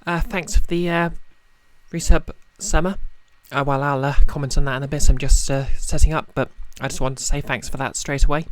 Thanks for the resub, Summer. Well, I'll comment on that in a bit. I'm just setting up, but I just wanted to say thanks for that straight away.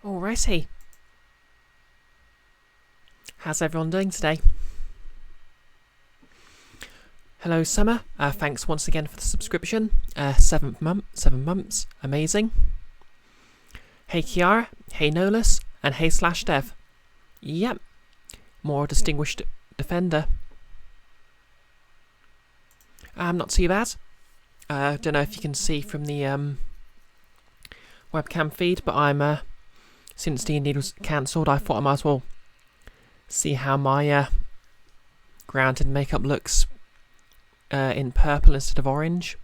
Alrighty. How's everyone doing today? Hello, Summer. Thanks once again for the subscription. 7 months. Amazing. Hey, Kiara. Hey, Nolus. And hey, /dev. Yep. More distinguished defender. Not too bad. Don't know if you can see from the webcam feed, but I'm since D&D was cancelled, I thought I might as well see how my grounded makeup looks in purple instead of orange.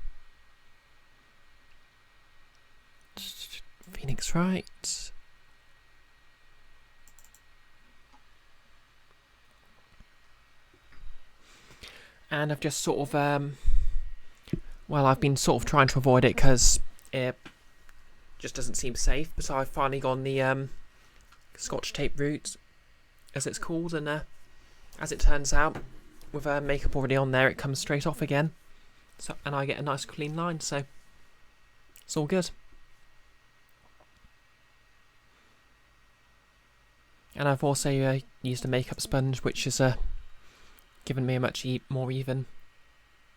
Phoenix Wright. And I've just sort of well, I've been sort of trying to avoid it because it just doesn't seem safe, but I've finally gone the Scotch tape route, as it's called, and as it turns out, with makeup already on there, it comes straight off again, so, and I get a nice clean line, so it's all good. And I've also used a makeup sponge, which has given me a much more even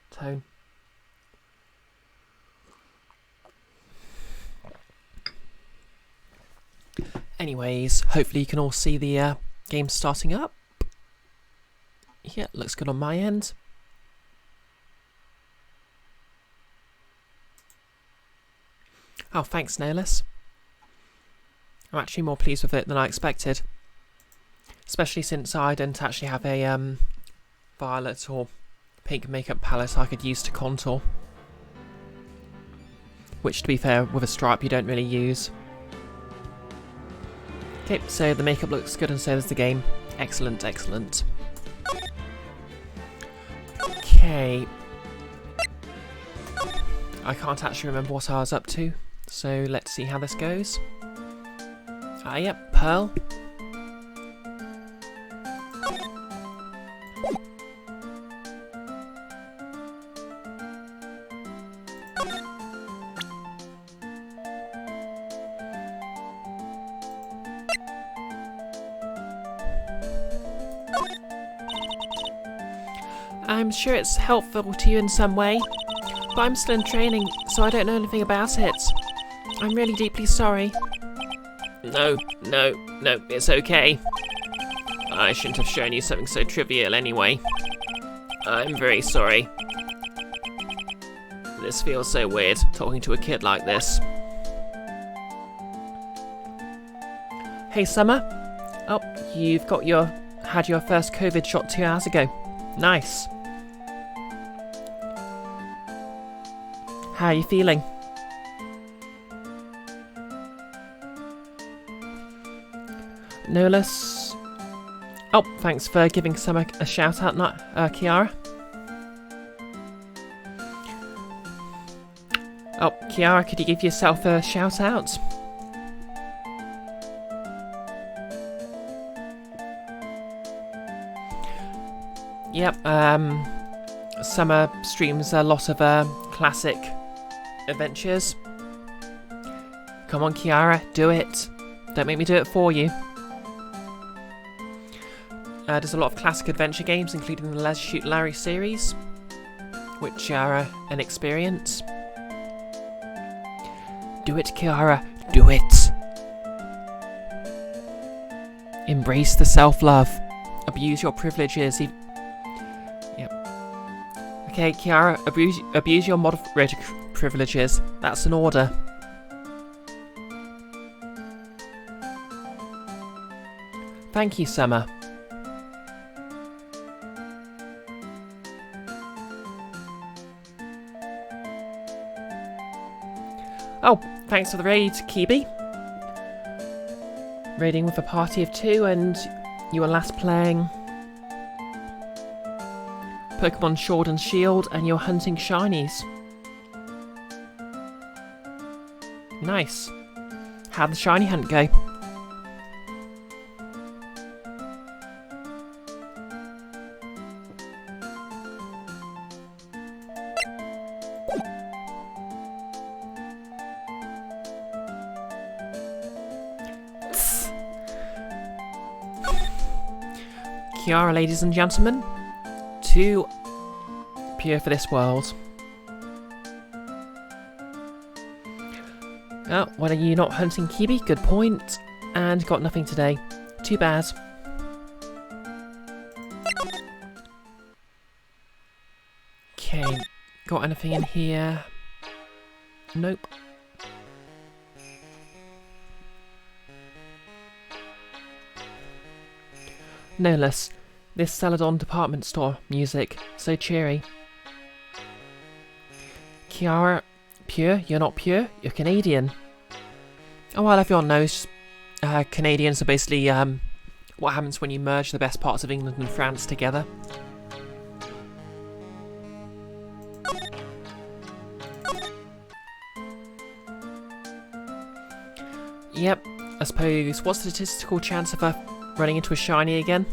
tone. Anyways, hopefully you can all see the game starting up. Yeah, looks good on my end. Oh, thanks, Nailus. I'm actually more pleased with it than I expected. Especially since I don't actually have a violet or pink makeup palette I could use to contour. Which, to be fair, with a stripe you don't really use. Okay, so the makeup looks good and so does the game. Excellent, excellent. Okay. I can't actually remember what I was up to, so let's see how this goes. Ah, yep, Pearl. I'm sure it's helpful to you in some way, but I'm still in training, so I don't know anything about it. I'm really deeply sorry. No, it's okay. I shouldn't have shown you something so trivial anyway. I'm very sorry. This feels so weird, talking to a kid like this. Hey, Summer. Oh, you've had your first COVID shot 2 hours ago. Nice. How are you feeling? Nolus. Oh, thanks for giving Summer a shout out, Kiara. Oh, Kiara, could you give yourself a shout out? Yep, Summer streams a lot of classic adventures. Come on, Kiara, do it. Don't make me do it for you. There's a lot of classic adventure games, including the Leisure Suit Larry series, which are an experience. Do it, Kiara, do it! Embrace the self-love. Abuse your privileges. Yep. Okay, Kiara, abuse your moderator privileges. That's an order. Thank you, Summer. Oh, thanks for the raid, Kibi. Raiding with a party of 2, and you were last playing Pokemon Sword and Shield, and you're hunting shinies. Nice. How'd the shiny hunt go? Kiara, ladies and gentlemen, too pure for this world. Oh, why are you not hunting Kibi? Good point. And got nothing today. Too bad. Okay, got anything in here? Nope. No less. This Celadon department store music. So cheery. Kiara, pure? You're not pure? You're Canadian. Oh well, everyone knows Canadians are basically what happens when you merge the best parts of England and France together. Yep, I suppose. What's the statistical chance of her running into a shiny again?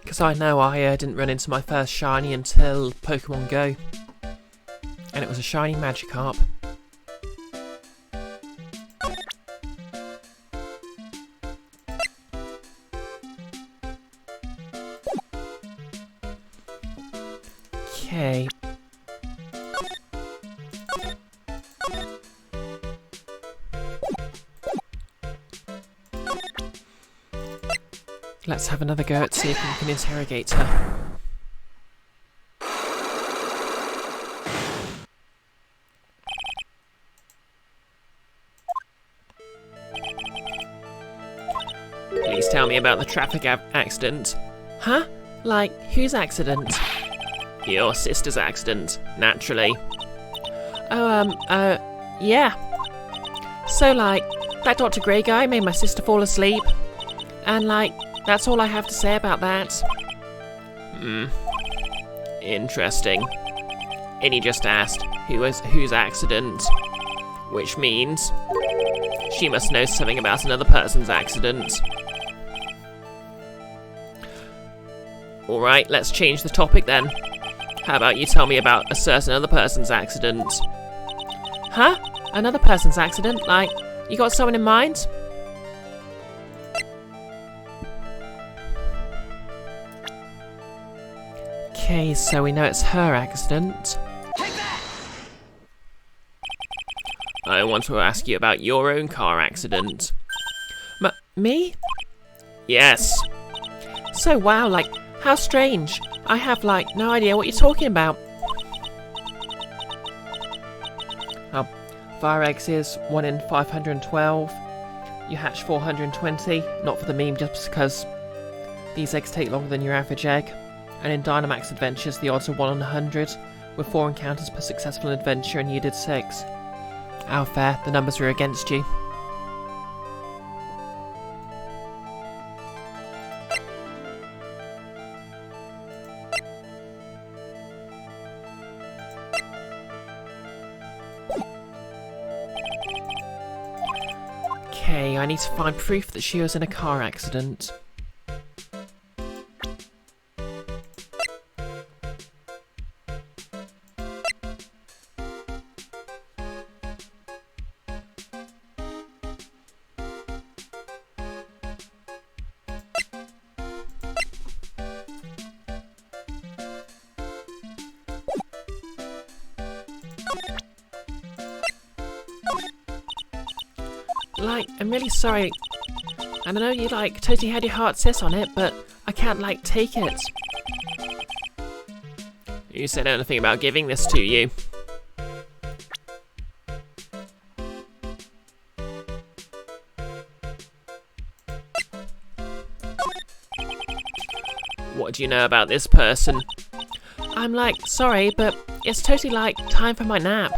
Because I know I didn't run into my first shiny until Pokemon Go. And it was a shiny Magikarp. Okay. Let's have another go at see if we can interrogate her. Please tell me about the traffic accident. Huh? Like, whose accident? Your sister's accident, naturally. Oh, yeah. So, like, that Dr. Grey guy made my sister fall asleep. And, like, that's all I have to say about that. Interesting. And he just asked whose accident. Which means she must know something about another person's accident. Alright, let's change the topic then. How about you tell me about a certain other person's accident? Huh? Another person's accident? Like, you got someone in mind? Okay, so we know it's her accident. I want to ask you about your own car accident. Me? Yes. So, wow, like, how strange. I have, like, no idea what you're talking about. Oh, fire eggs is 1 in 512. You hatch 420. Not for the meme, just because these eggs take longer than your average egg. And in Dynamax Adventures, the odds are 1 in 100, with 4 encounters per successful adventure, and you did 6. How fair, the numbers are against you. Okay, I need to find proof that she was in a car accident. Like, I'm really sorry. And I know you, like, totally had your heart set on it, but I can't, like, take it. You said anything about giving this to you? What do you know about this person? I'm, like, sorry, but it's totally, like, time for my nap.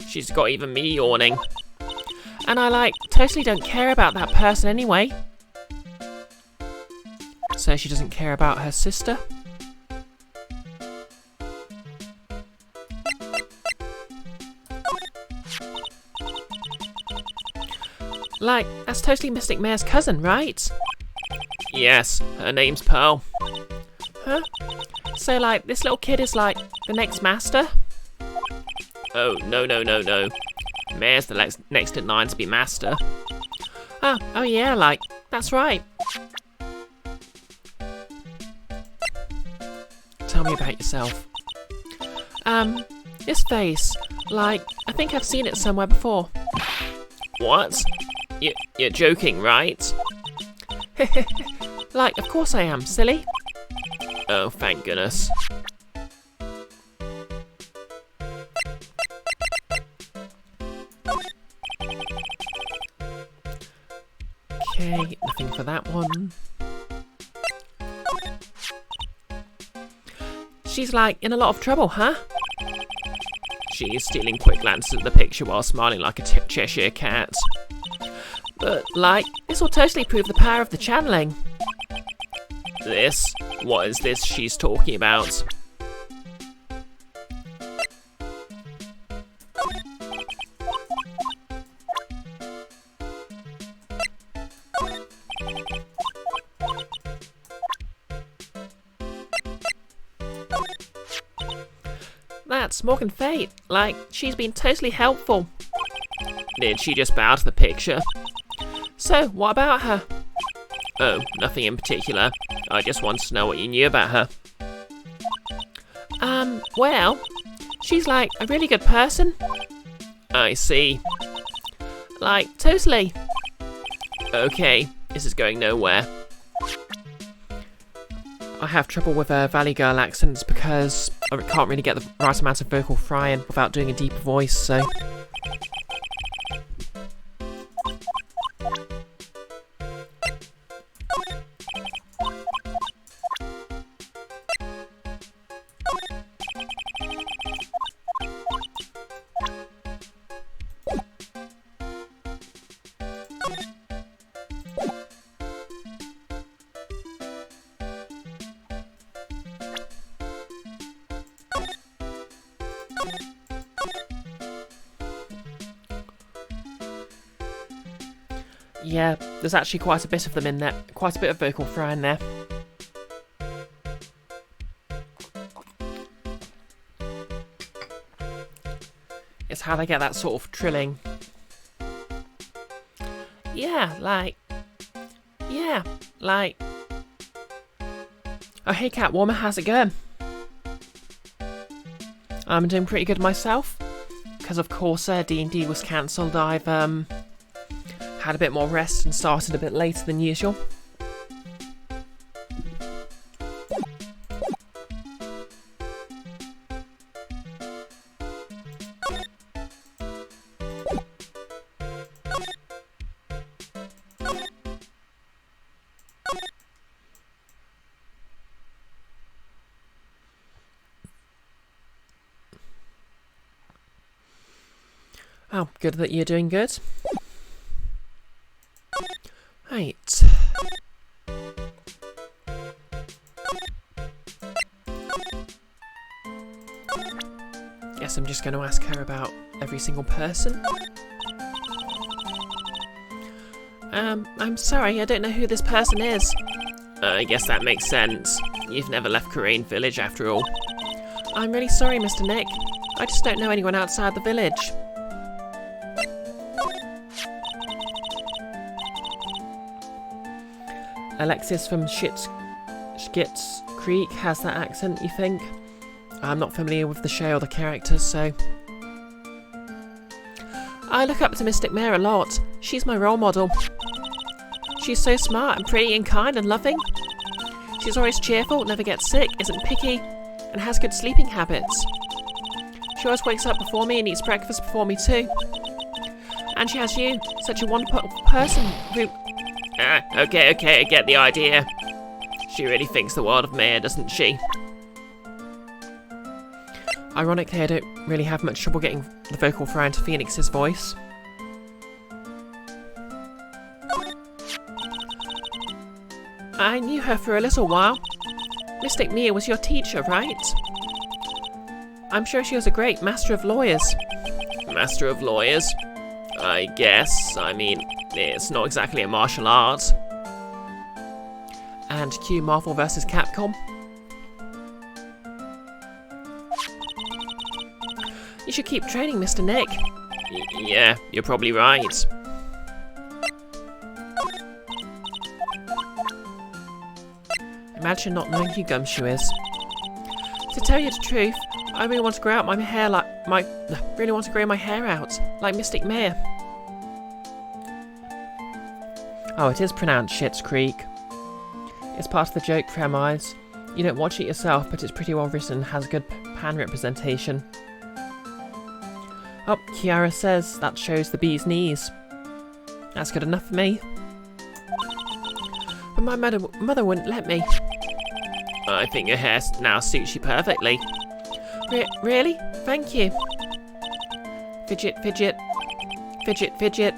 She's got even me yawning. And I, like, totally don't care about that person anyway. So she doesn't care about her sister? Like, that's totally Mystic Mare's cousin, right? Yes, her name's Pearl. Huh? So, like, this little kid is, like, the next master? Oh, no. Mare's the next in line to be master. Oh yeah, like, that's right. Tell me about yourself. This face, like, I think I've seen it somewhere before. What? You're joking, right? Like, of course I am, silly. Oh, thank goodness. Okay, nothing for that one. She's, like, in a lot of trouble, huh? She's stealing quick glances at the picture while smiling like a Cheshire cat. But, like, this will totally prove the power of the channeling. This? What is this she's talking about? That's Morgan Fate. Like, she's been totally helpful. Did she just bow to the picture? So, what about her? Oh, nothing in particular. I just wanted to know what you knew about her. Well, she's like a really good person. I see. Like, totally. Okay, this is going nowhere. I have trouble with Valley Girl accents because I can't really get the right amount of vocal frying without doing a deeper voice, so... Yeah, there's actually quite a bit of them in there. Quite a bit of vocal frying there. It's how they get that sort of trilling. Yeah, like... Oh, hey Catwarmer, how's it going? I'm doing pretty good myself. Because of course D&D was cancelled, I've had a bit more rest and started a bit later than usual. Oh, good that you're doing good. Right. Guess I'm just going to ask her about every single person. I'm sorry, I don't know who this person is. I guess that makes sense. You've never left Korean Village after all. I'm really sorry, Mr. Nick. I just don't know anyone outside the village. Alexis from Schitt's Creek has that accent, you think? I'm not familiar with the show or the characters, so... I look up to Mystic Mare a lot. She's my role model. She's so smart and pretty and kind and loving. She's always cheerful, never gets sick, isn't picky, and has good sleeping habits. She always wakes up before me and eats breakfast before me too. And she has you, such a wonderful person who... Okay, I get the idea. She really thinks the world of Manor, doesn't she? Ironically, I don't really have much trouble getting the vocal fry into Phoenix's voice. I knew her for a little while. Mystic Mia was your teacher, right? I'm sure she was a great master of lawyers. Master of lawyers? I guess. I mean, it's not exactly a martial art. And cue Marvel vs. Capcom. You should keep training, Mr. Nick. Yeah, you're probably right. Imagine not knowing who Gumshoe is. To tell you the truth, I really want to grow out my hair really want to grow my hair out, like Mystic Mare. Oh, it is pronounced Schitt's Creek. It's part of the joke premise. You don't watch it yourself, but it's pretty well written and has good pan representation. Oh, Kiara says that shows the bee's knees. That's good enough for me. But my mother wouldn't let me. I think your hair now suits you perfectly. Really? Thank you. Fidget, fidget. Fidget, fidget.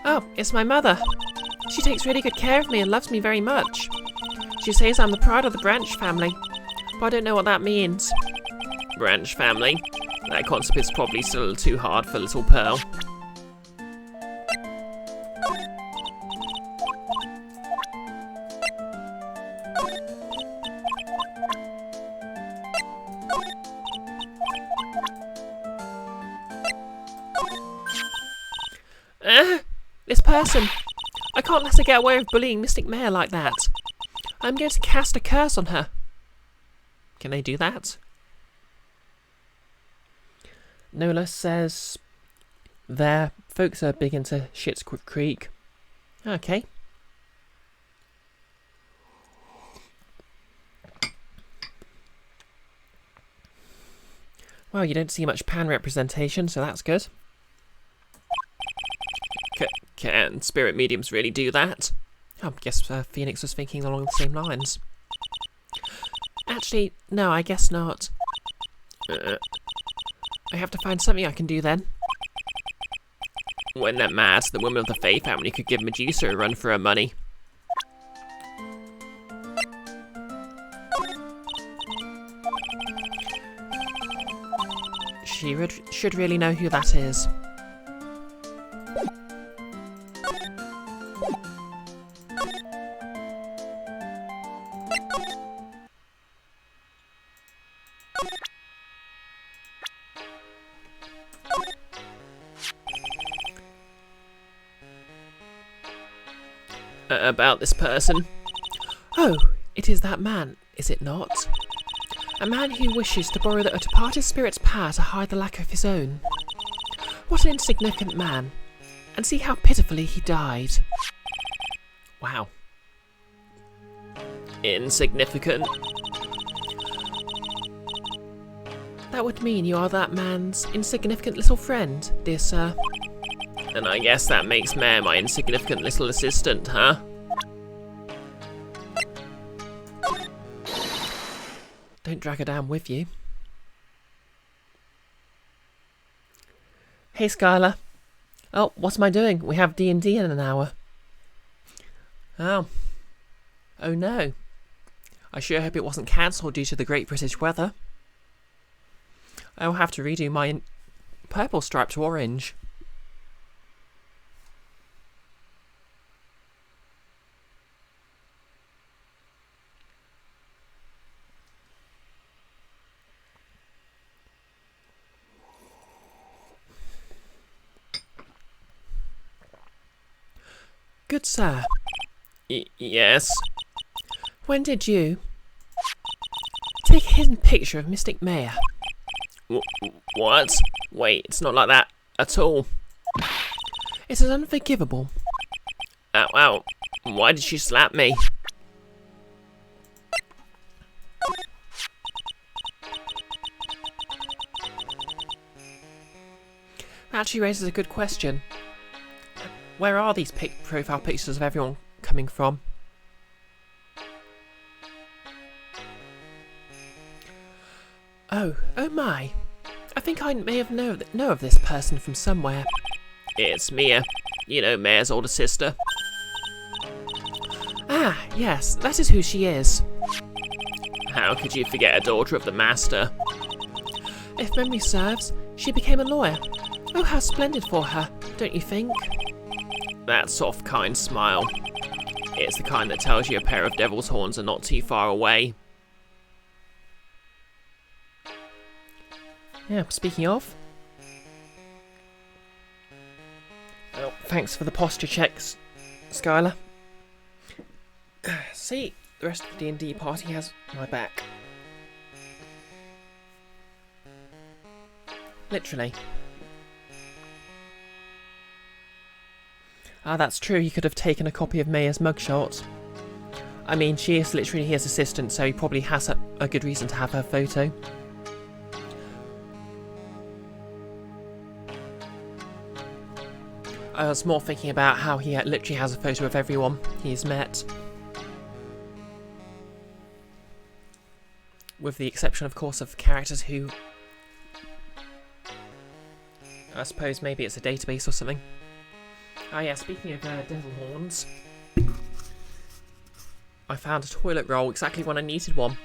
Oh, it's my mother. She takes really good care of me and loves me very much. She says I'm the pride of the Branch family, but I don't know what that means. Branch family? That concept is probably still a little too hard for little Pearl. This person! I can't let her get away with bullying Mystic Mare like that. I'm going to cast a curse on her. Can they do that? Nola says their folks are big into Schitt's Creek. Okay. Well, you don't see much pan representation, so that's good. Can spirit mediums really do that? I guess Phoenix was thinking along the same lines. Actually, no, I guess not. I have to find something I can do then. When they're mad, the women of the Fae family could give Medusa a run for her money. She should really know who that is. About this person. Oh, it is that man, is it not? A man who wishes to borrow a departed spirit's power to hide the lack of his own. What an insignificant man. And see how pitifully he died. Wow. Insignificant. That would mean you are that man's insignificant little friend, dear sir. And I guess that makes Mare my insignificant little assistant, huh? Don't drag her down with you. Hey, Skylar. Oh, what am I doing? We have D&D in an hour. Oh. Oh no. I sure hope it wasn't cancelled due to the great British weather. I'll have to redo my purple stripe to orange. Good sir. Yes? When did you take a hidden picture of Mystic Mayor? What? Wait, it's not like that at all. It is unforgivable. Ow, ow. Why did she slap me? That actually raises a good question. Where are these profile pictures of everyone coming from? Oh my. I think I may have know of this person from somewhere. It's Mia. You know, Mayor's older sister. Ah, yes, that is who she is. How could you forget a daughter of the Master? If memory serves, she became a lawyer. Oh, how splendid for her, don't you think? That soft, kind smile. It's the kind that tells you a pair of devil's horns are not too far away. Yeah, speaking of. Well, thanks for the posture checks, Skylar. See, the rest of the D&D party has my back. Literally. Ah, that's true, he could have taken a copy of Maya's mugshot. I mean, she is literally his assistant, so he probably has a good reason to have her photo. I was more thinking about how he literally has a photo of everyone he's met. With the exception, of course, of characters who... I suppose maybe it's a database or something. Ah yeah, speaking of devil horns, I found a toilet roll exactly when I needed one.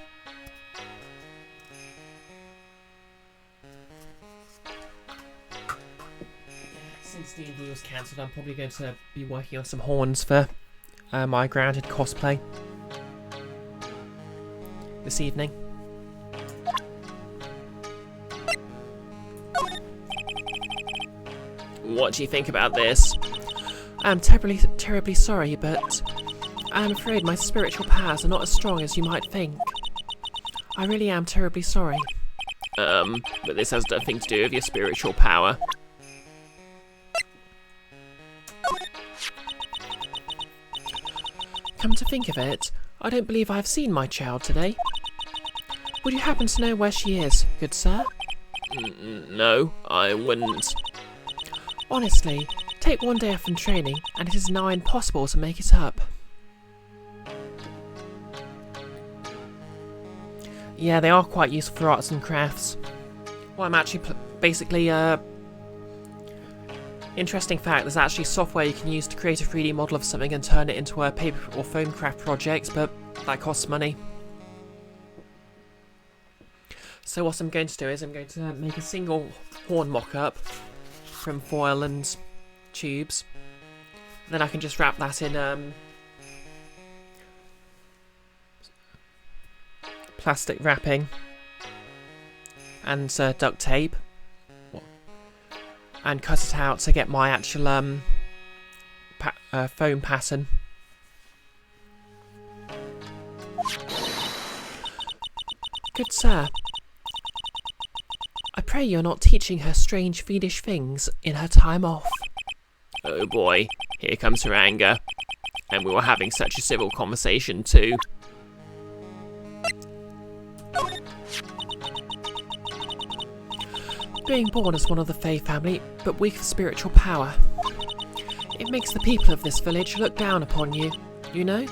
Since D&D was cancelled, I'm probably going to be working on some horns for my Grounded cosplay this evening. What do you think about this? I'm terribly sorry, but I'm afraid my spiritual powers are not as strong as you might think. I really am terribly sorry. But this has nothing to do with your spiritual power. Come to think of it, I don't believe I've seen my child today. Would you happen to know where she is, good sir? No, I wouldn't. Honestly, take one day off from training, and it is nigh impossible to make it up. Yeah, they are quite useful for arts and crafts. Well, I'm actually basically, interesting fact, there's actually software you can use to create a 3D model of something and turn it into a paper or foam craft project, but that costs money. So what I'm going to do is I'm going to make a single horn mock-up from foil and tubes. Then I can just wrap that in plastic wrapping and duct tape, and cut it out to get my actual foam pattern. Good sir, I pray you're not teaching her strange fiendish things in her time off. Oh boy, here comes her anger. And we were having such a civil conversation too. Being born as one of the Fae family, but weak of spiritual power. It makes the people of this village look down upon you, you know?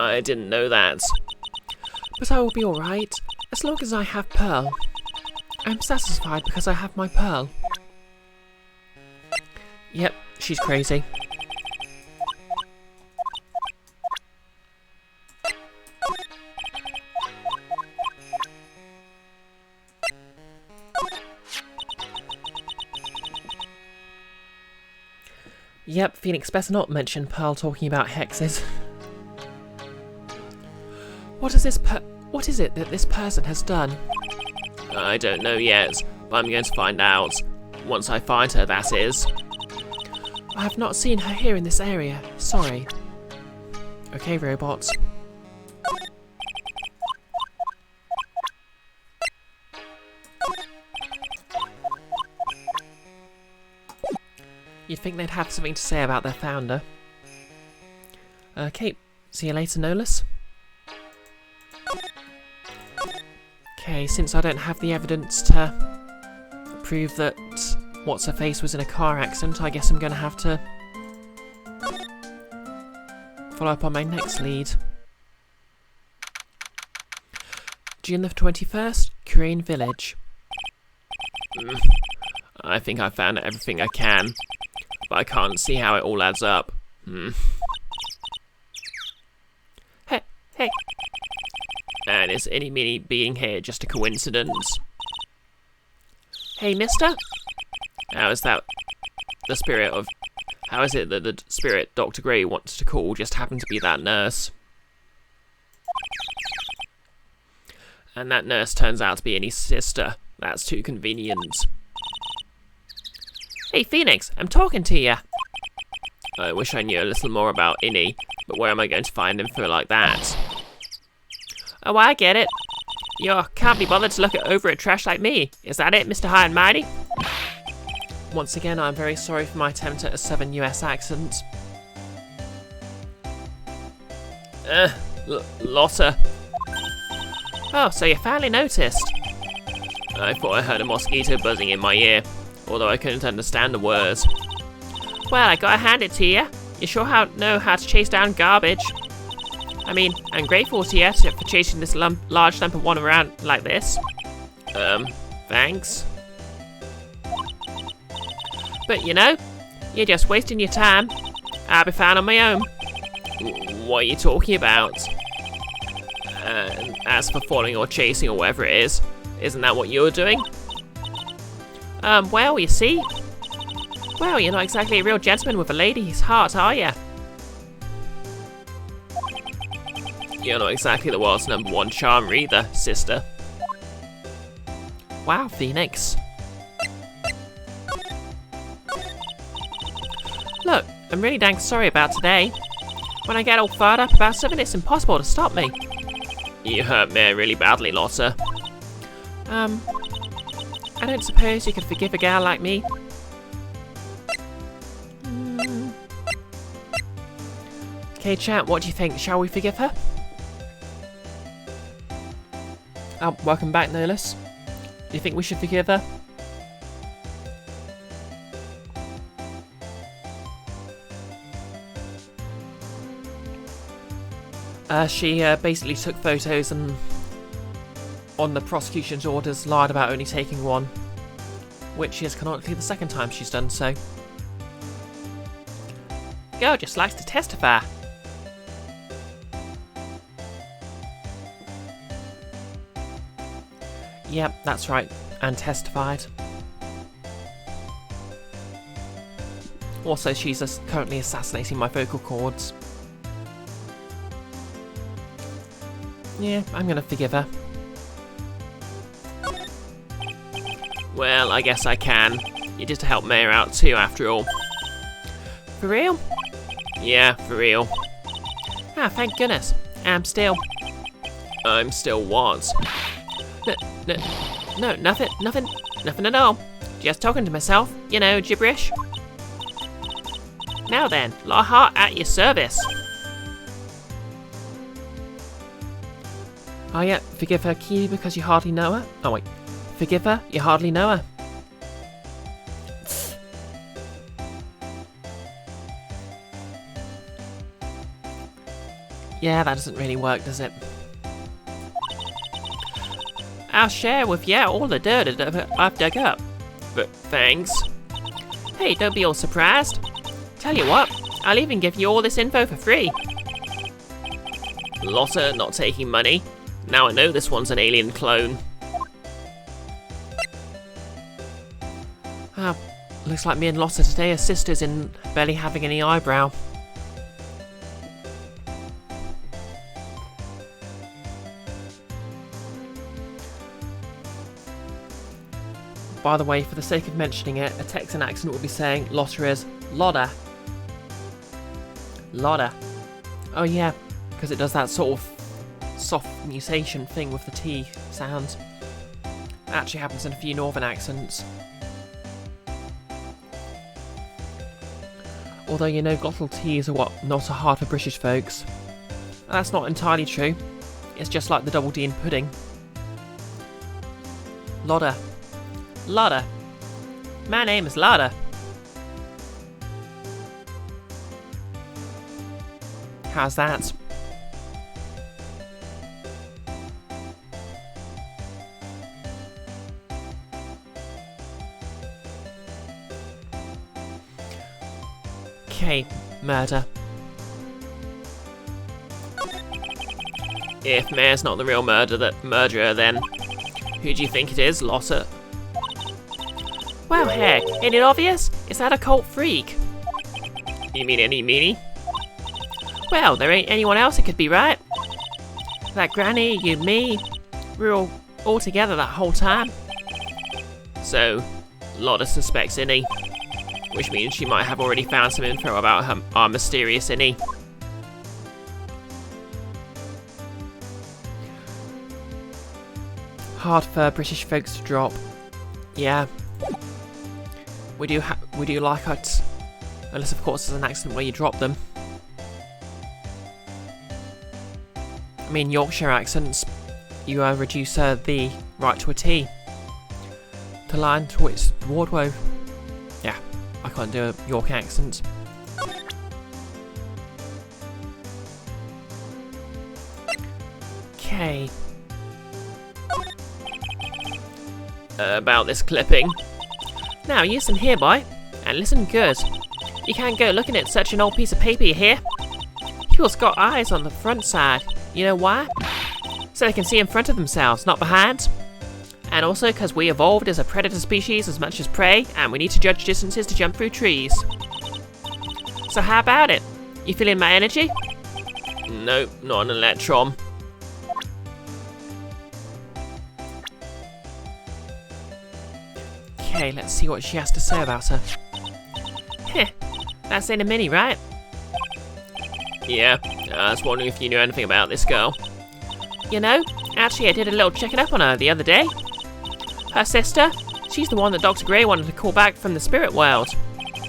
I didn't know that. But I will be alright, as long as I have Pearl. I'm satisfied because I have my Pearl. Yep, she's crazy. Yep, Phoenix better not mention Pearl talking about hexes. What is it that this person has done? I don't know yet, but I'm going to find out. Once I find her, that is. I have not seen her here in this area. Sorry. Okay, robots. You'd think they'd have something to say about their founder. Okay, see you later, Nolus. Okay, since I don't have the evidence to prove that What's-Her-Face was in a car accident, I guess I'm going to have to follow up on my next lead. June the 21st, Korean Village. I think I've found everything I can, but I can't see how it all adds up. Hey. And is any me being here just a coincidence? Hey, mister? How is that the spirit of... How is it that the spirit Dr. Gray wants to call just happened to be that nurse? And that nurse turns out to be Innie's sister. That's too convenient. Hey, Phoenix, I'm talking to ya. I wish I knew a little more about Innie, but where am I going to find info like that? Oh, I get it. You can't be bothered to look over at trash like me. Is that it, Mr. High and Mighty? Once again, I'm very sorry for my attempt at a Southern US accent. Lotta. Oh, so you finally noticed. I thought I heard a mosquito buzzing in my ear, although I couldn't understand the words. Well, I gotta hand it to you. You sure know how to chase down garbage. I mean, I'm grateful to you for chasing this large lump of one around like this. Thanks. But you know, you're just wasting your time. I'll be fine on my own. What are you talking about? As for falling or chasing or whatever it is, isn't that what you're doing? Well, you see. Well, you're not exactly a real gentleman with a lady's heart, are you? You're not exactly the world's #1 charmer either, sister. Wow, Phoenix. Look, I'm really dang sorry about today. When I get all fired up about something, it's impossible to stop me. You hurt me really badly, Lotta. I don't suppose you could forgive a gal like me? Okay, chat, what do you think? Shall we forgive her? Oh, welcome back, Nolus. Do you think we should forgive her? She basically took photos and, on the prosecution's orders, lied about only taking one, which is canonically the second time she's done so. Girl just likes to testify. Yep, that's right, and testified. Also, she's currently assassinating my vocal cords. Yeah, I'm gonna forgive her. Well, I guess I can. You did to help Manor out too, after all. For real? Yeah, for real. Ah, thank goodness. I'm still what? No, nothing at all. Just talking to myself, you know, gibberish. Now then, lot of heart at your service. Oh yeah, forgive her, Key, because you hardly know her? Oh wait, forgive her, you hardly know her. Yeah, that doesn't really work, does it? I'll share with you all the dirt I've dug up. But thanks. Hey, don't be all surprised. Tell you what, I'll even give you all this info for free. Lotta not taking money. Now I know this one's an alien clone. Ah, looks like me and Lotta today are sisters in barely having any eyebrow. By the way, for the sake of mentioning it, a Texan accent would be saying Lotta is Lodda. Lodda. Oh yeah, because it does that sort of soft mutation thing with the T sounds. It actually happens in a few northern accents. Although you know glottal T's are what, not so hard for British folks. That's not entirely true. It's just like the double D in pudding. Lodda. Lodda. My name is Lodda. How's that? Okay, murder. If Mayor's not the real murderer, then who do you think it is, Lotta? Well, heck, ain't it obvious? It's that occult freak. You mean any meanie? Well, there ain't anyone else it could be, right? That granny, you, me, we were all together that whole time. So, Lotta suspects Innie, which means she might have already found some info about our mysterious Innie. Hard for British folks to drop. Yeah. We do like it, unless of course there's an accent where you drop them. I mean, Yorkshire accents, you reduce the right to a T. The line to its wardrobe. Yeah, I can't do a York accent. Okay. About this clipping. Now, you listen here, boy, and listen good. You can't go looking at such an old piece of paper here. People's got eyes on the front side. You know why? So they can see in front of themselves, not behind. And also because we evolved as a predator species as much as prey, and we need to judge distances to jump through trees. So how about it? You feeling my energy? Nope, not an electron. Okay, let's see what she has to say about her. Heh, that's in a mini, right? Yeah, I was wondering if you knew anything about this girl. You know, actually I did a little checking up on her the other day. Her sister, she's the one that Dr. Gray wanted to call back from the spirit world.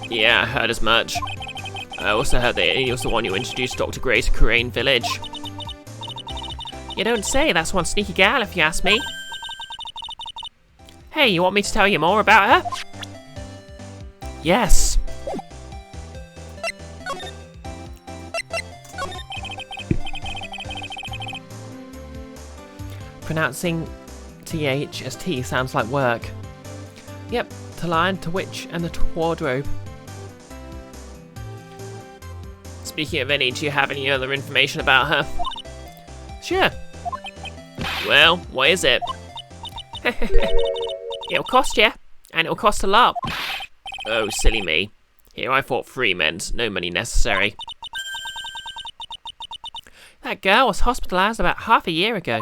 Yeah, I heard as much. I also heard that he was the one who introduced Dr. Gray to Crane Village. You don't say, that's one sneaky gal if you ask me. Hey, you want me to tell you more about her? Yes. Pronouncing TH as T sounds like work. Yep, to line, to witch, and the wardrobe. Speaking of any, do you have any other information about her? Sure. Well, what is it? It'll cost you, and it'll cost a lot. Oh, silly me. Here I thought free meant no money necessary. That girl was hospitalised about half a year ago.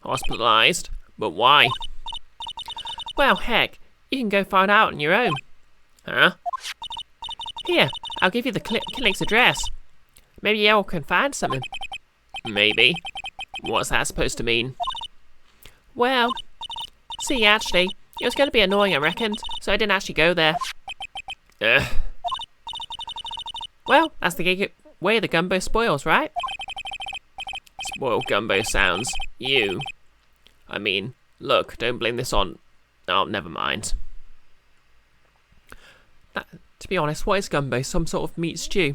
Hospitalised? But why? Well, heck, you can go find out on your own. Huh? Here, I'll give you the clinic's address. Maybe you can find something. Maybe. What's that supposed to mean? Well, see, actually, it was going to be annoying, I reckoned, so I didn't actually go there. Ugh. Well, that's the way the gumbo spoils, right? Spoiled gumbo sounds. You. I mean, look, don't blame this on... Oh, never mind. To be honest, what is gumbo? Some sort of meat stew?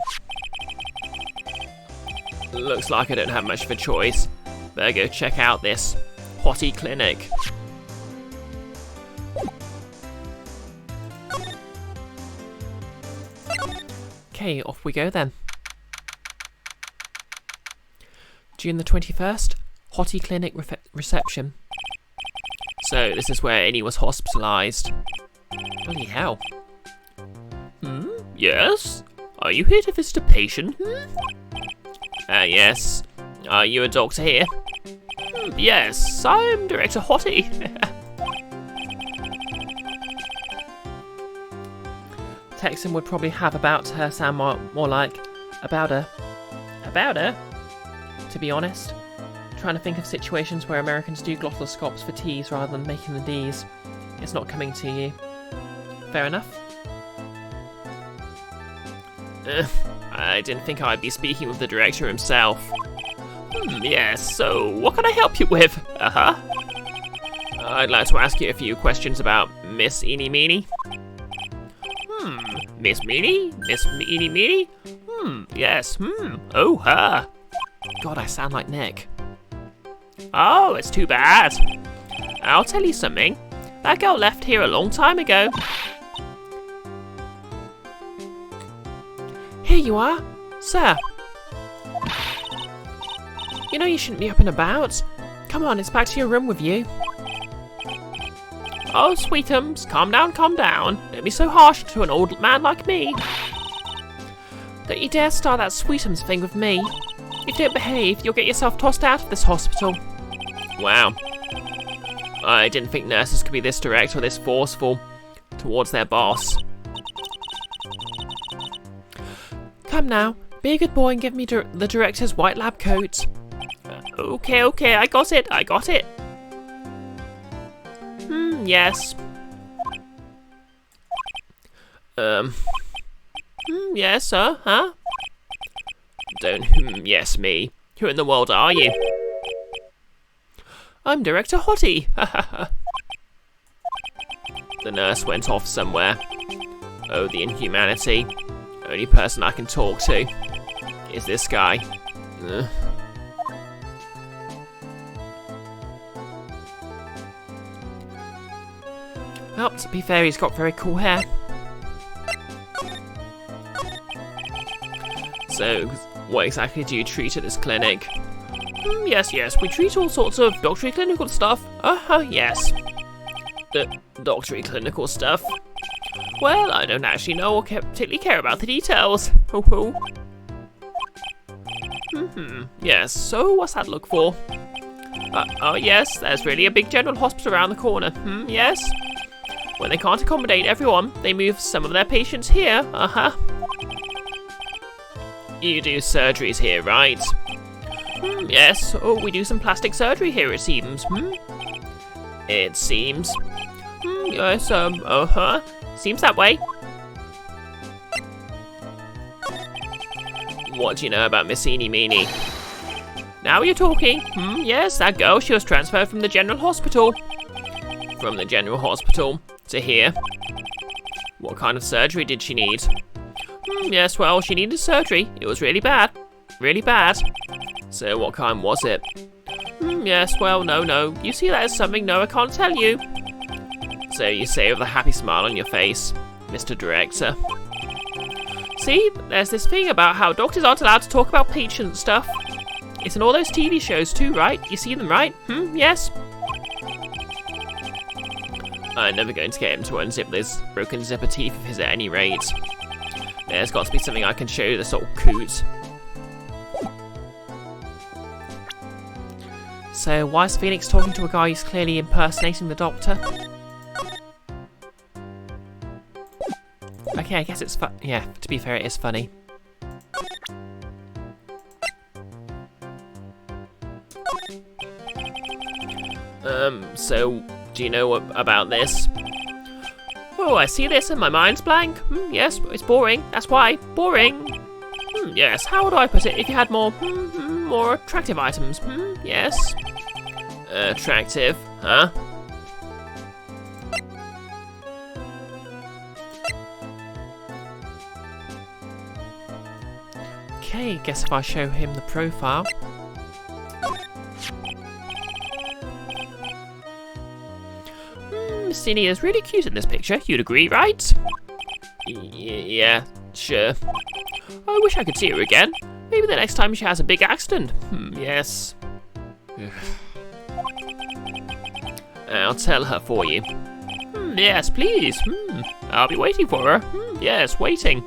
Looks like I don't have much of a choice. Better go check out this potty clinic. Okay, off we go then. June the 21st, Hottie Clinic reception. So, this is where Annie was hospitalised. Bloody hell. Yes? Are you here to visit a patient? Yes. Are you a doctor here? Yes, I'm Director Hottie. Texan would probably have about her sound more like about her. About her? To be honest. Trying to think of situations where Americans do glottoscopes for T's rather than making the D's. It's not coming to you. Fair enough. I didn't think I'd be speaking with the director himself. Yes, so what can I help you with? I'd like to ask you a few questions about Miss Eenie Meenie. Miss Meenie? Miss Eenie Meenie? Yes, oh, her. God, I sound like Nick. Oh, it's too bad. I'll tell you something. That girl left here a long time ago. Here you are, sir. You know you shouldn't be up and about. Come on, it's back to your room with you. Oh, sweetums, calm down, calm down. Don't be so harsh to an old man like me. Don't you dare start that sweetums thing with me. If you don't behave, you'll get yourself tossed out of this hospital. Wow. I didn't think nurses could be this direct or this forceful towards their boss. Come now, be a good boy and give me the director's white lab coat. Okay, I got it. Yes. Yes, sir, huh? Don't yes me. Who in the world are you? I'm Director Hottie. The nurse went off somewhere. Oh, the inhumanity. Only person I can talk to is this guy. Well, to be fair, he's got very cool hair. So, what exactly do you treat at this clinic? Yes, we treat all sorts of doctory clinical stuff. Yes. Doctory clinical stuff? Well, I don't actually know or particularly care about the details. Yes, so what's that look for? Oh yes, there's really a big general hospital around the corner. Yes. When they can't accommodate everyone, they move some of their patients here. You do surgeries here, right? Yes. Oh, we do some plastic surgery here, it seems. It seems. Yes, seems that way. What do you know about Miss Eenie Meenie? Now you're talking. Yes, that girl, she was transferred from the general hospital. From the general hospital to here. What kind of surgery did she need? Yes, well, she needed surgery. It was really bad. Really bad. So what kind was it? Yes, well, no. You see that as something, no, I can't tell you. So you say with a happy smile on your face, Mr. Director. See, there's this thing about how doctors aren't allowed to talk about patient stuff. It's in all those TV shows too, right? You see them, right? Yes. I'm never going to get him to unzip this broken zipper teeth of his at any rate. There's got to be something I can show this old coot. So why is Phoenix talking to a guy who's clearly impersonating the doctor? Okay, I guess it's fun. Yeah, to be fair, it is funny. So, do you know about this? Oh, I see this and my mind's blank. Yes, it's boring. That's why. Boring. Yes, how do I put it? If you had more, more attractive items. Yes. Attractive, huh? Okay, guess if I show him the profile. Miss Eenie is really cute in this picture. You'd agree, right? Yeah, sure. I wish I could see her again. Maybe the next time she has a big accident. Yes. I'll tell her for you. Yes, please. I'll be waiting for her. Yes, waiting.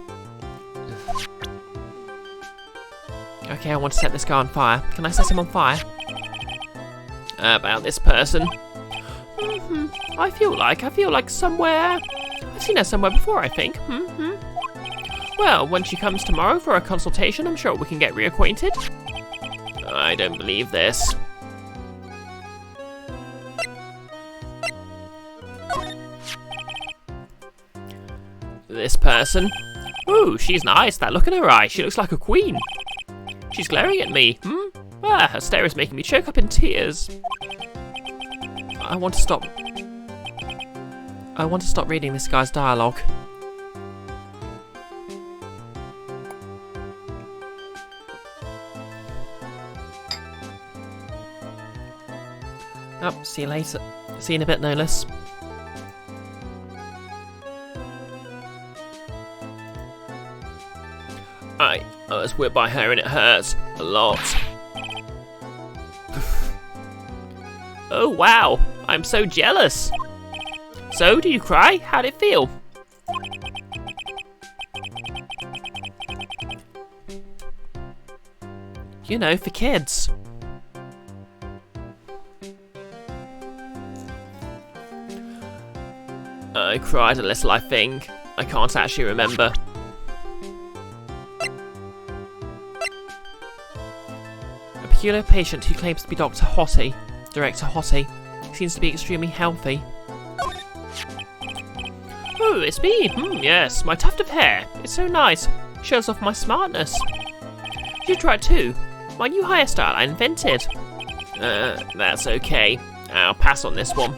Okay, I want to set this guy on fire. Can I set him on fire? About this person. I feel like somewhere. I've seen her somewhere before, I think. Well, when she comes tomorrow for a consultation, I'm sure we can get reacquainted. I don't believe this. This person. Ooh, she's nice. That look in her eye. She looks like a queen. She's glaring at me. Her stare is making me choke up in tears. I want to stop reading this guy's dialogue. Oh, see you later. See you in a bit, no less. I was whipped by her and it hurts a lot. Oh wow, I'm so jealous. So, do you cry? How'd it feel? You know, for kids. I cried a little, I think. I can't actually remember. A peculiar patient who claims to be Director Hottie, seems to be extremely healthy. Oh, it's me. Yes, my tuft of hair. It's so nice. Shows off my smartness. You try it too. My new hairstyle I invented. That's okay. I'll pass on this one.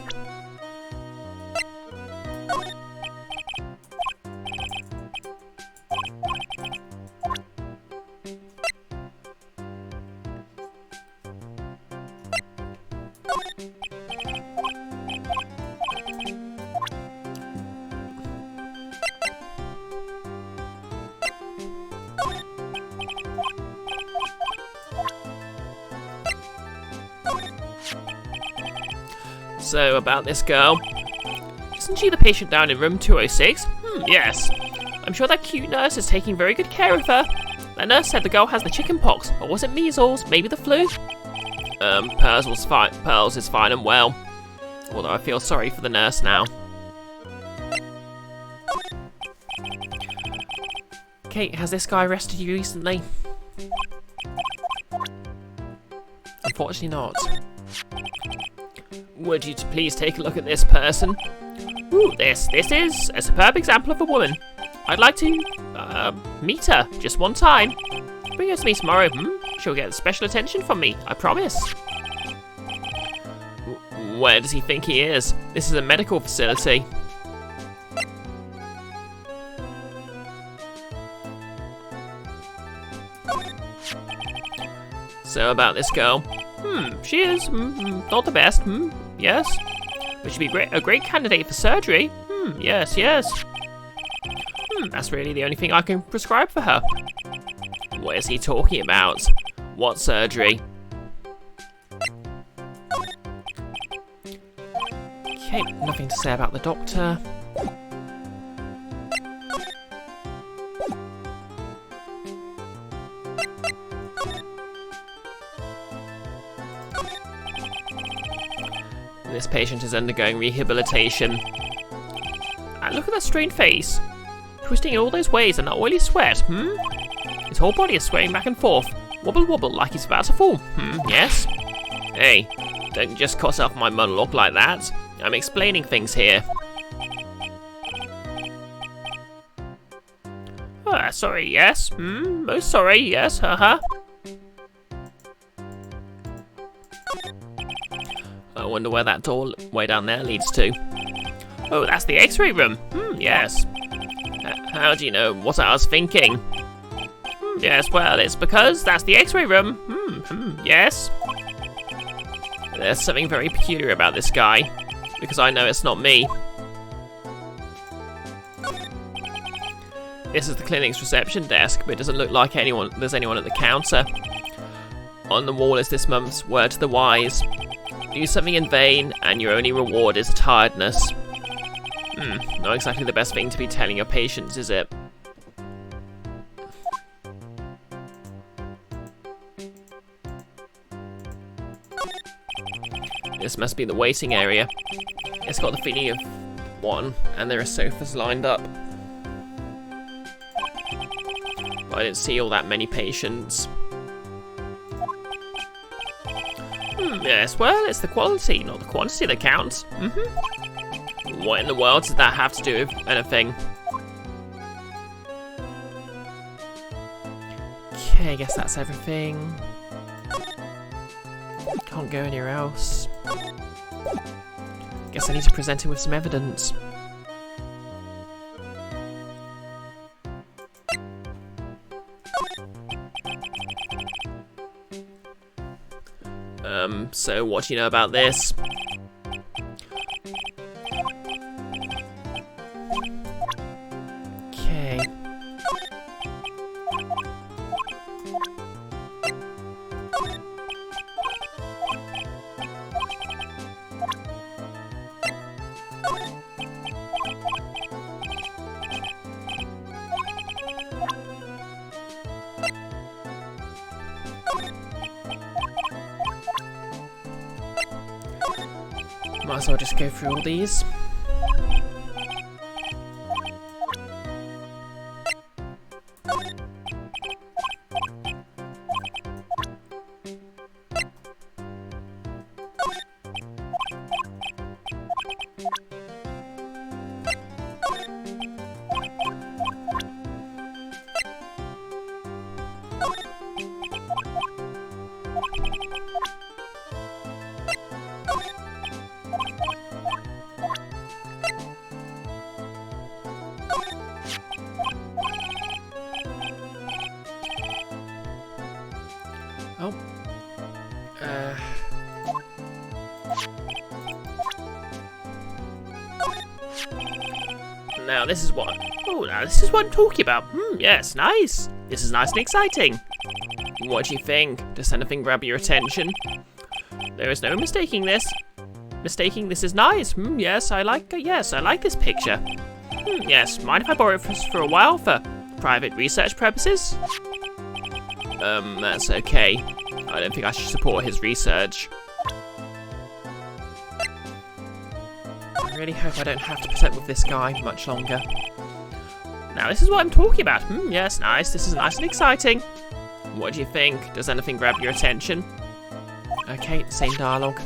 So, about this girl. Isn't she the patient down in room 206? Yes. I'm sure that cute nurse is taking very good care of her. That nurse said the girl has the chicken pox, or was it measles? Maybe the flu? Pearls is fine and well. Although I feel sorry for the nurse now. Kate, has this guy arrested you recently? Unfortunately not. Would you please take a look at this person? Ooh, this is a superb example of a woman. I'd like to, meet her just one time. Bring her to me tomorrow, She'll get special attention from me, I promise. Where does he think he is? This is a medical facility. So about this girl. She is, not the best, yes. But she'd be a great candidate for surgery. Yes. That's really the only thing I can prescribe for her. What is he talking about? What surgery? Okay, nothing to say about the doctor. This patient is undergoing rehabilitation. And look at that strained face. Twisting in all those ways and that oily sweat, His whole body is swaying back and forth. Wobble wobble like he's about to fall, yes? Hey, don't just cut off my monologue like that. I'm explaining things here. Sorry, yes. Most sorry, yes, I wonder where that door way down there leads to. Oh, that's the X-ray room. Yes. How do you know what I was thinking? Yes, well, it's because that's the X-ray room. Yes. There's something very peculiar about this guy, because I know it's not me. This is the clinic's reception desk, but it doesn't look like there's anyone at the counter. On the wall is this month's word to the wise. Do something in vain, and your only reward is tiredness. Not exactly the best thing to be telling your patients, is it? This must be the waiting area. It's got the feeling of one, and there are sofas lined up. But I didn't see all that many patients. Yes, well, it's the quality, not the quantity that counts. What in the world does that have to do with anything? Okay, I guess that's everything. Can't go anywhere else. Guess I need to present him with some evidence. So what do you know about this? Okay. Might as well just go through all these. Oh. Now this is what... Oh, now this is what I'm talking about. Yes, nice. This is nice and exciting. What do you think? Does anything grab your attention? There is no mistaking this. Mistaking this is nice. Yes, I like this picture. Yes, mind if I borrow it for a while for private research purposes? That's okay. I don't think I should support his research. I really hope I don't have to present with this guy much longer. Now this is what I'm talking about. Yes, nice. This is nice and exciting. What do you think? Does anything grab your attention? Okay, same dialogue.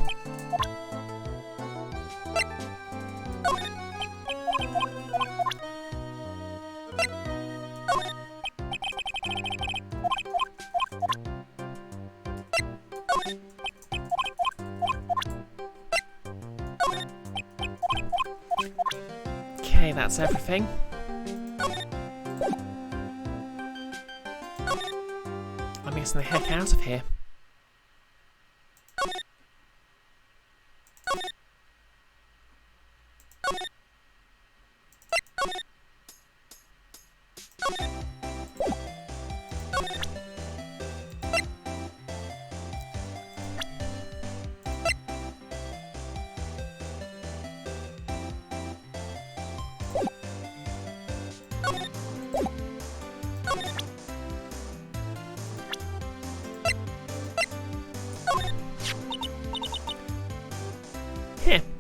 Okay, that's everything. I'm getting the heck out of here.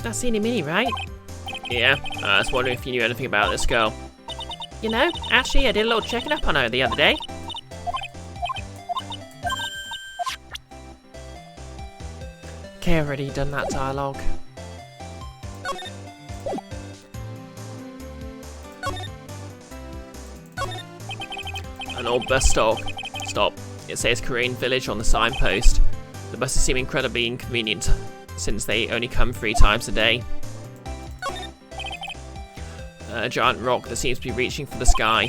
That's Eeny Meeny, right? Yeah, I was wondering if you knew anything about this girl. You know, actually I did a little checking up on her the other day. Okay, I've already done that dialogue. An old bus stop. Stop. It says Korean Village on the signpost. The buses seem incredibly inconvenient, since they only come 3 times a day. A giant rock that seems to be reaching for the sky.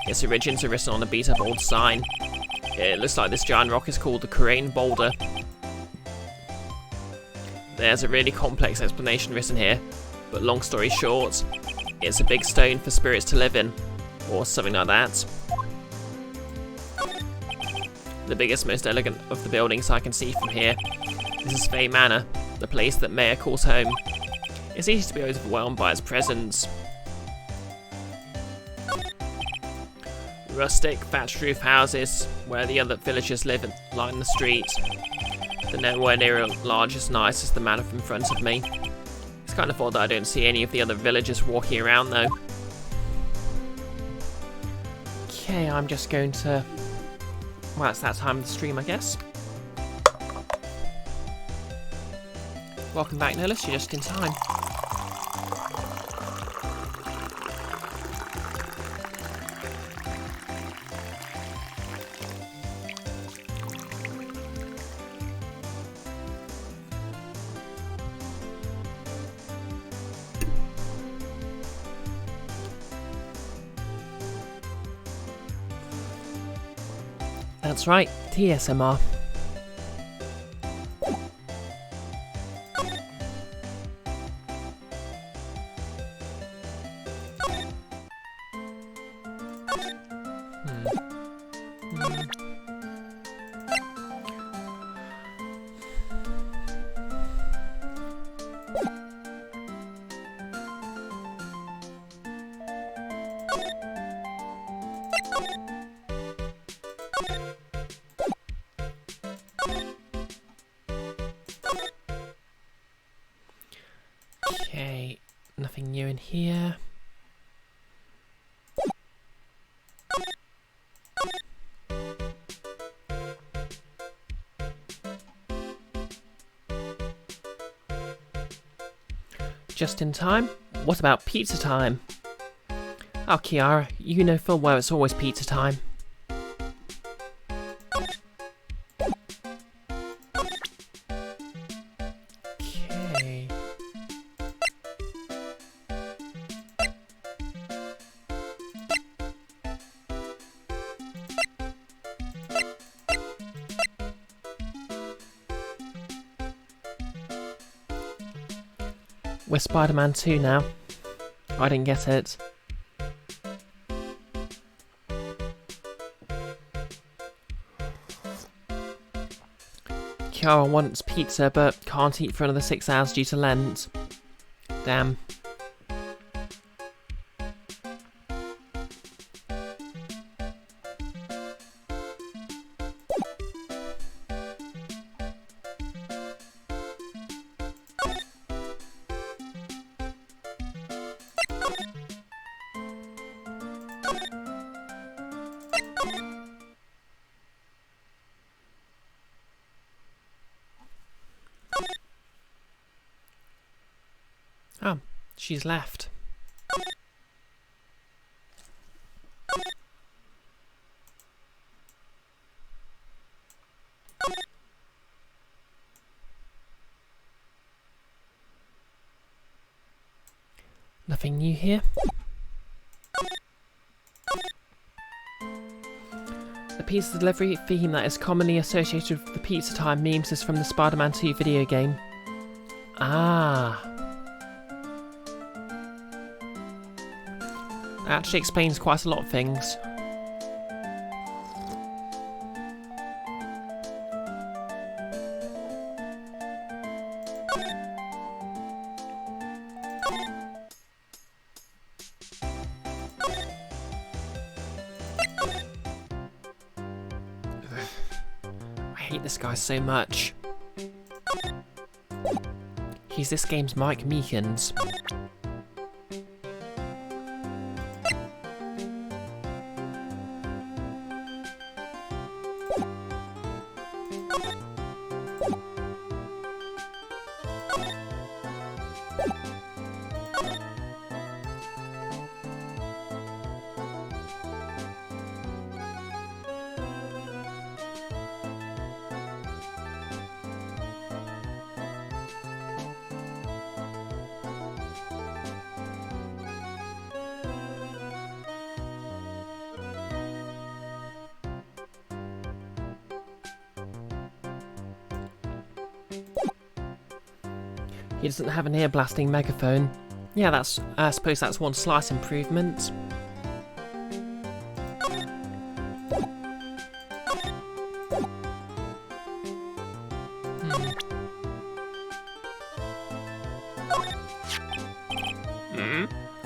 Its origins are written on a beat-up old sign. It looks like this giant rock is called the Korean Boulder. There's a really complex explanation written here, but long story short, it's a big stone for spirits to live in. Or something like that. The biggest, most elegant of the buildings I can see from here. This is Fay Manor, the place that Mayor calls home. It's easy to be overwhelmed by its presence. Rustic, thatched roof houses, where the other villagers live and line the street. They're nowhere near large as nice as the manor in front of me. It's kind of odd that I don't see any of the other villagers walking around though. Okay, I'm just going to... Well, it's that time of the stream, I guess. Welcome back, Nihilus, you're just in time. That's right, TSMR. Okay, nothing new in here. Just in time? What about pizza time? Oh, Kiara, you know full well it's always pizza time. Okay. We're Spider-Man 2 now. I didn't get it. Kiara wants pizza but can't eat for another 6 hours due to Lent. Damn. Oh, she's left. Nothing new here. The pizza delivery theme that is commonly associated with the pizza time memes is from the Spider-Man 2 video game. Ah. That actually explains quite a lot of things. I hate this guy so much. He's this game's Mike Meekins. He doesn't have an ear-blasting megaphone. Yeah, I suppose that's one slight improvement.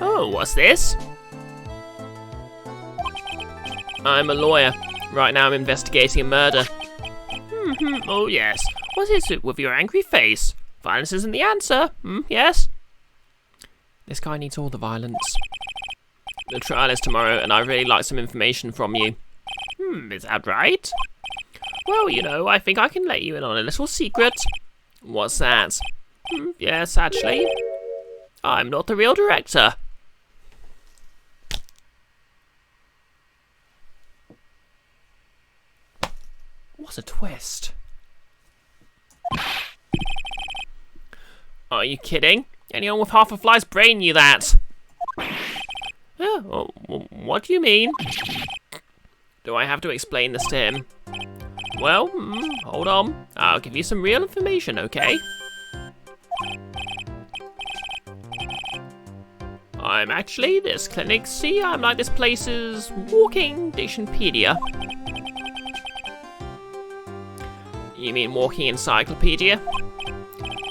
Oh, what's this? I'm a lawyer. Right now I'm investigating a murder. Oh yes. What is it with your angry face? Violence isn't the answer. Yes? This guy needs all the violence. The trial is tomorrow and I'd really like some information from you. Is that right? Well, you know, I think I can let you in on a little secret. What's that? Yes, actually. I'm not the real director. What a twist. Are you kidding? Anyone with half a fly's brain knew that. Oh, what do you mean? Do I have to explain this to him? Well, hold on. I'll give you some real information, okay? I'm actually this clinic. See, I'm like this place's walking dictionpedia. You mean walking encyclopedia?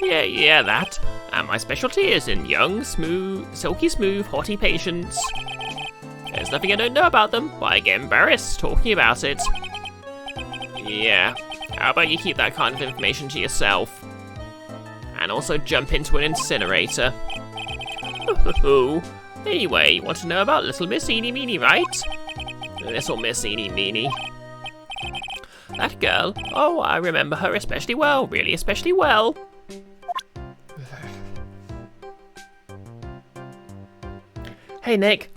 Yeah, that. And my specialty is in young, smooth, silky smooth, haughty patients. There's nothing I don't know about them, but I get embarrassed talking about it. Yeah, how about you keep that kind of information to yourself? And also jump into an incinerator. Anyway, you want to know about little Miss Eeny Meeny, right? Little Miss Eeny Meeny. That girl, oh, I remember her especially well, really especially well. Hey Nick.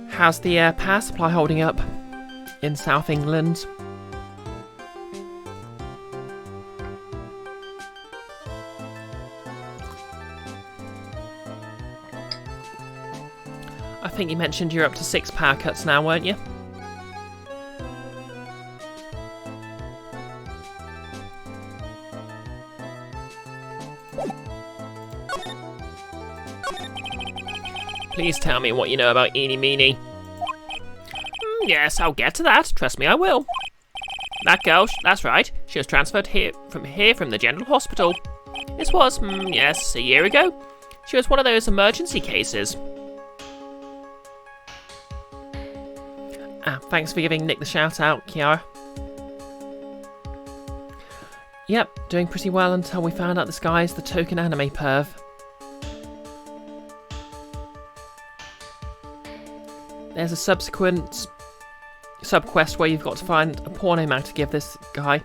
How's the power supply holding up in South England? I think you mentioned you're up to 6 power cuts now, weren't you? Please tell me what you know about Eeny Meeny. Yes, I'll get to that. Trust me, I will. That girl, that's right. She was transferred from the general hospital. This was, yes, a year ago. She was one of those emergency cases. Thanks for giving Nick the shout out, Kiara. Yep, doing pretty well until we found out this guy's the token anime perv. There's a subsequent sub-quest where you've got to find a porno mag to give this guy.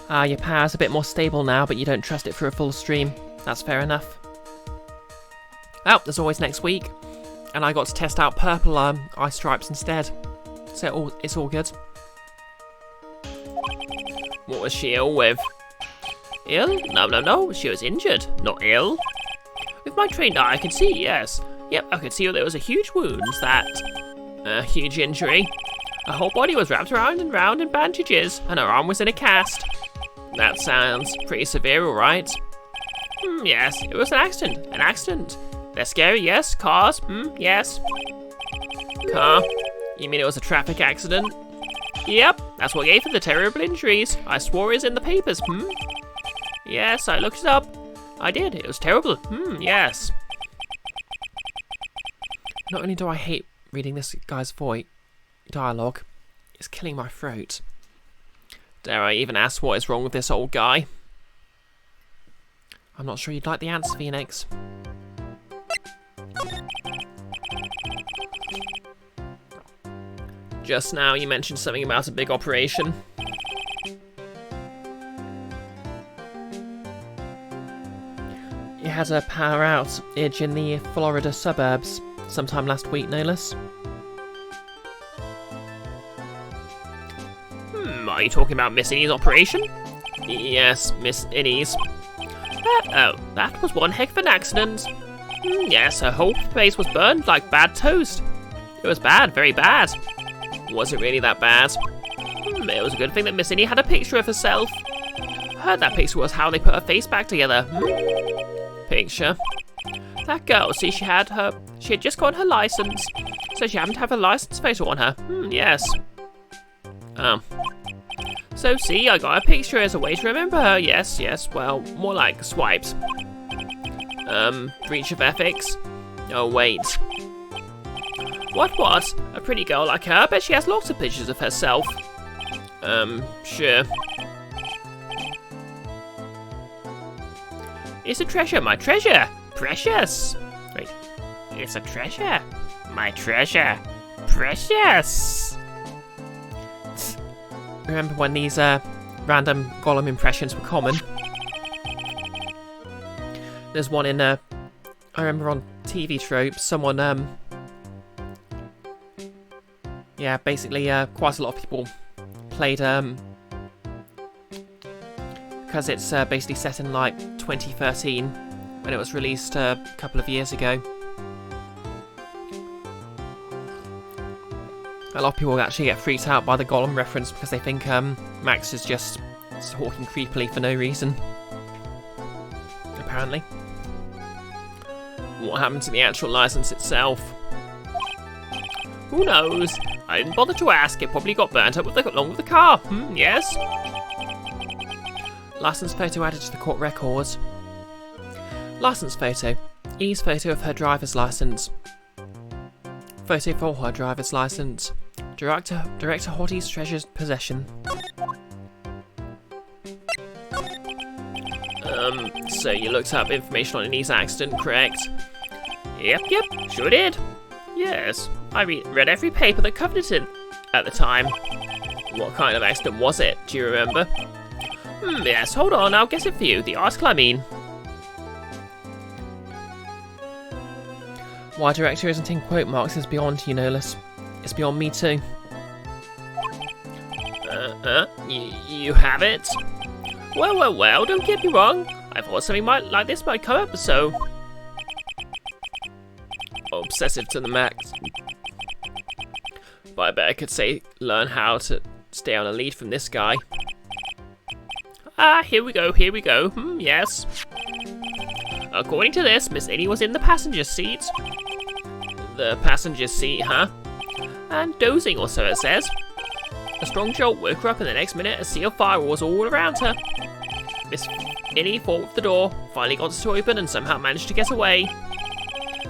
Your power's a bit more stable now, but you don't trust it for a full stream. That's fair enough. Oh, there's always next week. And I got to test out purple eye stripes instead. So it's all good. What was she ill with? Ill? No. She was injured, not ill. With my trained eye, I could see, yes. Yep, I could see there was a huge wound, a huge injury. Her whole body was wrapped around and round in bandages, and her arm was in a cast. That sounds pretty severe, alright. Yes, it was an accident. They're scary, yes. Cars, yes. Car? You mean it was a traffic accident? Yep, that's what gave her the terrible injuries. I swore it was in the papers, Yes, I looked it up. I did, it was terrible, yes. Not only do I hate reading this guy's dialogue, it's killing my throat. Dare I even ask what is wrong with this old guy? I'm not sure you'd like the answer, Phoenix. Just now you mentioned something about a big operation. He had a power outage in the Florida suburbs sometime last week, no less. Are you talking about Miss Innie's operation? Yes, Miss Innie's. That was one heck of an accident. Yes, her whole face was burned like bad toast. It was bad, very bad. Was it really that bad? It was a good thing that Miss Innie had a picture of herself. Heard that picture was how they put her face back together. Picture? That girl, see, she had just gotten her license, so she happened to have a license photo on her. Yes. So see, I got a picture as a way to remember her. Yes, well, more like swipes. Breach of ethics. Oh, wait. What? A pretty girl like her? I bet she has lots of pictures of herself. Sure. It's a treasure, my treasure! Precious! Wait, it's a treasure? My treasure! Precious! Remember when these random Gollum impressions were common? There's one in I remember on TV Tropes, someone yeah, basically quite a lot of people played because it's basically set in like 2013 when it was released a couple of years ago. A lot of people actually get freaked out by the Gollum reference because they think Max is just talking creepily for no reason. Apparently. What happened to the actual license itself? Who knows? I didn't bother to ask. It probably got burnt up along with the car. Yes? License photo added to the court records. License photo. E's photo of her driver's license. Photo for her driver's license. Director Hottie's treasured possession. So you looked up information on E's accident, correct? Yep, sure did. Yes, I read every paper that covered it at the time. What kind of accident was it? Do you remember? Yes, hold on, I'll guess it for you. The article, I mean. Why director isn't in quote marks is beyond you, Nolus. It's beyond me too. You have it? Well, don't get me wrong. I thought something like this might come up, so... Obsessive to the max. But I bet I could learn how to stay on a lead from this guy. Here we go. Yes. According to this, Miss Innie was in the passenger seat. The passenger seat, huh? And dozing, or so it says. A strong jolt woke her up, and the next minute, a sea of fire was all around her. Miss Innie fought with the door, finally got it to open, and somehow managed to get away.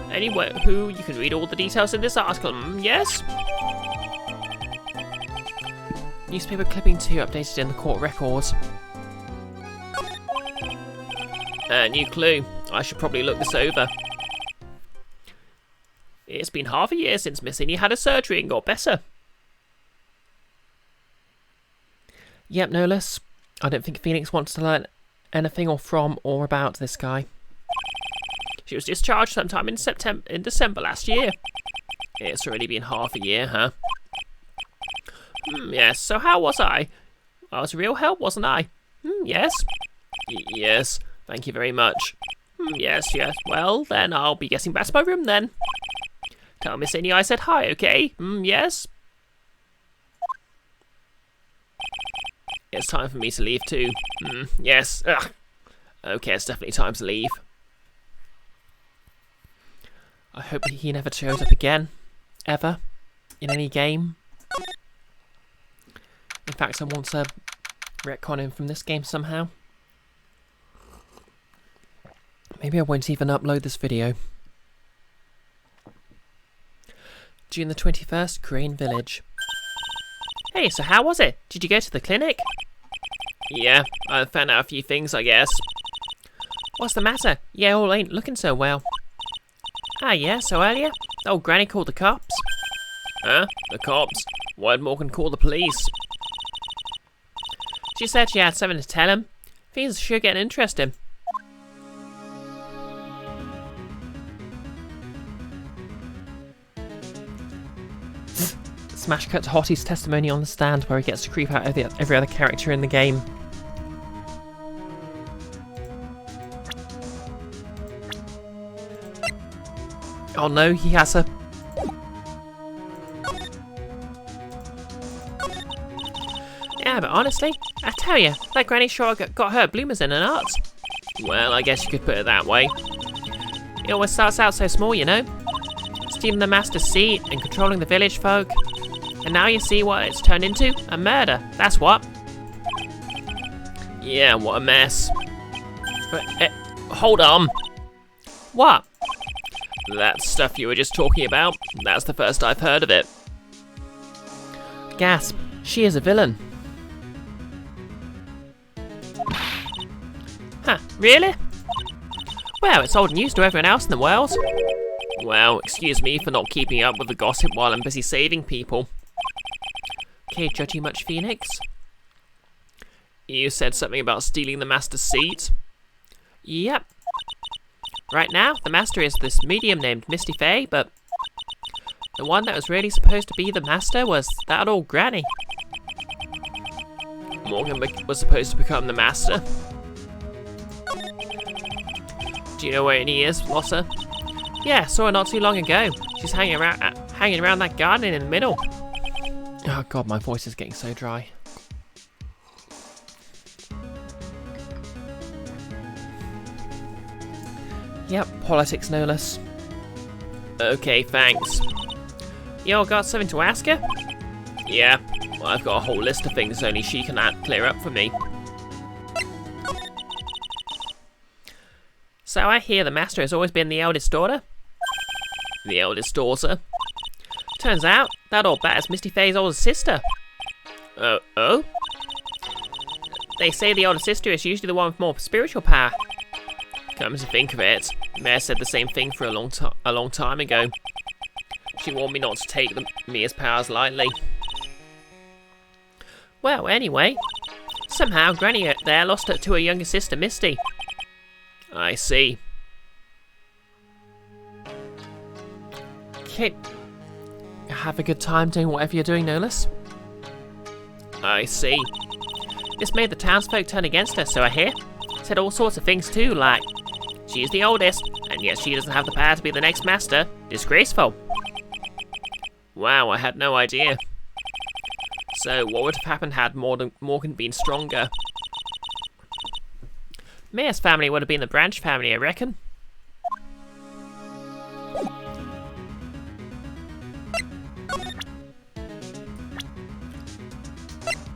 Anyway, you can read all the details in this article, yes? Newspaper clipping 2 updated in the court records. New clue. I should probably look this over. It's been half a year since Miss Innie had a surgery and got better. Yep, Nolus. I don't think Phoenix wants to learn anything from or about this guy. She was discharged sometime in December last year. It's already been half a year, huh? Yes, so how was I? I was a real help, wasn't I? Yes? Yes, thank you very much. Yes, well, then I'll be getting back to my room then. Tell Miss Innie I said hi, okay? Yes? It's time for me to leave too. Yes. Ugh. Okay, it's definitely time to leave. I hope he never shows up again. Ever. In any game. In fact, I want to retcon him from this game somehow. Maybe I won't even upload this video. June the 21st, Crane Village. Hey, so how was it? Did you go to the clinic? Yeah, I found out a few things, I guess. What's the matter? Yeah, all ain't looking so well. Yeah, so earlier? Old Granny called the cops. Huh? The cops? Why did Morgan call the police? She said she had something to tell him. Things sure getting interesting. Smash cut to Hottie's testimony on the stand where he gets to creep out every other character in the game. Oh no, he has a... Yeah, but honestly, I tell you, that Granny sure got her bloomers in her nuts. Well, I guess you could put it that way. It always starts out so small, you know? Stealing the master's seat and controlling the village folk. And now you see what it's turned into? A murder, that's what. Yeah, what a mess. But, hold on. What? That stuff you were just talking about, that's the first I've heard of it. Gasp. She is a villain. Huh, really? Well, it's old news to everyone else in the world. Well, excuse me for not keeping up with the gossip while I'm busy saving people. Okay, judgy much, Phoenix? You said something about stealing the master's seat? Yep. Right now, the master is this medium named Misty Faye, but the one that was really supposed to be the master was that old granny. Morgan was supposed to become the master. Do you know where he is, Losser? Yeah, saw her not too long ago. She's hanging around that garden in the middle. Oh god, my voice is getting so dry. Yep, politics no less. Okay, thanks. You all got something to ask her? Yeah, well, I've got a whole list of things only she can clear up for me. So I hear the master has always been the eldest daughter? The eldest daughter? Turns out, that old bat is Misty Faye's older sister. Oh? They say the older sister is usually the one with more spiritual power. Come to think of it, Mare said the same thing for a long time ago. She warned me not to take Mia's powers lightly. Well, anyway, somehow Granny there lost her to her younger sister, Misty. I see. Okay. Have a good time doing whatever you're doing, Nolus. I see. This made the townsfolk turn against her, so I hear. Said all sorts of things too, like she's the oldest, and yet she doesn't have the power to be the next master. Disgraceful. Wow, I had no idea. So what would have happened had Morgan been stronger? Mia's family would have been the Branch family, I reckon.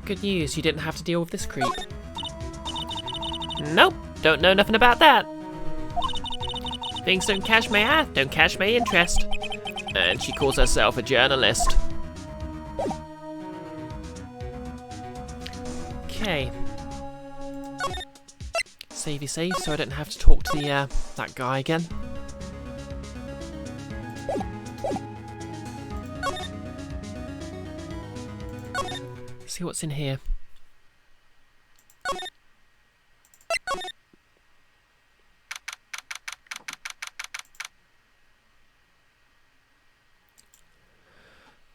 Good news, you didn't have to deal with this creep. Nope, don't know nothing about that. Things don't catch my eye, don't catch my interest. And she calls herself a journalist. Okay. Savey save, so I don't have to talk to the that guy again. See what's in here.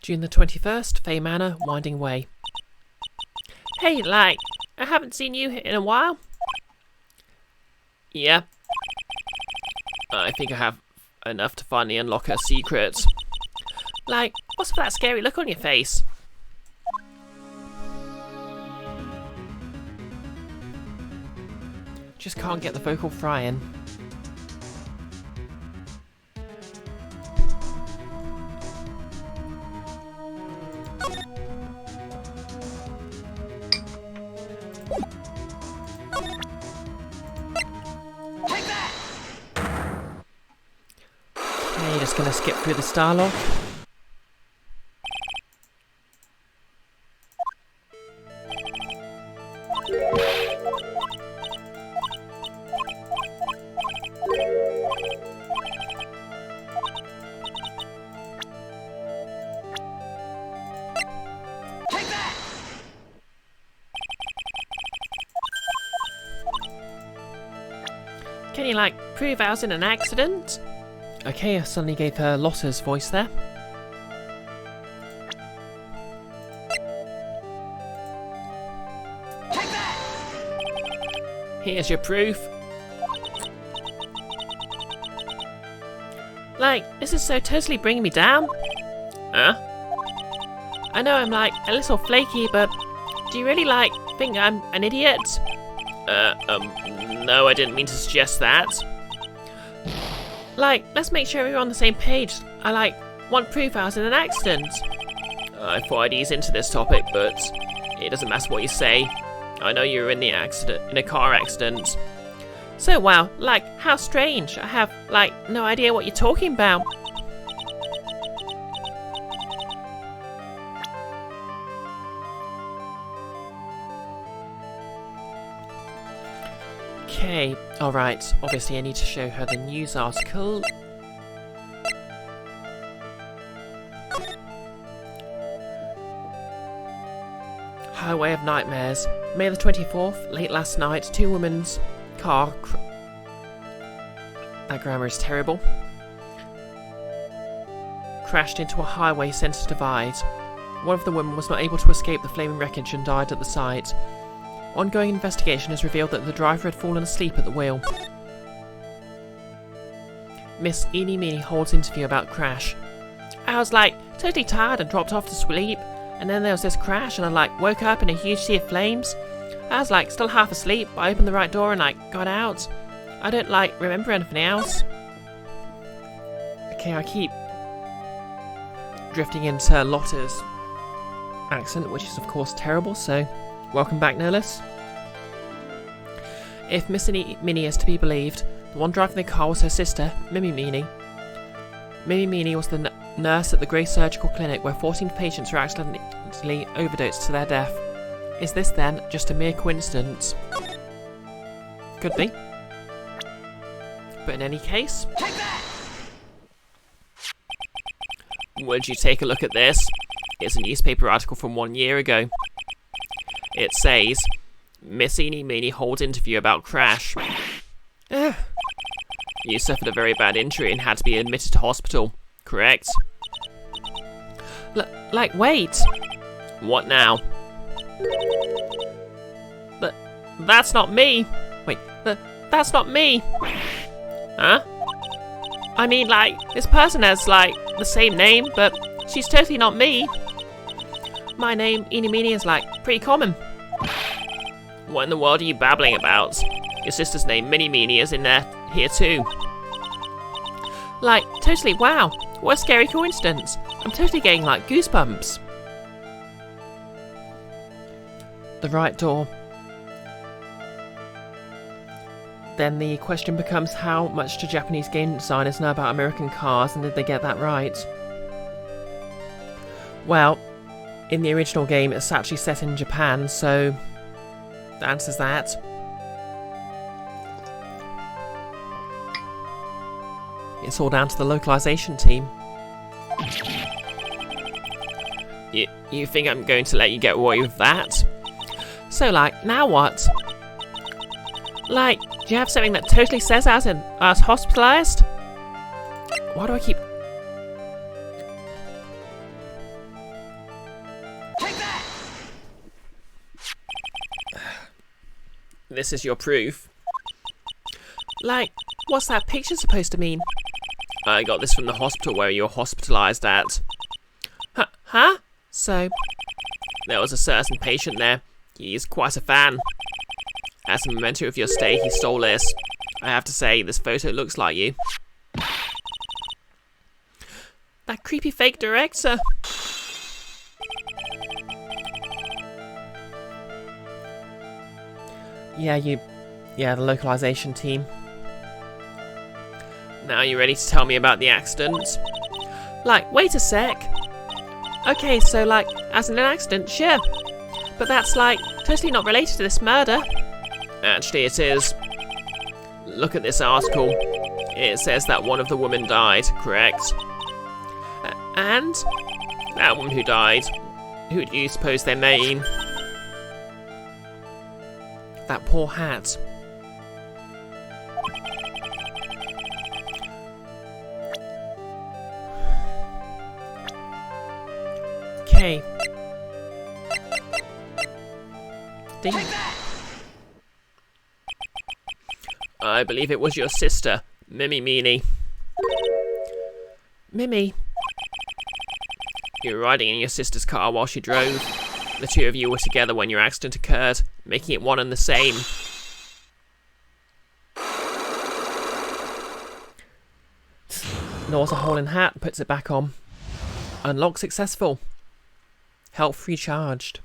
June the 21st, Faye Manor, Winding Way. Hey, like, I haven't seen you in a while. Yeah. I think I have enough to finally unlock her secrets. Like, what's with that scary look on your face? Just can't get the vocal fry in. Okay, just gonna skip through the star log. Can you, like, prove I was in an accident? Okay, I suddenly gave her Losser's voice there. Here's your proof. Like, this is so totally bringing me down. Huh? I know I'm, like, a little flaky, but do you really, like, think I'm an idiot? No, I didn't mean to suggest that. let's make sure we're on the same page. I want proof I was in an accident. I thought I'd ease into this topic, but it doesn't matter what you say. I know you were in a car accident. So wow, how strange. I have, no idea what you're talking about. Okay, alright. Obviously I need to show her the news article. Highway of Nightmares. May the 24th, late last night, two women's car that grammar is terrible. Crashed into a highway centre divide. One of the women was not able to escape the flaming wreckage and died at the site. Ongoing investigation has revealed that the driver had fallen asleep at the wheel. Miss Eeny Meeny holds interview about crash. I was totally tired and dropped off to sleep, and then there was this crash and I woke up in a huge sea of flames. I was still half asleep, but I opened the right door and got out. I don't remember anything else. Okay, I keep drifting into Lotta's accent, which is of course terrible, so welcome back, no less. If Miss Minnie is to be believed, the one driving the car was her sister, Mimi Meany. Mimi Meany was the nurse at the Grey Surgical Clinic where 14 patients were accidentally overdosed to their death. Is this then just a mere coincidence? Could be. But in any case... Would you take a look at this? It's a newspaper article from 1 year ago. It says, Miss Eeny Meeny holds interview about crash. You suffered a very bad injury and had to be admitted to hospital, correct? Wait! What now? That's not me! Wait, That's not me! Huh? I mean, this person has, the same name, but she's totally not me. my name, Eeny Meeny, is pretty common. What in the world are you babbling about? Your sister's name, Minnie Meeny, is in there here too. Totally, wow. What a scary coincidence. I'm totally getting, goosebumps. The right door. Then the question becomes, how much do Japanese game designers know about American cars, and did they get that right? Well, in the original game it's actually set in Japan, so that answers that. It's all down to the localization team. You think I'm going to let you get away with that? So, now what? Do you have something that totally says I was hospitalized? Why do I keep... Take that! This is your proof. What's that picture supposed to mean? I got this from the hospital where you were hospitalized at. Huh? So... There was a certain patient there. He's quite a fan. As a memento of your stay, he stole this. I have to say, this photo looks like you. That creepy fake director. Yeah, the localization team. Now you ready to tell me about the accident? Wait a sec. Okay, so as in an accident, sure. But that's totally not related to this murder. Actually, it is. Look at this article. It says that one of the women died, correct? And? That woman who died. Who do you suppose they mean? That poor hat. Okay. Ding. I believe it was your sister, Mimi Meany. Mimi? You were riding in your sister's car while she drove. The two of you were together when your accident occurred, making it one and the same. gnaws a hole in hat, puts it back on. Unlock successful. Health recharged.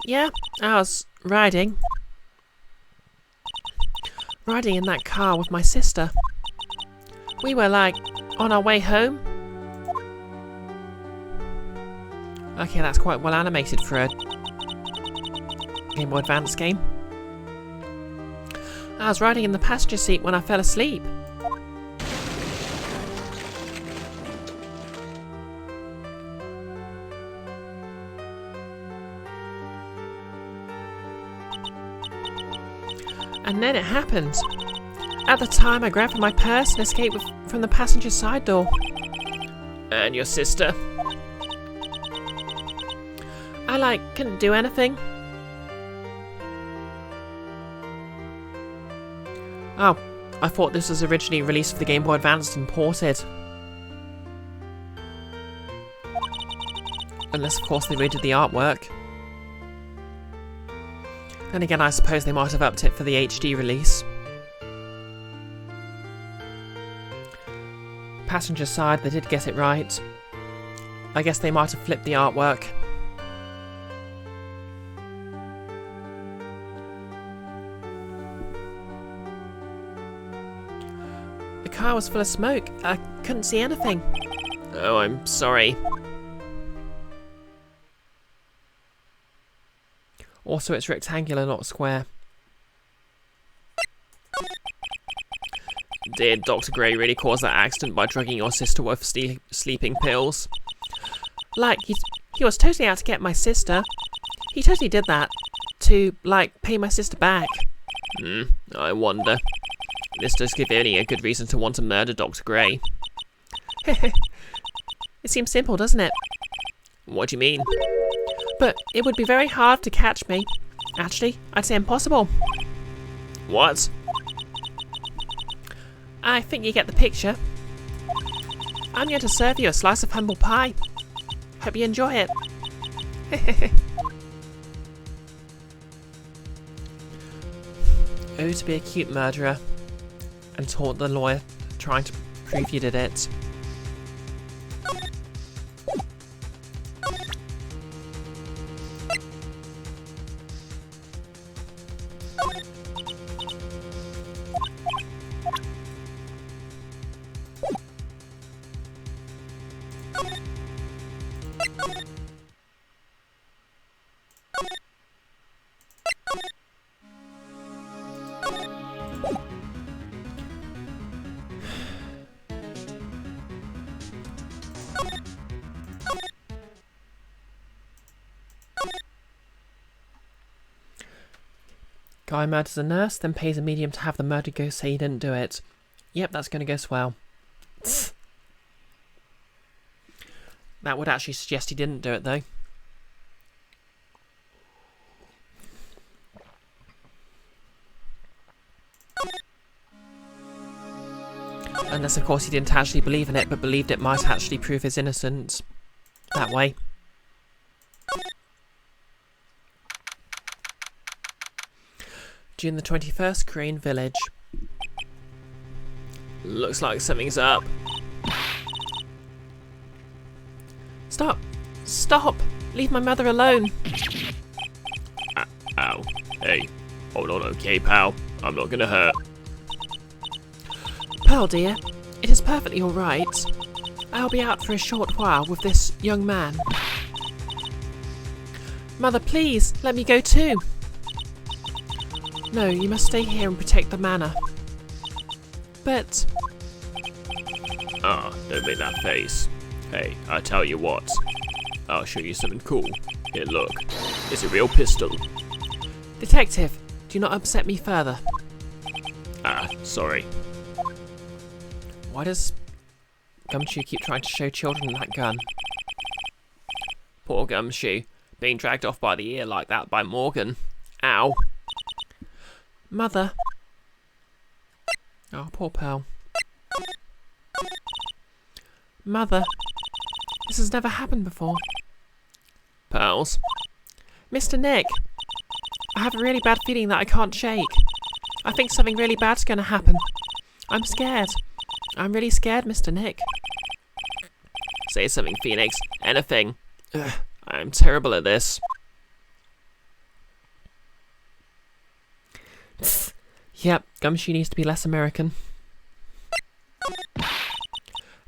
Yeah, I was riding in that car with my sister. We were like on our way home. Okay, that's quite well animated for a Game Boy Advance game. I was riding in the passenger seat when I fell asleep. And then it happened. At the time, I grabbed for my purse and escaped from the passenger side door. And your sister? I, couldn't do anything. Oh, I thought this was originally released for the Game Boy Advance and ported. Unless, of course, they redid the artwork. Then again, I suppose they might have upped it for the HD release. Passenger side, they did get it right. I guess they might have flipped the artwork. The car was full of smoke. I couldn't see anything. Oh, I'm sorry. Also, it's rectangular, not square. Did Dr. Gray really cause that accident by drugging your sister with sleeping pills? Like, he was totally out to get my sister. He totally did that to, pay my sister back. I wonder. This does give Annie a good reason to want to murder Dr. Gray. It seems simple, doesn't it? What do you mean? But it would be very hard to catch me. Actually, I'd say impossible. What? I think you get the picture. I'm going to serve you a slice of humble pie. Hope you enjoy it. Oh, to be a cute murderer. And taunt the lawyer trying to prove you did it. Guy murders a nurse, then pays a medium to have the murdered ghost say he didn't do it. Yep, that's going to go swell. That would actually suggest he didn't do it, though. Unless, of course, he didn't actually believe in it, but believed it might actually prove his innocence. That way. June the 21st, Korean village. Looks like something's up. Stop! Stop! Leave my mother alone! Ow. Hey, hold on, okay, pal? I'm not gonna hurt. Pearl, dear, it is perfectly alright. I'll be out for a short while with this young man. Mother, please, let me go too. No, you must stay here and protect the manor. But... Don't make that face. Hey, I tell you what. I'll show you something cool. Here, look. It's a real pistol. Detective, do not upset me further. Sorry. Why does Gumshoe keep trying to show children that gun? Poor Gumshoe. Being dragged off by the ear like that by Morgan. Ow. Mother. Oh, poor Pearl. Mother. This has never happened before. Pals? Mr. Nick, I have a really bad feeling that I can't shake. I think something really bad's going to happen. I'm scared. I'm really scared, Mr. Nick. Say something, Phoenix. Anything. Ugh, I'm terrible at this. Yep, Gumshoe needs to be less American.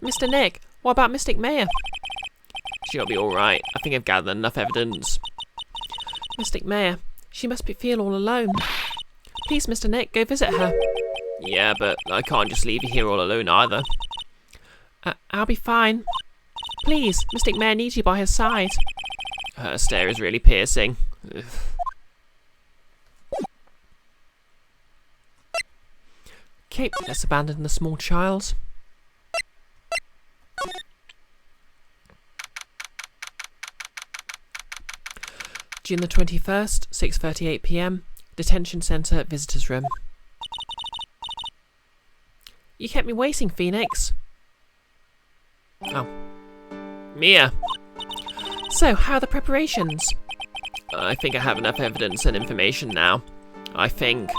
Mr. Nick, what about Mystic Mayor? She'll be alright. I think I've gathered enough evidence. Mystic Mayor, she must feel all alone. Please, Mr. Nick, go visit her. Yeah, but I can't just leave you here all alone either. I'll be fine. Please, Mystic Mayor needs you by her side. Her stare is really piercing. Ugh. Okay, let's abandon the small child. June the 21st, 6:38 PM, Detention Centre, Visitors Room. You kept me waiting, Phoenix. Oh. Mia! So, how are the preparations? I think I have enough evidence and information now. I think.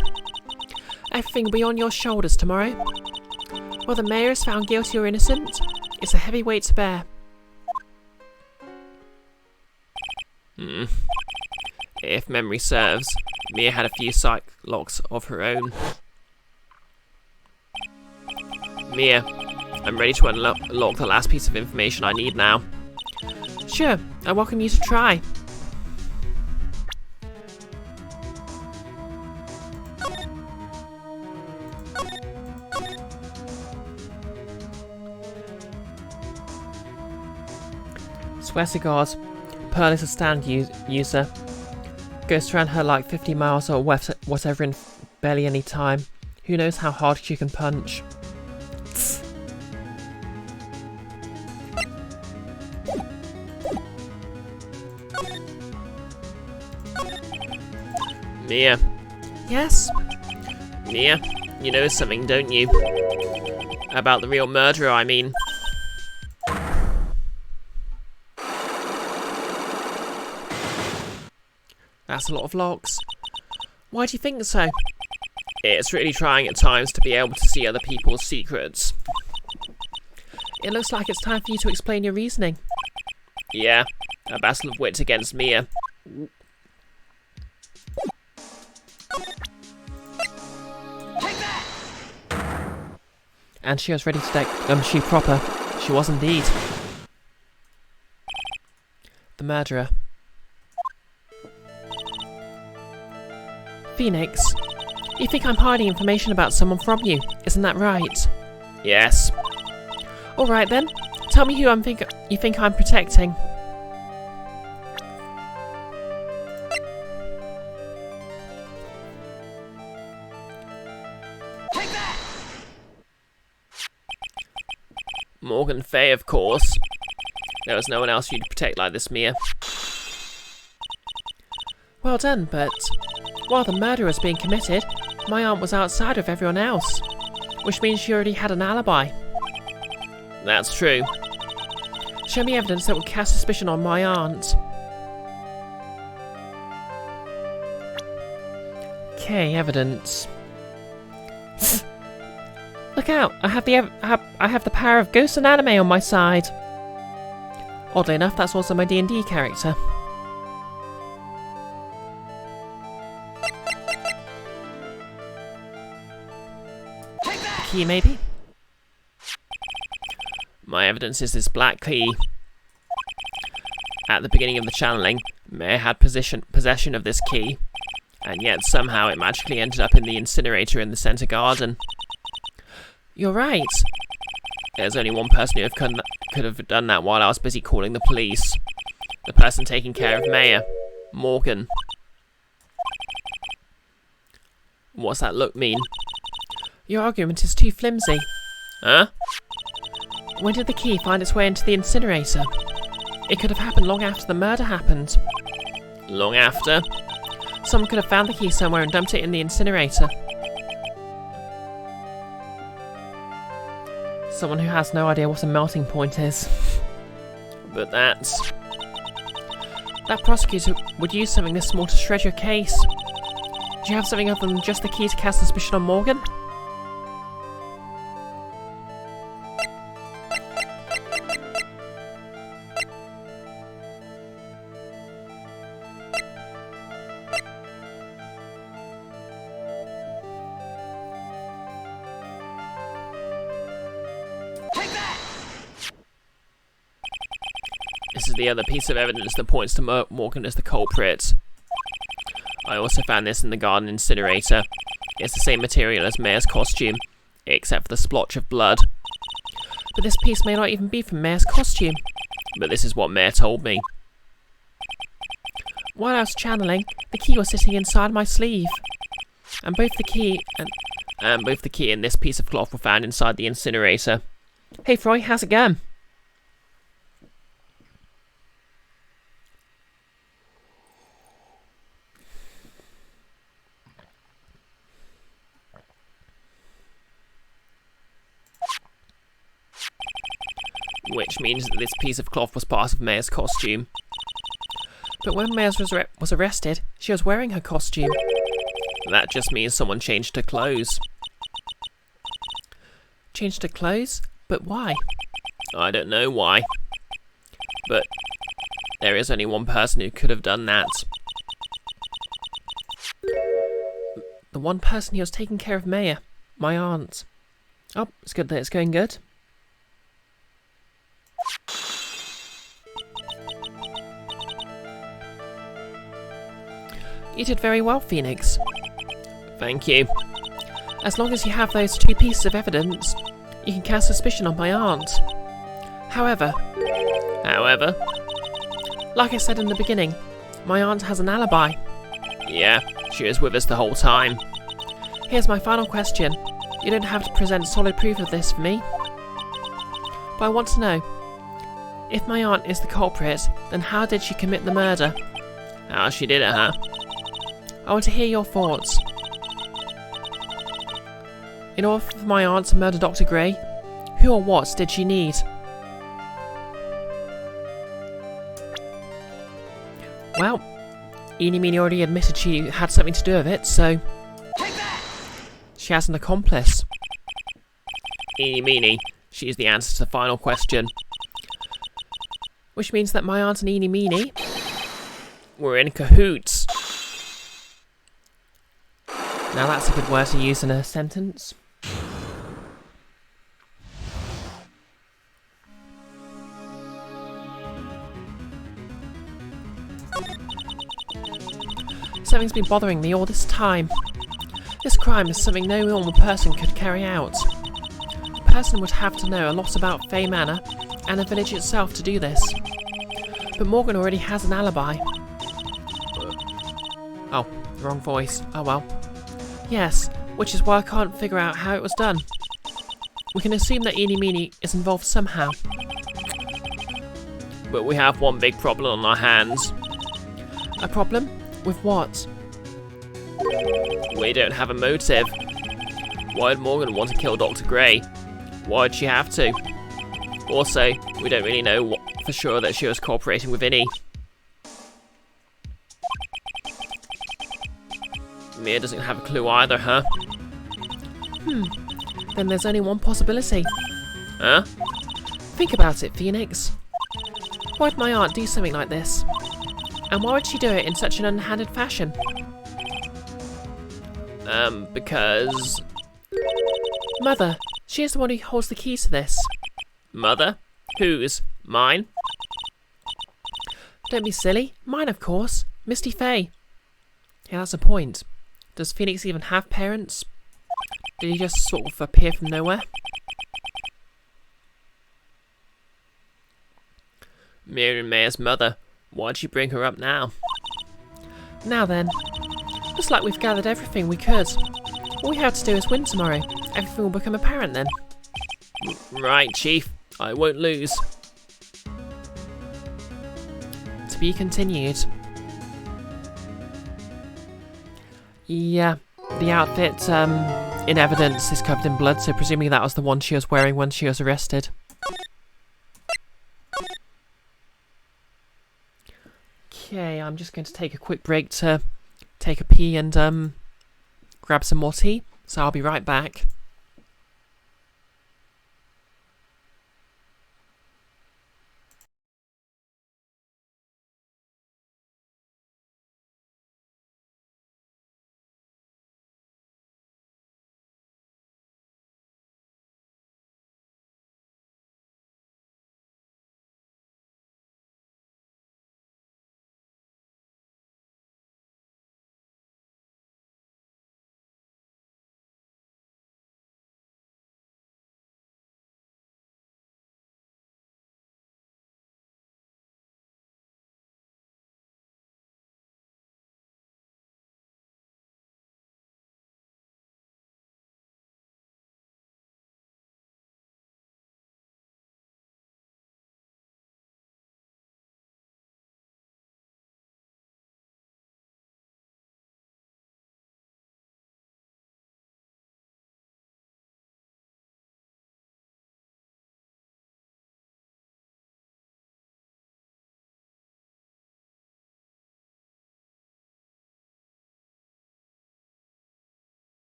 Everything will be on your shoulders tomorrow. Whether the mayor is found guilty or innocent, it's a heavy weight to bear. If memory serves, Mia had a few psych locks of her own. Mia, I'm ready to unlock the last piece of information I need now. Sure, I welcome you to try. Swear to God, Pearl is a stand user. Goes around her like 50 miles or whatever in barely any time. Who knows how hard she can punch. Mia. Yes? Mia, you know something, don't you? About the real murderer, I mean. That's a lot of locks. Why do you think so? It's really trying at times to be able to see other people's secrets. It looks like it's time for you to explain your reasoning. Yeah, a battle of wits against Mia. And she was ready to deck she proper. She was indeed. The murderer. Phoenix, you think I'm hiding information about someone from you, isn't that right? Yes. Alright then, tell me who you think I'm protecting. Morgan Fay, of course. There was no one else you'd protect like this, Mia. Well done, but while the murder was being committed, my aunt was outside with everyone else, which means she already had an alibi. That's true. Show me evidence that would cast suspicion on my aunt. Okay, evidence. Look out! I have the power of ghosts and anime on my side. Oddly enough, that's also my D&D character. Key, maybe? My evidence is this black key. At the beginning of the channeling, Mayor had possession of this key, and yet somehow it magically ended up in the incinerator in the centre garden. You're right. There's only one person who could have done that while I was busy calling the police. The person taking care of Mayor, Morgan. What's that look mean? Your argument is too flimsy. Huh? When did the key find its way into the incinerator? It could have happened long after the murder happened. Long after? Someone could have found the key somewhere and dumped it in the incinerator. Someone who has no idea what a melting point is. But that's... That prosecutor would use something this small to shred your case. Do you have something other than just the key to cast suspicion on Morgan? This is the other piece of evidence that points to Morgan as the culprit. I also found this in the garden incinerator. It's the same material as Mayor's costume, except for the splotch of blood. But this piece may not even be from Mayor's costume. But this is what Mayor told me. While I was channeling, the key was sitting inside my sleeve. And both the key and this piece of cloth were found inside the incinerator. Hey Froy, how's it going? Which means that this piece of cloth was part of Mayor's costume. But when Mayor was arrested, she was wearing her costume. That just means someone changed her clothes. Changed her clothes? But why? I don't know why. But there is only one person who could have done that. The one person who was taking care of Mayor. My aunt. Oh, it's good that it's going good. You did very well, Phoenix. Thank you. As long as you have those two pieces of evidence, you can cast suspicion on my aunt. However, like I said in the beginning, my aunt has an alibi. Yeah, she was with us the whole time. Here's my final question. You don't have to present solid proof of this for me. But I want to know, if my aunt is the culprit, then how did she commit the murder? How she did it, huh? I want to hear your thoughts. In order for my aunt to murder Dr. Gray, who or what did she need? Well, Eenie Meenie already admitted she had something to do with it, so she has an accomplice. Eenie Meenie, she's the answer to the final question. Which means that my aunt and Eenie Meenie were in cahoots. Now that's a good word to use in a sentence. Something's been bothering me all this time. This crime is something no normal person could carry out. A person would have to know a lot about Fay Manor and the village itself to do this. But Morgan already has an alibi. Oh, wrong voice. Oh well. Yes, which is why I can't figure out how it was done. We can assume that Eenie Meenie is involved somehow. But we have one big problem on our hands. A problem? With what? We don't have a motive. Why would Morgan want to kill Dr. Gray? Why'd she have to? Also, we don't really know for sure that she was cooperating with Innie. Mia doesn't have a clue either, huh? Then there's only one possibility. Huh? Think about it, Phoenix. Why'd my aunt do something like this? And why would she do it in such an underhanded fashion? Because... Mother, she is the one who holds the keys to this. Mother? Whose? Mine? Don't be silly. Mine, of course. Misty Fay. Yeah, that's a point. Does Phoenix even have parents? Did he just sort of appear from nowhere? Mia and Maya's mother. Why'd she bring her up now? Now then. Looks like we've gathered everything we could. All we have to do is win tomorrow. Everything will become apparent then. Right, Chief. I won't lose. To be continued. Yeah, the outfit in evidence is covered in blood, so presumably that was the one she was wearing when she was arrested. Okay, I'm just going to take a quick break to take a pee and grab some more tea. So I'll be right back.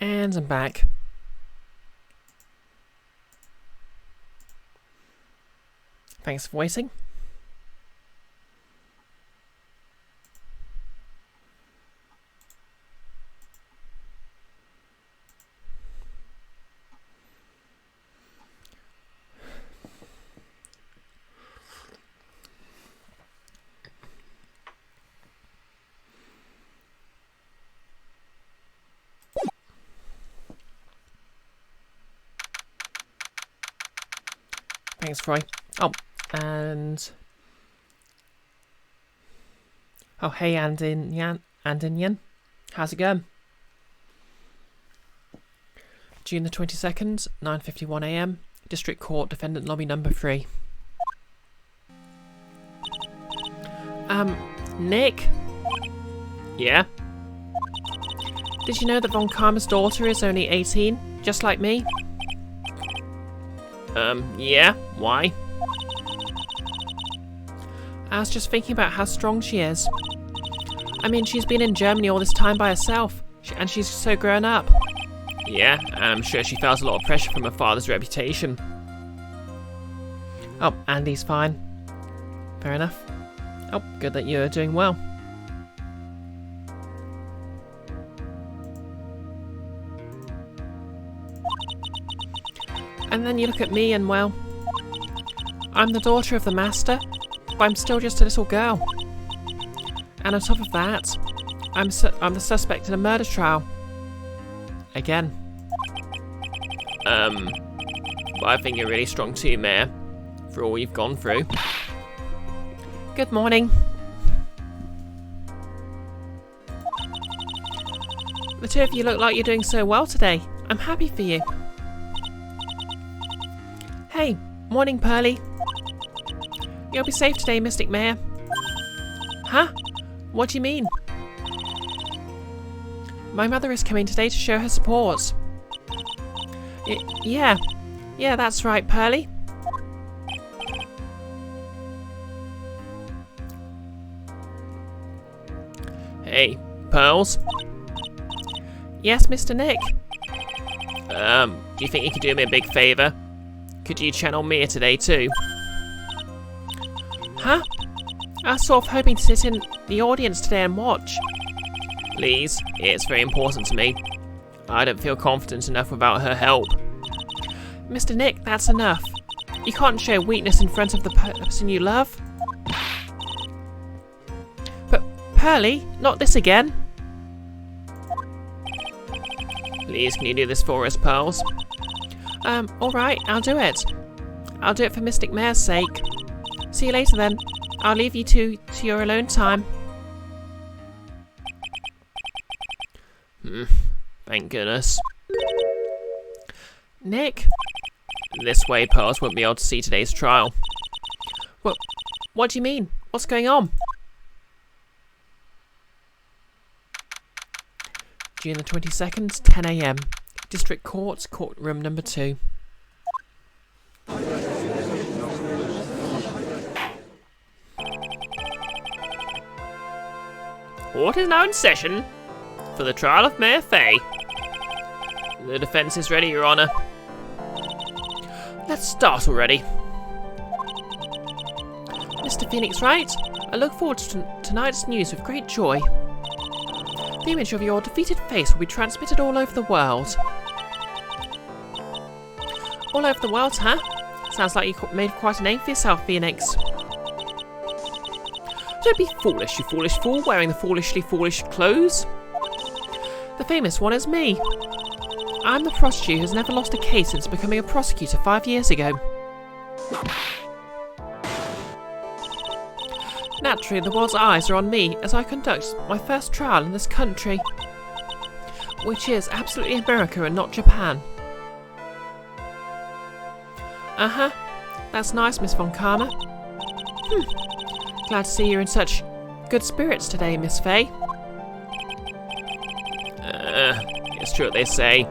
And I'm back. Thanks for waiting. Thanks, Roy. Oh, and... Oh, hey, Andin. How's it going? June the 22nd, 9:51 AM, District Court, Defendant Lobby number 3. Nick? Yeah? Did you know that Von Karma's daughter is only 18, just like me? Yeah? Why? I was just thinking about how strong she is. I mean, she's been in Germany all this time by herself, and she's so grown up. Yeah, and I'm sure she felt a lot of pressure from her father's reputation. Oh, Andy's fine. Fair enough. Oh, good that you're doing well. And then you look at me and, well, I'm the daughter of the master, but I'm still just a little girl. And on top of that, I'm the suspect in a murder trial. Again. But I think you're really strong too, Mayor, for all you've gone through. Good morning. The two of you look like you're doing so well today. I'm happy for you. Hey, morning, Pearly. You'll be safe today, Mystic Mayor. Huh? What do you mean? My mother is coming today to show her support. Yeah, that's right, Pearly. Hey, Pearls? Yes, Mr. Nick. Do you think you could do me a big favour? Could you channel Mia today too? Huh? I was sort of hoping to sit in the audience today and watch. Please, it's very important to me. I don't feel confident enough without her help. Mr. Nick, that's enough. You can't show weakness in front of the person you love. But, Pearly, not this again. Please, can you do this for us, Pearls? Alright, I'll do it. I'll do it for Mystic Mayor's sake. See you later then. I'll leave you to your alone time. Thank goodness. Nick? This way, Pearls won't be able to see today's trial. What do you mean? What's going on? June the 22nd, 10 AM. District Court, courtroom number 2. Court is now in session for the trial of Mayor Fay. The defence is ready, Your Honour. Let's start already. Mr. Phoenix Wright, I look forward to tonight's news with great joy. The image of your defeated face will be transmitted all over the world. All over the world, huh? Sounds like you made quite a name for yourself, Phoenix. Don't be foolish, you foolish fool, wearing the foolishly foolish clothes. The famous one is me. I'm the prostitute who's never lost a case since becoming a prosecutor 5 years ago. Naturally, the world's eyes are on me as I conduct my first trial in this country, which is absolutely America and not Japan. Uh-huh. That's nice, Miss Von Karma. Glad to see you're in such good spirits today, Miss Fay. It's true what they say.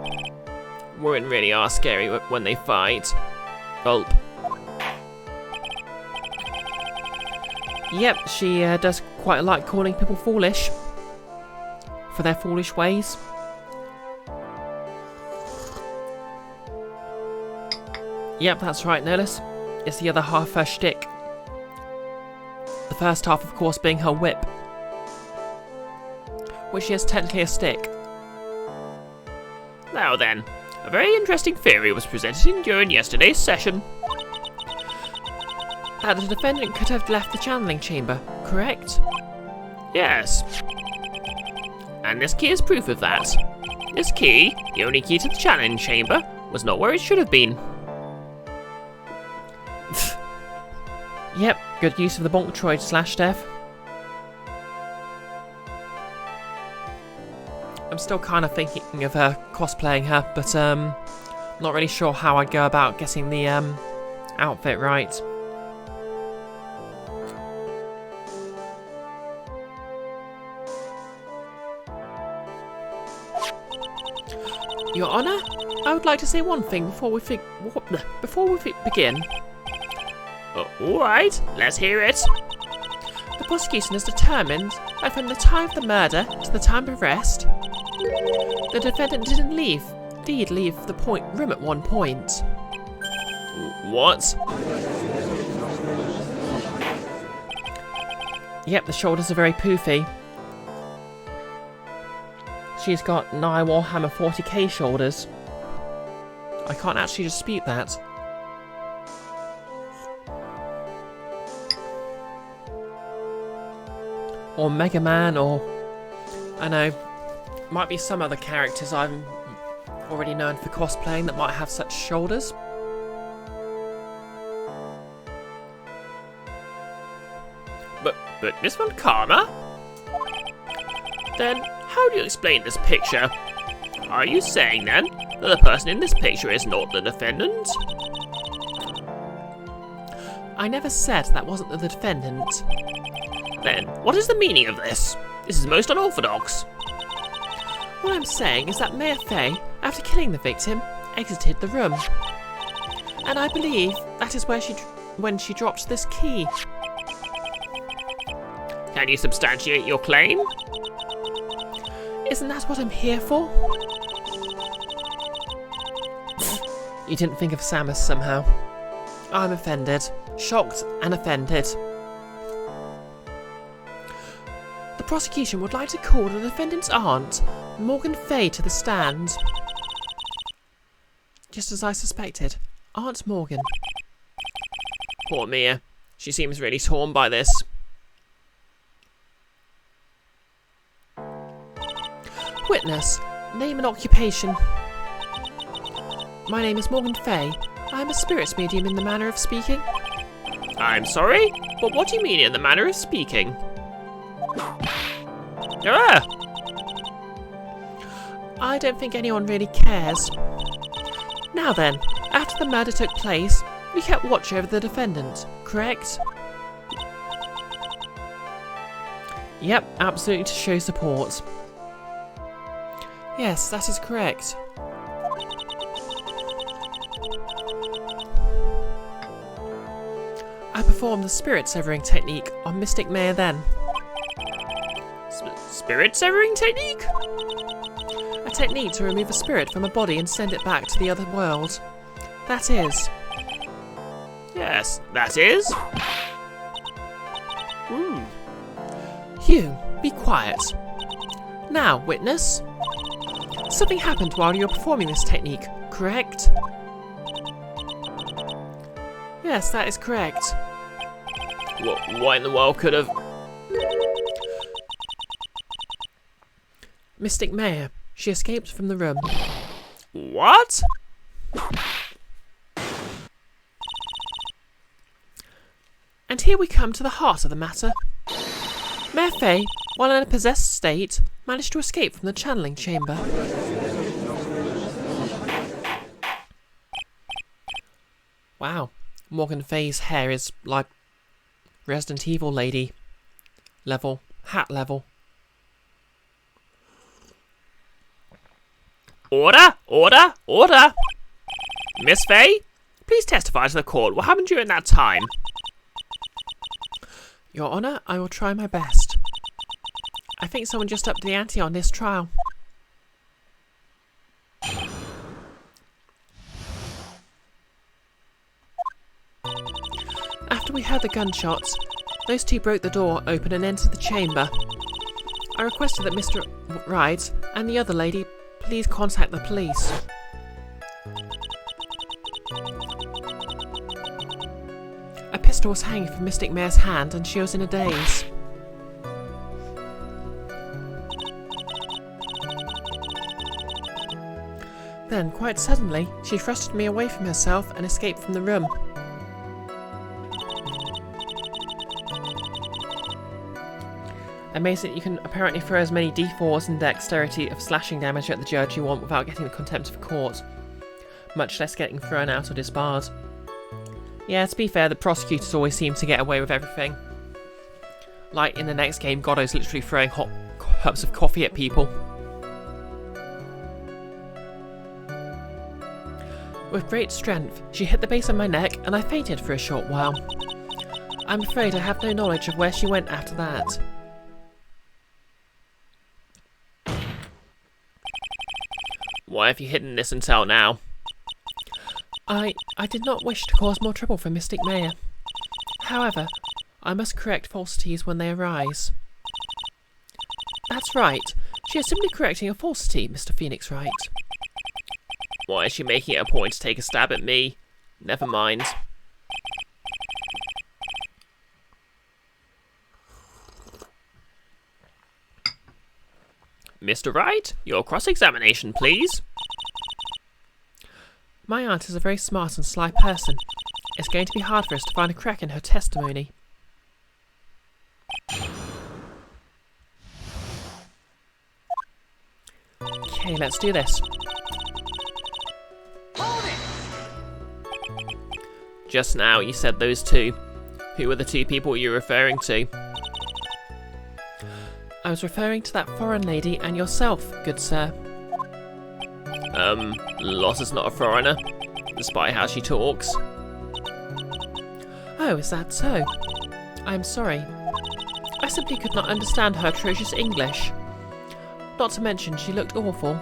Women really are scary when they fight. Gulp. Yep, she does quite like calling people foolish for their foolish ways. Yep, that's right, Nihilus. It's the other half of her shtick. The first half, of course, being her whip, which is technically a stick. Now then, a very interesting theory was presented during yesterday's session. That the defendant could have left the channeling chamber, correct? Yes. And this key is proof of that. This key, the only key to the channeling chamber, was not where it should have been. Yep, good use of the bonk-troid / Dev. I'm still kind of thinking of cosplaying her, but not really sure how I'd go about getting the outfit right. Your Honor, I would like to say one thing before we begin. Alright, let's hear it. The prosecution is determined that from the time of the murder to the time of arrest, the defendant didn't leave the room at one point. What? Yep, the shoulders are very poofy. She's got nigh Warhammer 40k shoulders. I can't actually dispute that. Or Mega Man, or I know, might be some other characters I'm already known for cosplaying that might have such shoulders. But Miss Von Karma? Then how do you explain this picture? Are you saying then that the person in this picture is not the defendant? I never said that wasn't the defendant. Then what is the meaning of this? This is most unorthodox. What I'm saying is that Mayor Fay, after killing the victim, exited the room. And I believe that is when she dropped this key. Can you substantiate your claim? Isn't that what I'm here for? You didn't think of Samus somehow. I'm offended. Shocked and offended. The prosecution would like to call the defendant's aunt, Morgan Fay, to the stand. Just as I suspected, Aunt Morgan. Poor Mia. She seems really torn by this. Witness, name and occupation. My name is Morgan Fay. I am a spirits medium in the manner of speaking. I'm sorry, but what do you mean in the manner of speaking? I don't think anyone really cares. Now then, after the murder took place, you kept watch over the defendant, correct? Yep, absolutely to show support. Yes, that is correct. I performed the spirit severing technique on Mystic Mayor then. Spirit severing technique? A technique to remove a spirit from a body and send it back to the other world. That is. Yes, that is. Hugh, be quiet. Now, witness. Something happened while you were performing this technique, correct? Yes, that is correct. What in the world could have... Mystic Mayor, she escaped from the room. What? And here we come to the heart of the matter. Mayor Fay, while in a possessed state, managed to escape from the channeling chamber. Wow, Morgan Fay's hair is like Resident Evil lady level, hat level. Order! Order! Order! Miss Fay, please testify to the court. What happened during that time? Your Honour, I will try my best. I think someone just upped the ante on this trial. After we heard the gunshots, those two broke the door open and entered the chamber. I requested that Mr. Wright and the other lady please contact the police. A pistol was hanging from Mystic Mayor's hand and she was in a daze. Then, quite suddenly, she thrusted me away from herself and escaped from the room. Amazing that you can apparently throw as many d4s in dexterity of slashing damage at the judge you want without getting the contempt of court. Much less getting thrown out or disbarred. Yeah, to be fair, the prosecutors always seem to get away with everything. Like in the next game, Goddo's literally throwing hot cups of coffee at people. With great strength, she hit the base of my neck and I fainted for a short while. I'm afraid I have no knowledge of where she went after that. Why have you hidden this until now? I did not wish to cause more trouble for Mystic Mayor. However, I must correct falsities when they arise. That's right. She is simply correcting a falsity, Mr. Phoenix Wright. Why is she making it a point to take a stab at me? Never mind. Mr. Wright, your cross-examination, please. My aunt is a very smart and sly person. It's going to be hard for us to find a crack in her testimony. Okay, let's do this. Just now you said those two. Who were the two people you're referring to? I was referring to that foreign lady and yourself, good sir. Lotte is not a foreigner, despite how she talks. Oh, is that so? I'm sorry. I simply could not understand her atrocious English. Not to mention, she looked awful.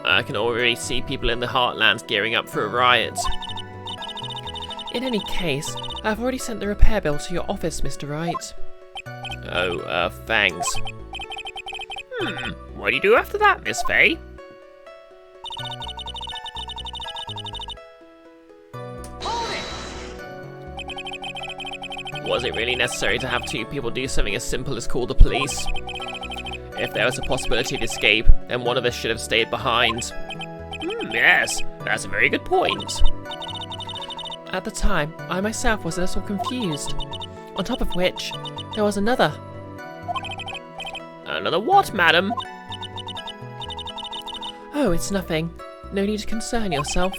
I can already see people in the Heartlands gearing up for a riot. In any case, I've already sent the repair bill to your office, Mr. Wright. Oh, thanks. What do you do after that, Miss Fay? Was it really necessary to have two people do something as simple as call the police? If there was a possibility of escape, then one of us should have stayed behind. Yes, that's a very good point. At the time, I myself was a little confused. On top of which, there was another. Another what, madam? Oh, it's nothing. No need to concern yourself.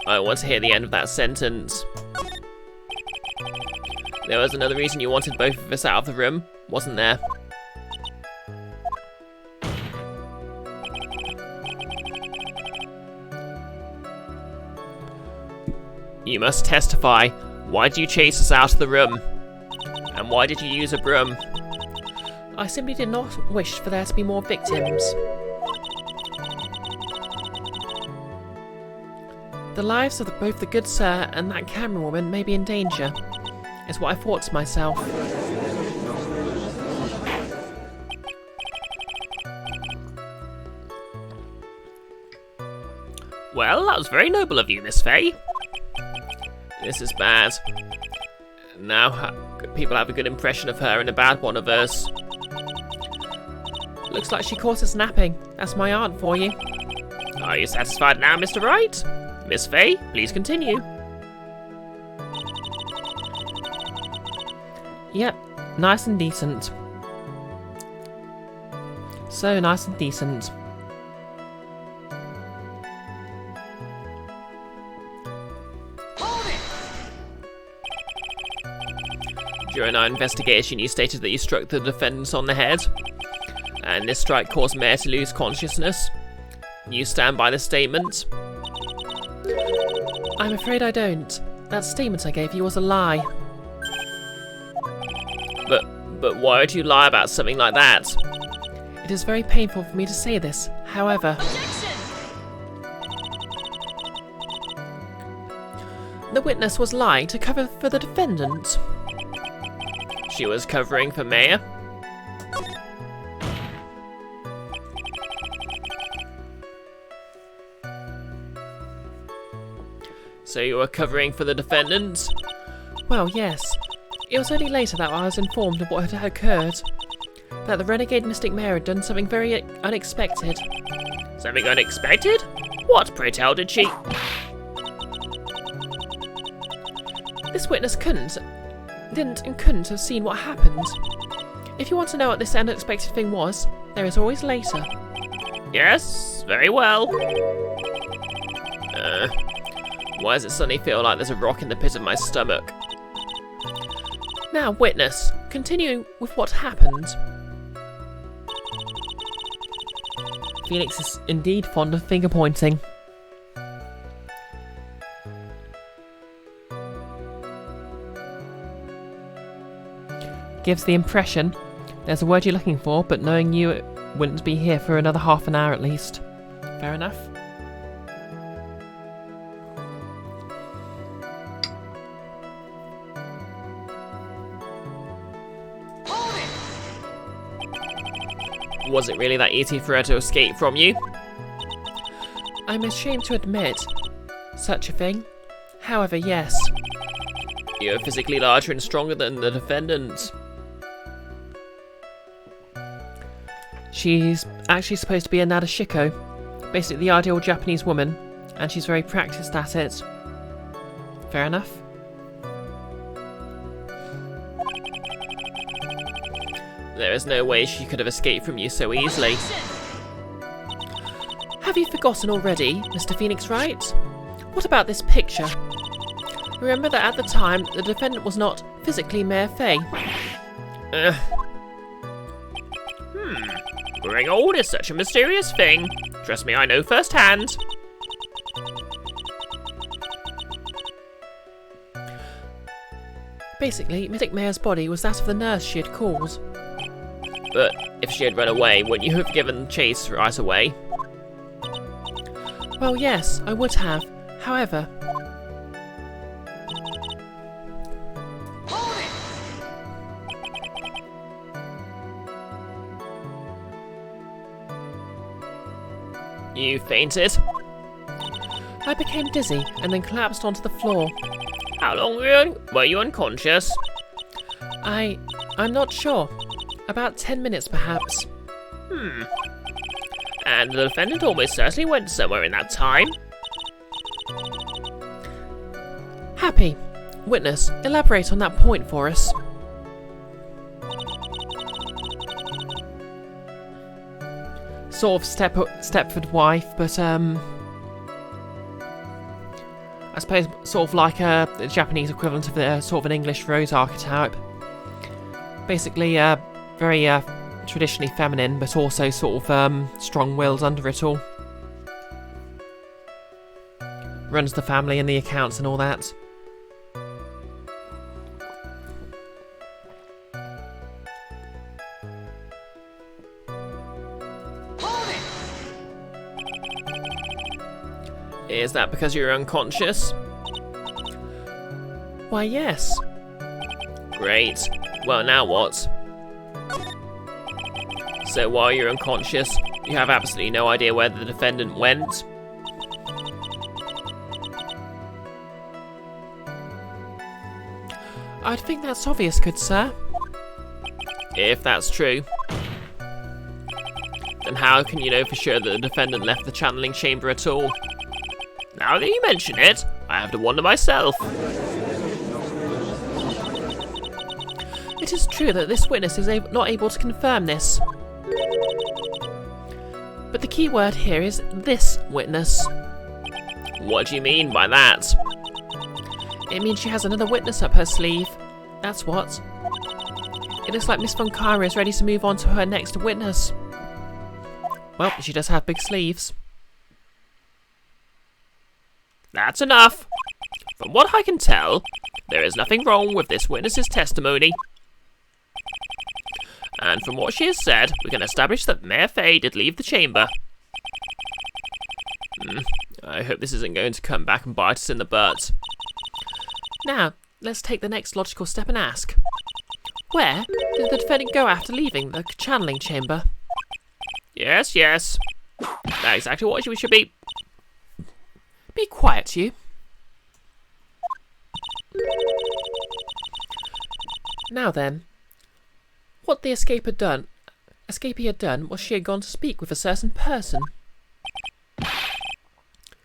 I want to hear the end of that sentence. There was another reason you wanted both of us out of the room, wasn't there? You must testify. Why did you chase us out of the room? And why did you use a broom? I simply did not wish for there to be more victims. The lives of both the good sir and that camera woman may be in danger, is what I thought to myself. Well, that was very noble of you, Miss Fay. This is bad. Now, people have a good impression of her and a bad one of hers. Looks like she caught us napping. That's my aunt for you. Are you satisfied now, Mr. Wright? Miss Fay, please continue. Yep, nice and decent. So nice and decent. During our investigation, you stated that you struck the defendants on the head, and this strike caused Mayor to lose consciousness. You stand by the statement? I'm afraid I don't. That statement I gave you was a lie. But why would you lie about something like that? It is very painful for me to say this, however... the witness was lying to cover for the defendant. She was covering for Mayor? So you were covering for the defendant? Well, yes. It was only later that I was informed of what had occurred. That the renegade mystic Mayor had done something very unexpected. Something unexpected? What, pray tell, did she? This witness couldn't have seen what happened. If you want to know what this unexpected thing was, there is always later. Yes, very well. Why does it suddenly feel like there's a rock in the pit of my stomach? Now, witness, continue with what happened. Phoenix is indeed fond of finger pointing. Gives the impression there's a word you're looking for, but knowing you it wouldn't be here for another half an hour at least. Fair enough. Was it really that easy for her to escape from you? I'm ashamed to admit such a thing. However, yes. You're physically larger and stronger than the defendant. She's actually supposed to be a Nadashiko, basically the ideal Japanese woman, and she's very practiced at it. Fair enough. There is no way she could have escaped from you so easily. Have you forgotten already, Mr. Phoenix Wright? What about this picture? Remember that at the time, the defendant was not physically Mayor Fay. Growing old is such a mysterious thing. Trust me, I know firsthand. Basically, Mystic Mayor's body was that of the nurse she had called. But if she had run away, wouldn't you have given chase right away? Well, yes, I would have. However... You fainted? I became dizzy and then collapsed onto the floor. How long were you unconscious? I'm not sure. About 10 minutes, perhaps. And the defendant almost certainly went somewhere in that time. Happy. Witness, elaborate on that point for us. Sort of Stepford wife, but I suppose sort of like the Japanese equivalent of the sort of an English rose archetype. Basically, very traditionally feminine, but also sort of strong-willed under it all. Runs the family and the accounts and all that. Is that because you're unconscious? Why, yes. Great. Well, now what? So while you're unconscious, you have absolutely no idea where the defendant went? I'd think that's obvious, good sir. If that's true, then how can you know for sure that the defendant left the channeling chamber at all? Now that you mention it, I have to wonder myself. It is true that this witness is not able to confirm this. But the key word here is this witness. What do you mean by that? It means she has another witness up her sleeve. That's what. It looks like Miss Von Kyra is ready to move on to her next witness. Well, she does have big sleeves. That's enough. From what I can tell, there is nothing wrong with this witness's testimony. And from what she has said, we can establish that Mayor Fay did leave the chamber. I hope this isn't going to come back and bite us in the butt. Now, let's take the next logical step and ask, where did the defendant go after leaving the channeling chamber? Yes. That's exactly what we should be. Be quiet, you. Now then, what the escapee had done was she had gone to speak with a certain person.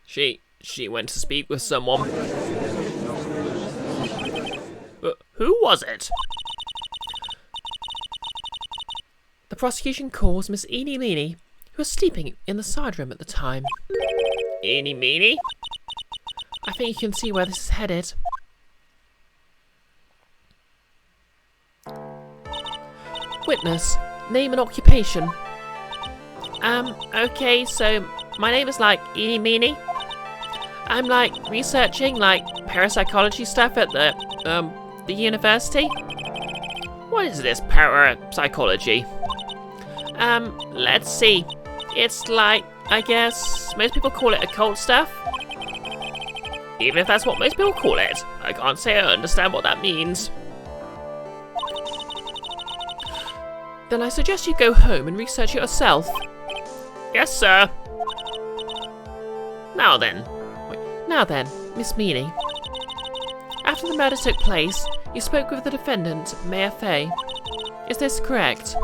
She went to speak with someone. Who was it? The prosecution calls Miss Eenie Meenie, who was sleeping in the side room at the time. Eenie Meenie? I think you can see where this is headed. Witness, name and occupation. Okay, so my name is Eenie Meenie. I'm researching parapsychology stuff at the university. What is this parapsychology? Let's see. It's I guess most people call it occult stuff. Even if that's what most people call it, I can't say I understand what that means. Then I suggest you go home and research it yourself. Yes, sir. Now then, Miss Meenie. After the murder took place, you spoke with the defendant, Mayor Fay. Is this correct?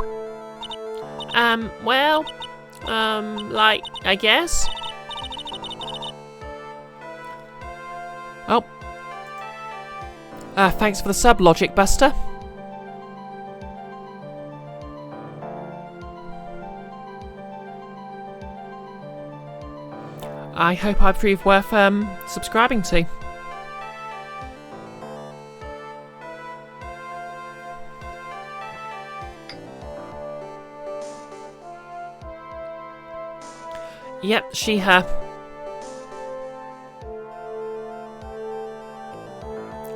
I guess. Oh. Thanks for the sub, Logic Buster. I hope I prove worth subscribing to. Yep, she, her.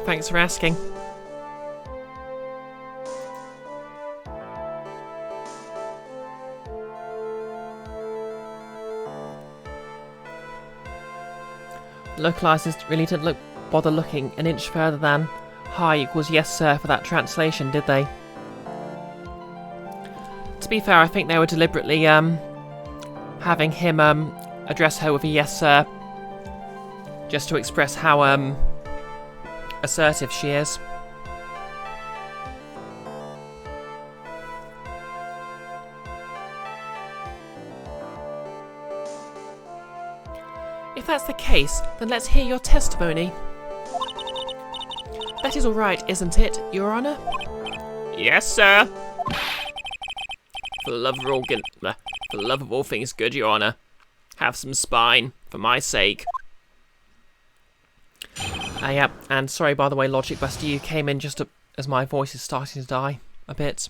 Thanks for asking. Localizers really didn't bother looking an inch further than hi equals yes sir for that translation, did they? To be fair, I think they were deliberately having him address her with a yes sir, just to express how assertive she is. If that's the case, then let's hear your testimony. That is all right, isn't it, Your Honour? Yes, sir. For the love of all things good, Your Honour, have some spine for my sake. Yeah, and sorry by the way, Logic Buster, you came in just as my voice is starting to die a bit.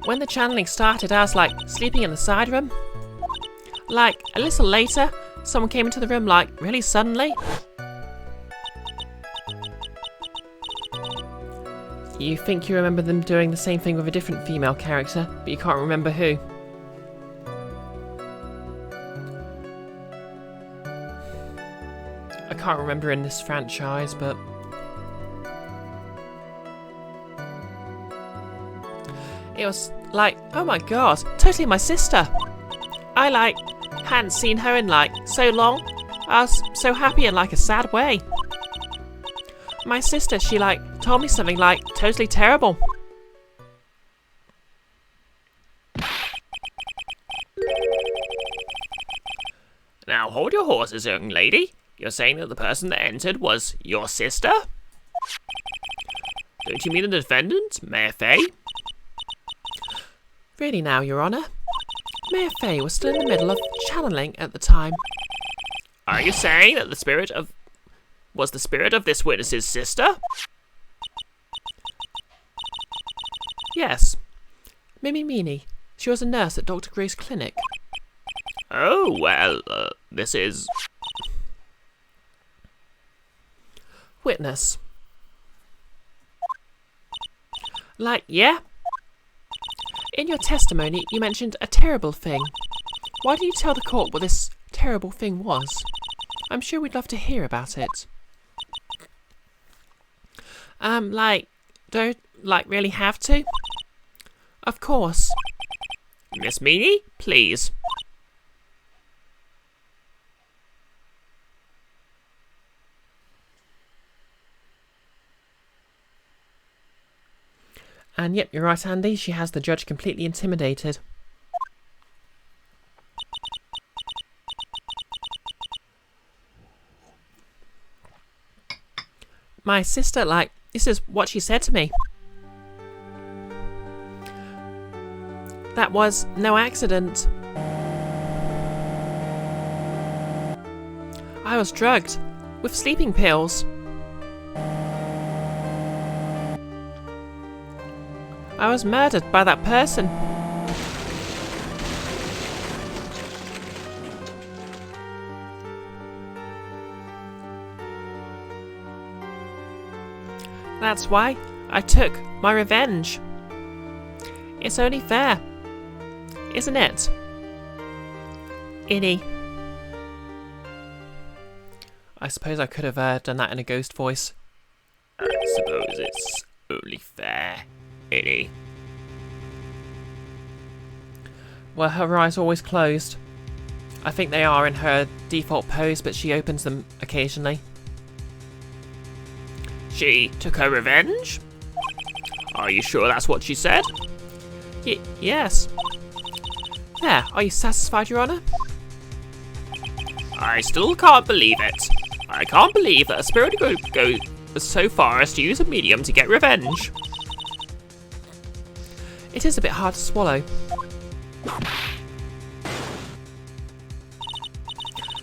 When the channeling started, I was sleeping in the side room. A little later, someone came into the room really suddenly. You think you remember them doing the same thing with a different female character, but you can't remember who. I can't remember in this franchise, but it was oh my god, totally my sister. I hadn't seen her in so long. I was so happy in a sad way. My sister, she told me something totally terrible. Now hold your horses, young lady. You're saying that the person that entered was your sister? Don't you mean the defendant, Mayor Fay? Really now, Your Honour? Mayor Fay was still in the middle of channeling at the time. Are you saying that the spirit of this witness's sister? Yes. Mimi Meenie. She was a nurse at Dr. Gray's clinic. Oh, well, this is... Witness. Yeah? In your testimony, you mentioned a terrible thing. Why did you tell the court what this terrible thing was? I'm sure we'd love to hear about it. Don't, really have to? Of course. Miss Meanie, please. And yep, you're right, Andy. She has the judge completely intimidated. My sister, this is what she said to me. That was no accident. I was drugged with sleeping pills. I was murdered by that person. That's why I took my revenge. It's only fair, isn't it? Innie. I suppose I could have done that in a ghost voice. I suppose it's only fair, Innie. Well, her eyes are always closed. I think they are in her default pose, but she opens them occasionally. She took her revenge? Are you sure that's what she said? Yes. There, are you satisfied, Your Honour? I still can't believe it. I can't believe that a spirit would go so far as to use a medium to get revenge. It is a bit hard to swallow.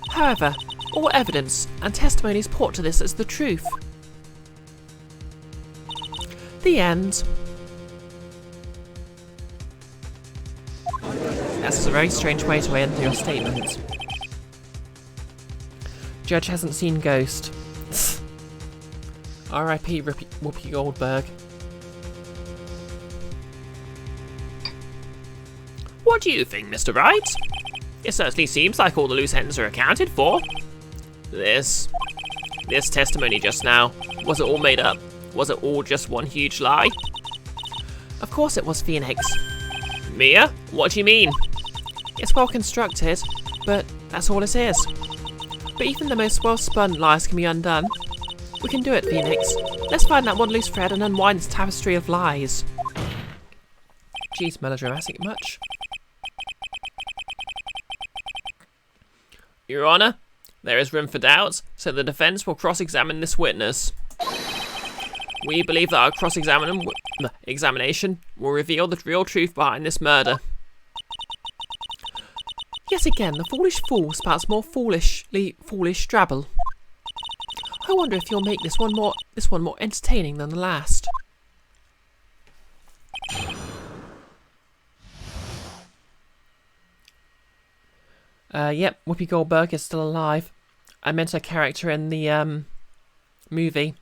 However, all evidence and testimonies point to this as the truth. The end. That's a very strange way to end your statement. Judge hasn't seen Ghost. R.I.P. Whoopi Goldberg. What do you think, Mr. Wright? It certainly seems like all the loose ends are accounted for. This testimony just now, was it all made up? Was it all just one huge lie? Of course it was, Phoenix. Mia, what do you mean? It's well constructed, but that's all it is. But even the most well-spun lies can be undone. We can do it, Phoenix. Let's find that one loose thread and unwind this tapestry of lies. Geez, melodramatic much? Your Honour, there is room for doubt, so the defence will cross-examine this witness. We believe that our cross-examination will reveal the real truth behind this murder. Yet again, the foolish fool spouts more foolish drabble. I wonder if you'll make this one more entertaining than the last. Yep, Whoopi Goldberg is still alive. I meant her character in the movie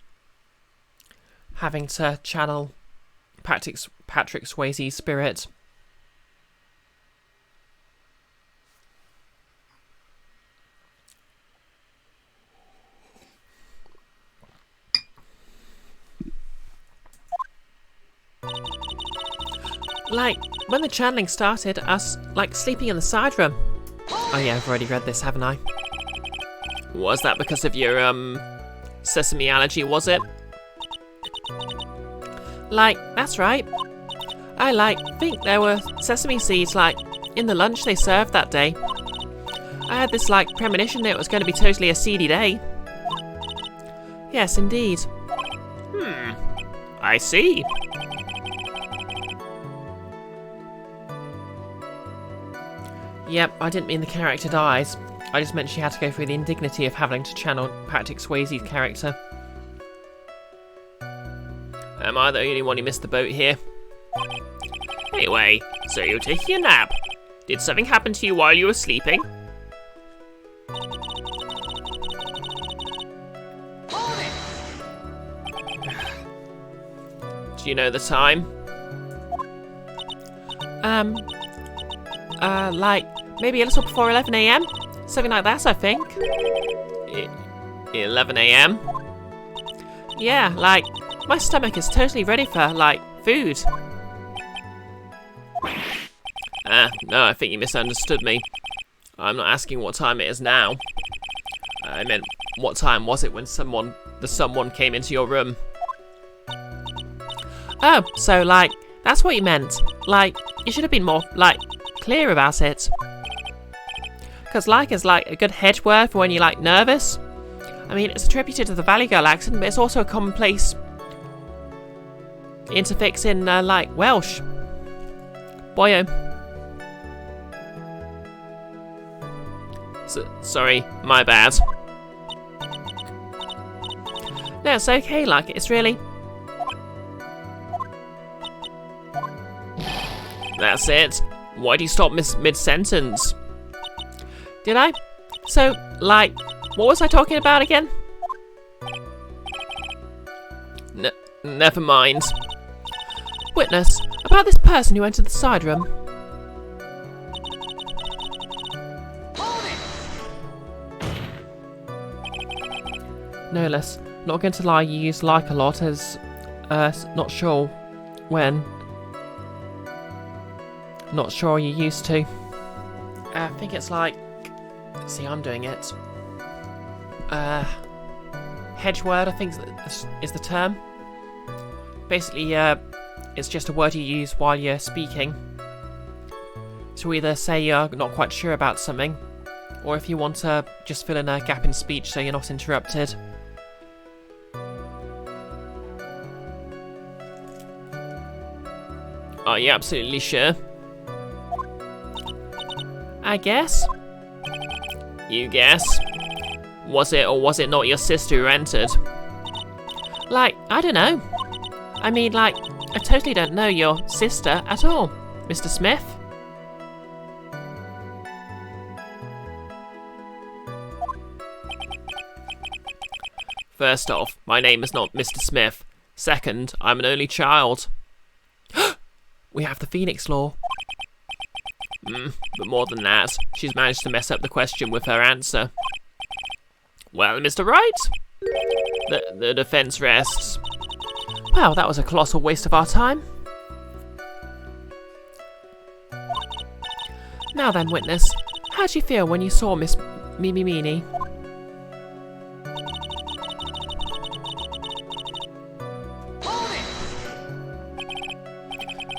having to channel Patrick Swayze's spirit. When the channeling started, us, sleeping in the side room. Oh yeah, I've already read this, haven't I? Was that because of your, sesame allergy, was it? That's right. I, think there were sesame seeds, in the lunch they served that day. I had this, premonition that it was going to be totally a seedy day. Yes, indeed. I see. Yep, I didn't mean the character dies. I just meant she had to go through the indignity of having to channel Patrick Swayze's character. Am I the only one who missed the boat here? Anyway, so you're taking a nap. Did something happen to you while you were sleeping? Do you know the time? Maybe a little before 11 AM? Something like that, I think. 11 a.m.? Yeah, like, my stomach is totally ready for, like, food. No, I think you misunderstood me. I'm not asking what time it is now. I meant, what time was it when someone came into your room? Oh, so, like, that's what you meant. Like, you should have been more, like, clear about it. Because like is, like, a good hedge word for when you're, like, nervous. I mean, it's attributed to the Valley Girl accent, but it's also a commonplace interfix in, like, Welsh. Boyo. Sorry, my bad. No, it's okay, like, it's really... That's it. Why do you stop mid-sentence? Did I? So, like, what was I talking about again? Never mind. Witness, about this person who entered the side room. No less. Not going to lie, you use like a lot as, not sure when. Not sure you used to. I think it's like, see, I'm doing it. Hedge word, I think is the term. Basically, it's just a word you use while you're speaking. To either say you're not quite sure about something, or if you want to just fill in a gap in speech so you're not interrupted. Are you absolutely sure? I guess. You guess? Was it or was it not your sister who entered? Like, I don't know. I mean, like, I totally don't know your sister at all, Mr. Smith. First off, my name is not Mr. Smith. Second, I'm an only child. We have the Phoenix Law. But more than that, she's managed to mess up the question with her answer. Well, Mr. Wright? The defense rests. Well, that was a colossal waste of our time. Now then, witness, how'd you feel when you saw Miss Mimi Meanie?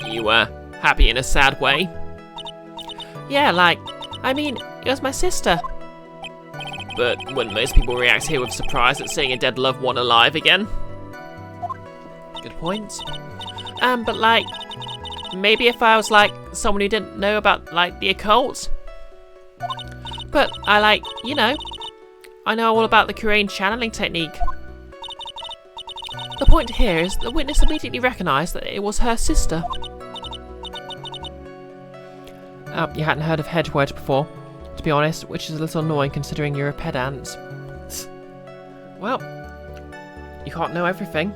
You were happy in a sad way? Yeah, like, I mean, it was my sister. But wouldn't most people react here with surprise at seeing a dead loved one alive again? Good point. But like, maybe if I was like someone who didn't know about like the occult. But I like, you know, I know all about the Korean channeling technique. The point here is the witness immediately recognised that it was her sister. You hadn't heard of Hedgeword before, to be honest, which is a little annoying considering you're a pedant. Well, you can't know everything.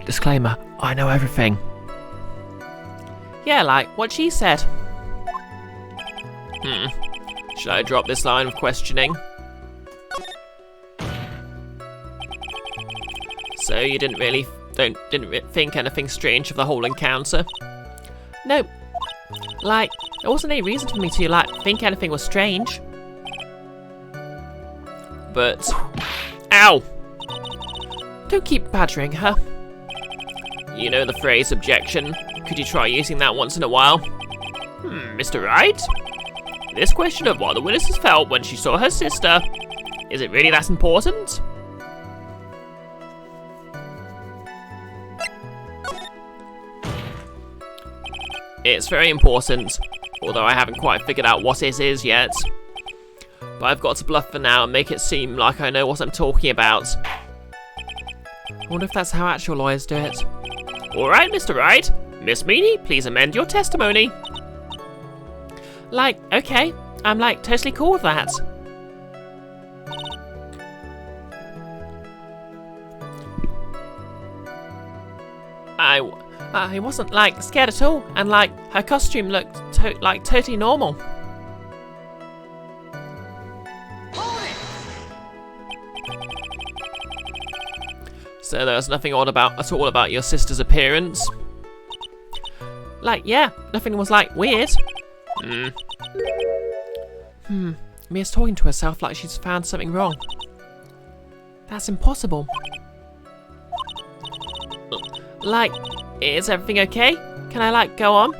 Disclaimer, I know everything. Yeah, like what she said. Should I drop this line of questioning? So you didn't think anything strange of the whole encounter? Nope. Like, there wasn't any reason for me to, like, think anything was strange. But... Ow! Don't keep badgering her. You know the phrase objection. Could you try using that once in a while? Mr. Wright? This question of what the witness felt when she saw her sister, is it really that important? It's very important, although I haven't quite figured out what it is yet. But I've got to bluff for now and make it seem like I know what I'm talking about. I wonder if that's how actual lawyers do it. Alright, Mr. Wright. Miss Meanie, please amend your testimony. Like, okay, I'm like totally cool with that. I wasn't, like, scared at all, and, like, her costume looked, totally normal. So there was nothing odd at all about your sister's appearance? Like, yeah, nothing was, like, weird. Mia's talking to herself like she's found something wrong. That's impossible. Like, is everything okay? Can I, like, go on?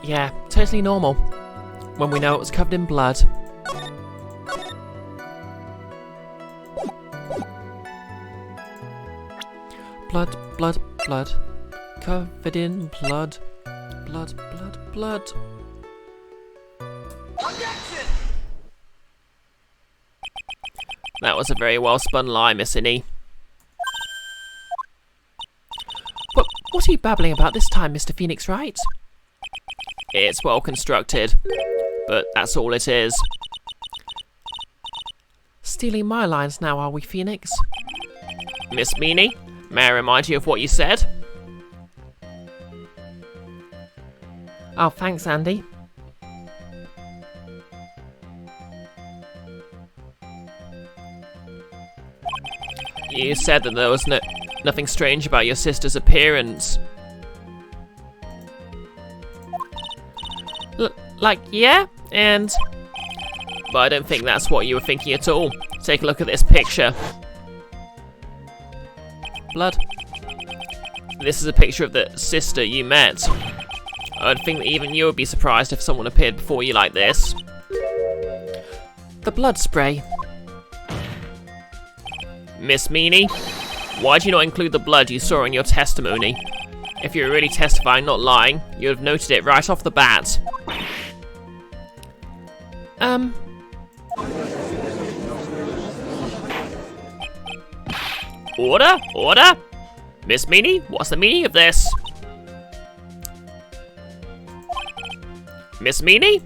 Yeah, totally normal. When we know it was covered in blood. Blood, blood, blood. Covered in blood. Blood, blood, blood. That was a very well spun lie, Miss Innie. What are you babbling about this time, Mr. Phoenix Wright? It's well constructed, but that's all it is. Stealing my lines now, are we, Phoenix? Miss Meanie, may I remind you of what you said? Oh, thanks, Andy. You said that there was nothing strange about your sister's appearance. Yeah, and... But I don't think that's what you were thinking at all. Take a look at this picture. Blood. This is a picture of the sister you met. I'd think that even you would be surprised if someone appeared before you like this. The blood spray. Miss Meanie, why do you not include the blood you saw in your testimony? If you were really testifying, not lying, you'd have noted it right off the bat. Order? Order? Miss Meanie, what's the meaning of this? Miss Meanie?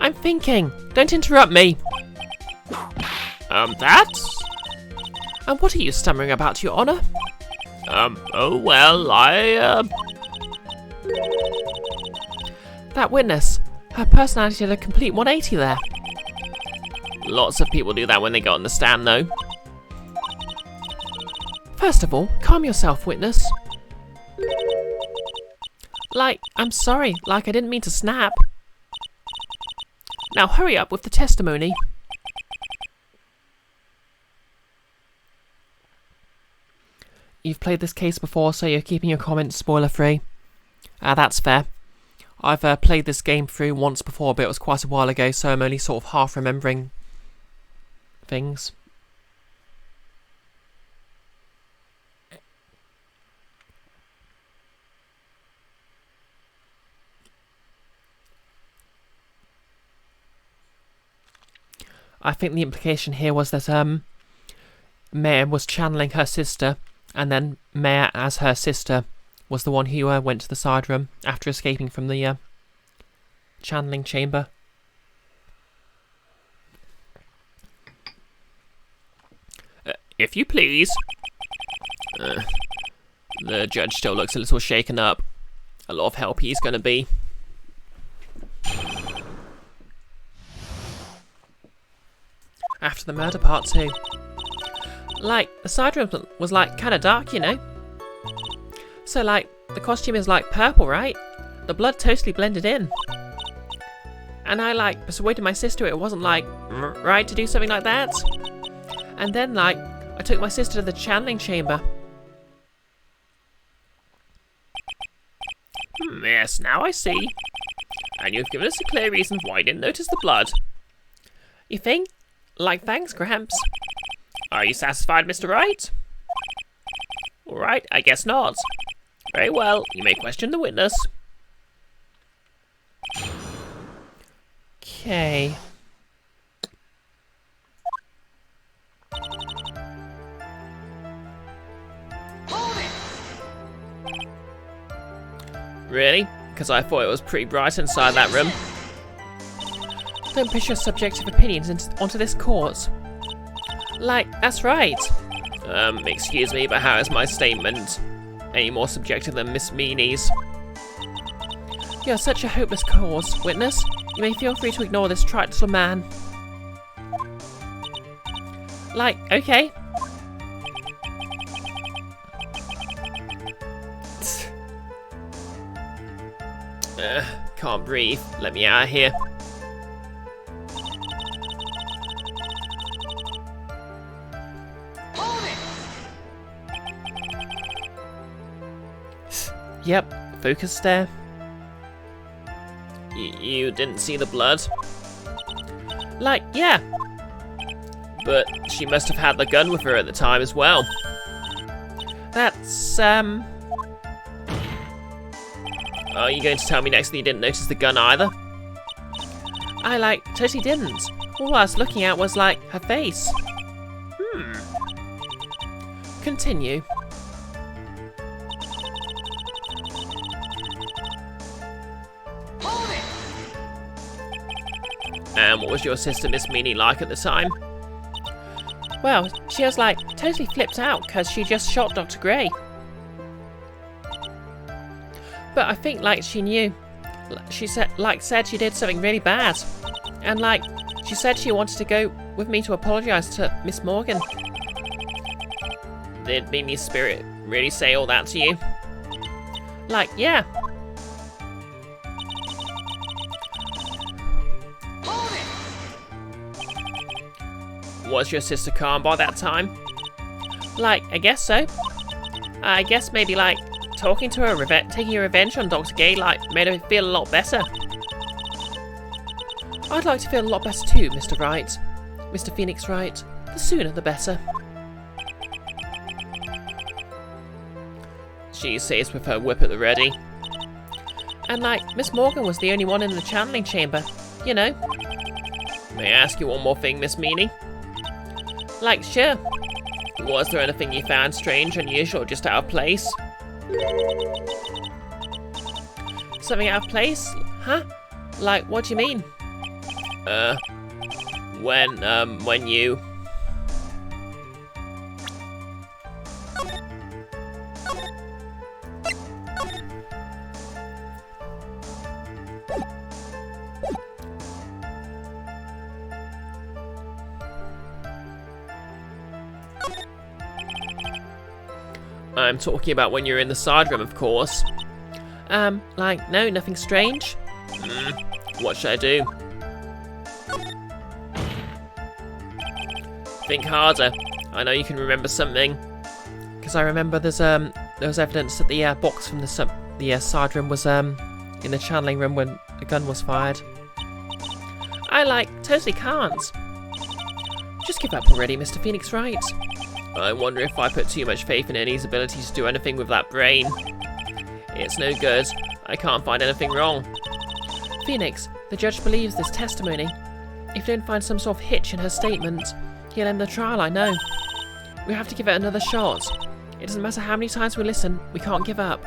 I'm thinking. Don't interrupt me. That? And what are you stammering about, Your Honor? Oh well, That witness. Her personality did a complete 180 there. Lots of people do that when they go on the stand, though. First of all, calm yourself, witness. I'm sorry. I didn't mean to snap. Now hurry up with the testimony. You've played this case before, so you're keeping your comments spoiler-free. That's fair. I've played this game through once before, but it was quite a while ago, so I'm only sort of half remembering things. I think the implication here was that Maya was channeling her sister, and then Maya, as her sister, was the one who went to the side room after escaping from the channeling chamber. If you please. The judge still looks a little shaken up. A lot of help he's going to be. After the murder part 2. The side room was kind of dark, you know? So the costume is purple, right? The blood totally blended in. And I persuaded my sister it wasn't right to do something like that. And then I took my sister to the channeling chamber. Yes, now I see. And you've given us a clear reason why you didn't notice the blood. You think? Thanks, Gramps. Are you satisfied, Mr. Wright? Alright, I guess not. Very well, you may question the witness. Okay. Really? Because I thought it was pretty bright inside that room. Don't push your subjective opinions onto this court. Like, that's right. Excuse me, but how is my statement any more subjective than Miss Meany's? You're such a hopeless cause, witness. You may feel free to ignore this trite little man. Like, okay. Can't breathe. Let me out of here. Yep, focus there. You didn't see the blood? Like, yeah. But she must have had the gun with her at the time as well. That's, Are you going to tell me next that you didn't notice the gun either? I, like, totally didn't. All I was looking at was, like, her face. Continue. And what was your sister Miss Meany like at the time? Well, she was, like, totally flipped out because she just shot Dr. Gray. But I think, like, she knew. She said she did something really bad. And, like, she said she wanted to go with me to apologise to Miss Morgan. Did Mimi's spirit really say all that to you? Like, yeah. Was your sister calm by that time? Like, I guess so. I guess maybe, like, talking to her, taking her revenge on Dr. Gay, like, made her feel a lot better. I'd like to feel a lot better too, Mr. Wright. Mr. Phoenix Wright. The sooner the better. She says with her whip at the ready. And, like, Miss Morgan was the only one in the channeling chamber. You know. May I ask you one more thing, Miss Meany? Like, sure. Was there anything you found strange, unusual, or just out of place? Something out of place? Huh? Like, what do you mean? When you... I'm talking about when you're in the side room, of course. Like, no, nothing strange. What should I do? Think harder. I know you can remember something. Because I remember there was evidence that the box from the side room was in the channeling room when the gun was fired. I, like, totally can't. Just give up already, Mr. Phoenix Wright. I wonder if I put too much faith in Annie's ability to do anything with that brain. It's no good. I can't find anything wrong. Phoenix, the judge believes this testimony. If you don't find some sort of hitch in her statement, he'll end the trial, I know. We have to give it another shot. It doesn't matter how many times we listen, we can't give up.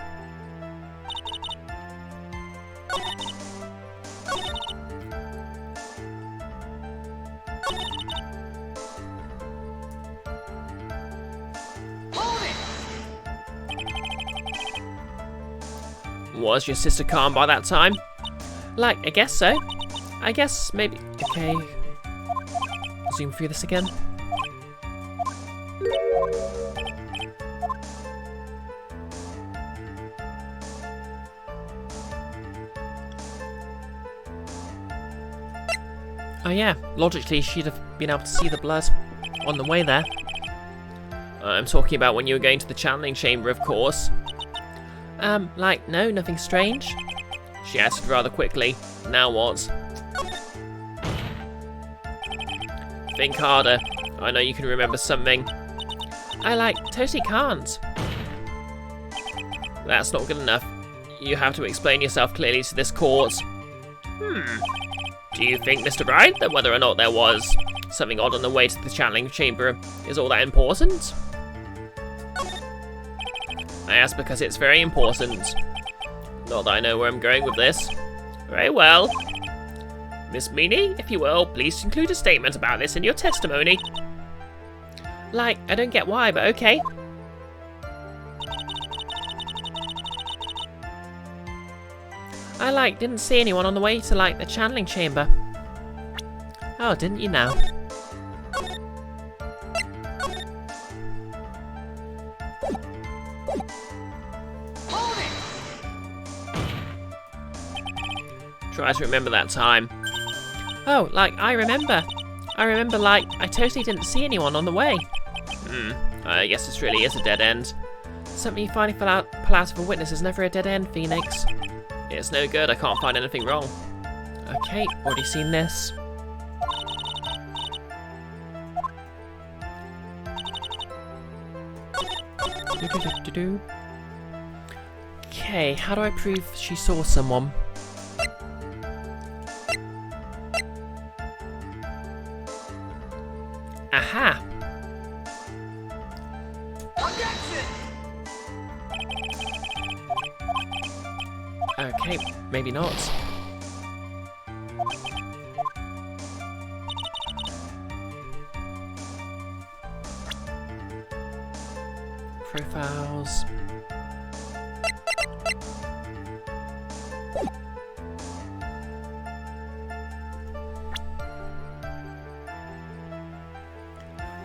Was your sister calm by that time? Like, I guess so. I guess maybe... Okay. Zoom through this again. Oh yeah, logically she'd have been able to see the blood on the way there. I'm talking about when you were going to the channeling chamber, of course. Like, no, nothing strange. She answered rather quickly. Now what? Think harder. I know you can remember something. I, like, totally can't. That's not good enough. You have to explain yourself clearly to this court. Do you think, Mr. Bright, that whether or not there was something odd on the way to the channeling chamber is all that important? I ask because it's very important. Not that I know where I'm going with this. Very well. Miss Meany, if you will, please include a statement about this in your testimony. Like, I don't get why, but okay. I, didn't see anyone on the way to, the channeling chamber. Oh, didn't you now? Try to remember that time. Oh, I remember. I totally didn't see anyone on the way. I guess this really is a dead end. Something you finally pull out of a witness is never a dead end, Phoenix. It's no good, I can't find anything wrong. Okay, already seen this. Okay, how do I prove she saw someone? Aha! Okay, maybe not. Profiles.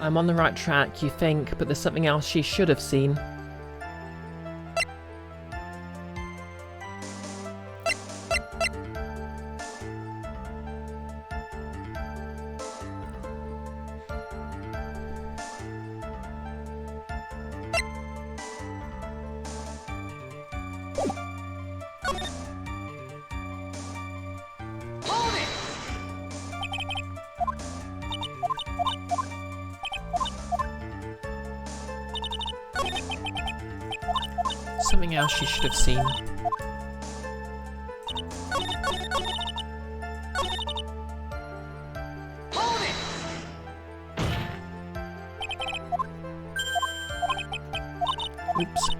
I'm on the right track, you think, but there's something else she should have seen. Something else she should have seen. Oops.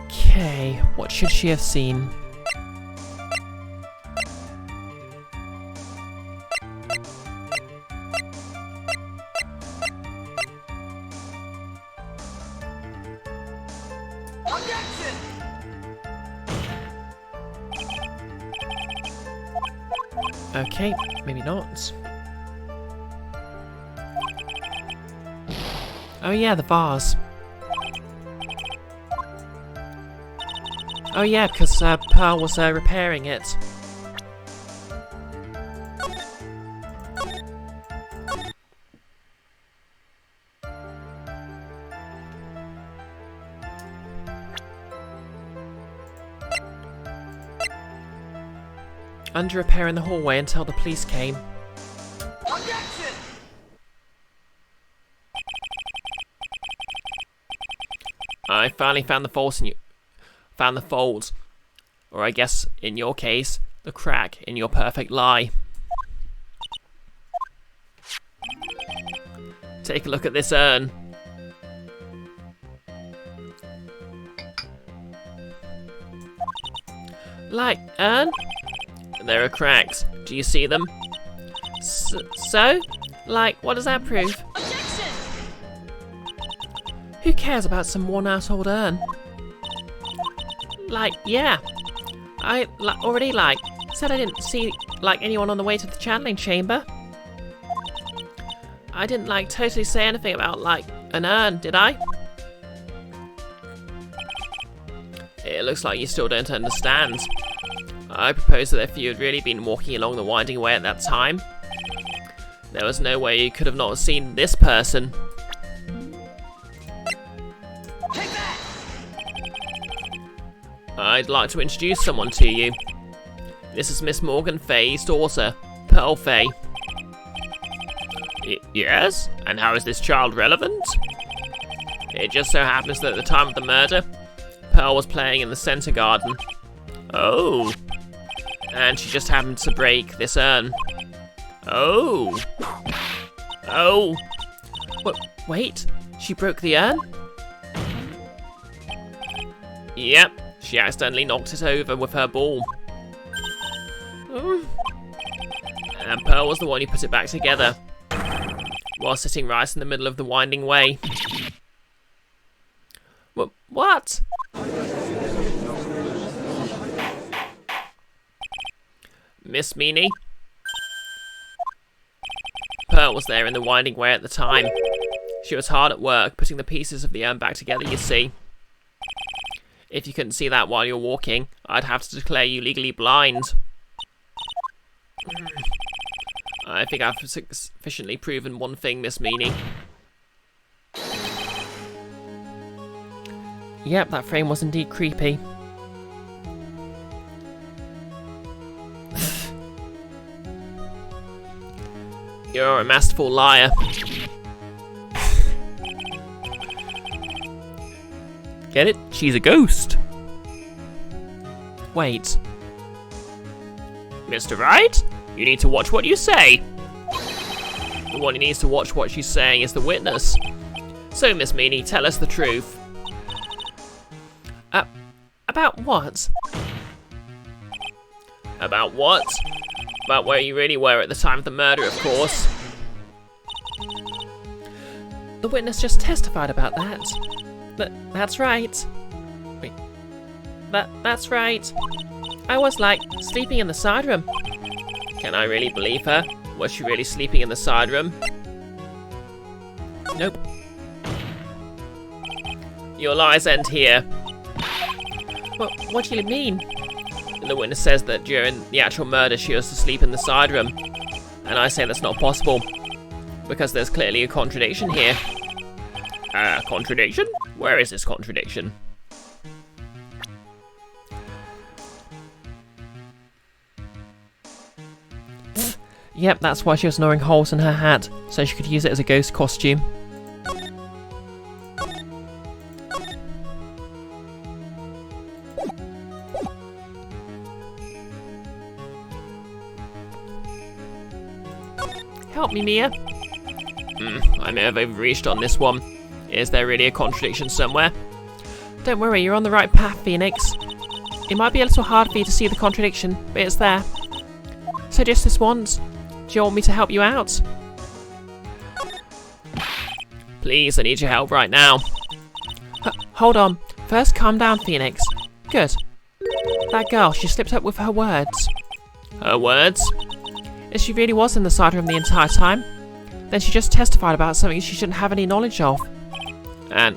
Okay, what should she have seen? Okay, maybe not. Oh yeah, the vase. Oh yeah, because Pearl was repairing it. Under repair in the hallway until the police came. Objection! I finally found the faults in you. Found the folds. Or I guess, in your case, the crack in your perfect lie. Take a look at this urn. Urn? There are cracks. Do you see them? So? What does that prove? Objection! Who cares about some worn-out old urn? Yeah. I, already, said I didn't see, anyone on the way to the channeling chamber. I didn't, totally say anything about, an urn, did I? It looks like you still don't understand. I propose that if you had really been walking along the winding way at that time, there was no way you could have not seen this person. Take that! I'd like to introduce someone to you. This is Miss Morgan Fay's daughter, Pearl Fay. Yes? And how is this child relevant? It just so happens that at the time of the murder, Pearl was playing in the centre garden. Oh. And she just happened to break this urn. Oh. Oh, Wait, she broke the urn? yep, she accidentally knocked it over with her ball. And Pearl was the one who put it back together, while sitting right in the middle of the winding way. What? Miss Meanie? Pearl was there in the winding way at the time. She was hard at work, putting the pieces of the urn back together, you see. If you couldn't see that while you're walking, I'd have to declare you legally blind. I think I've sufficiently proven one thing, Miss Meanie. Yep, that frame was indeed creepy. You're a masterful liar. Get it? She's a ghost. Wait. Mr. Wright, you need to watch what you say. The one who needs to watch what she's saying is the witness. So, Miss Meanie, tell us the truth. About what? About what? About where you really were at the time of the murder, of course. The witness just testified about that. That's right. Wait. That's right. I was, sleeping in the side room. Can I really believe her? Was she really sleeping in the side room? Nope. Your lies end here. What do you mean? And the witness says that during the actual murder she was asleep in the side room. And I say that's not possible. Because there's clearly a contradiction here. Contradiction? Where is this contradiction? Yep, that's why she was gnawing holes in her hat, so she could use it as a ghost costume. Help me, Mia. I may have overreached on this one. Is there really a contradiction somewhere? Don't worry, you're on the right path, Phoenix. It might be a little hard for you to see the contradiction, but it's there. So just this once, do you want me to help you out? Please, I need your help right now. Hold on. First, calm down, Phoenix. Good. That girl, she slipped up with her words. Her words? If she really was in the side room the entire time, then she just testified about something she shouldn't have any knowledge of. And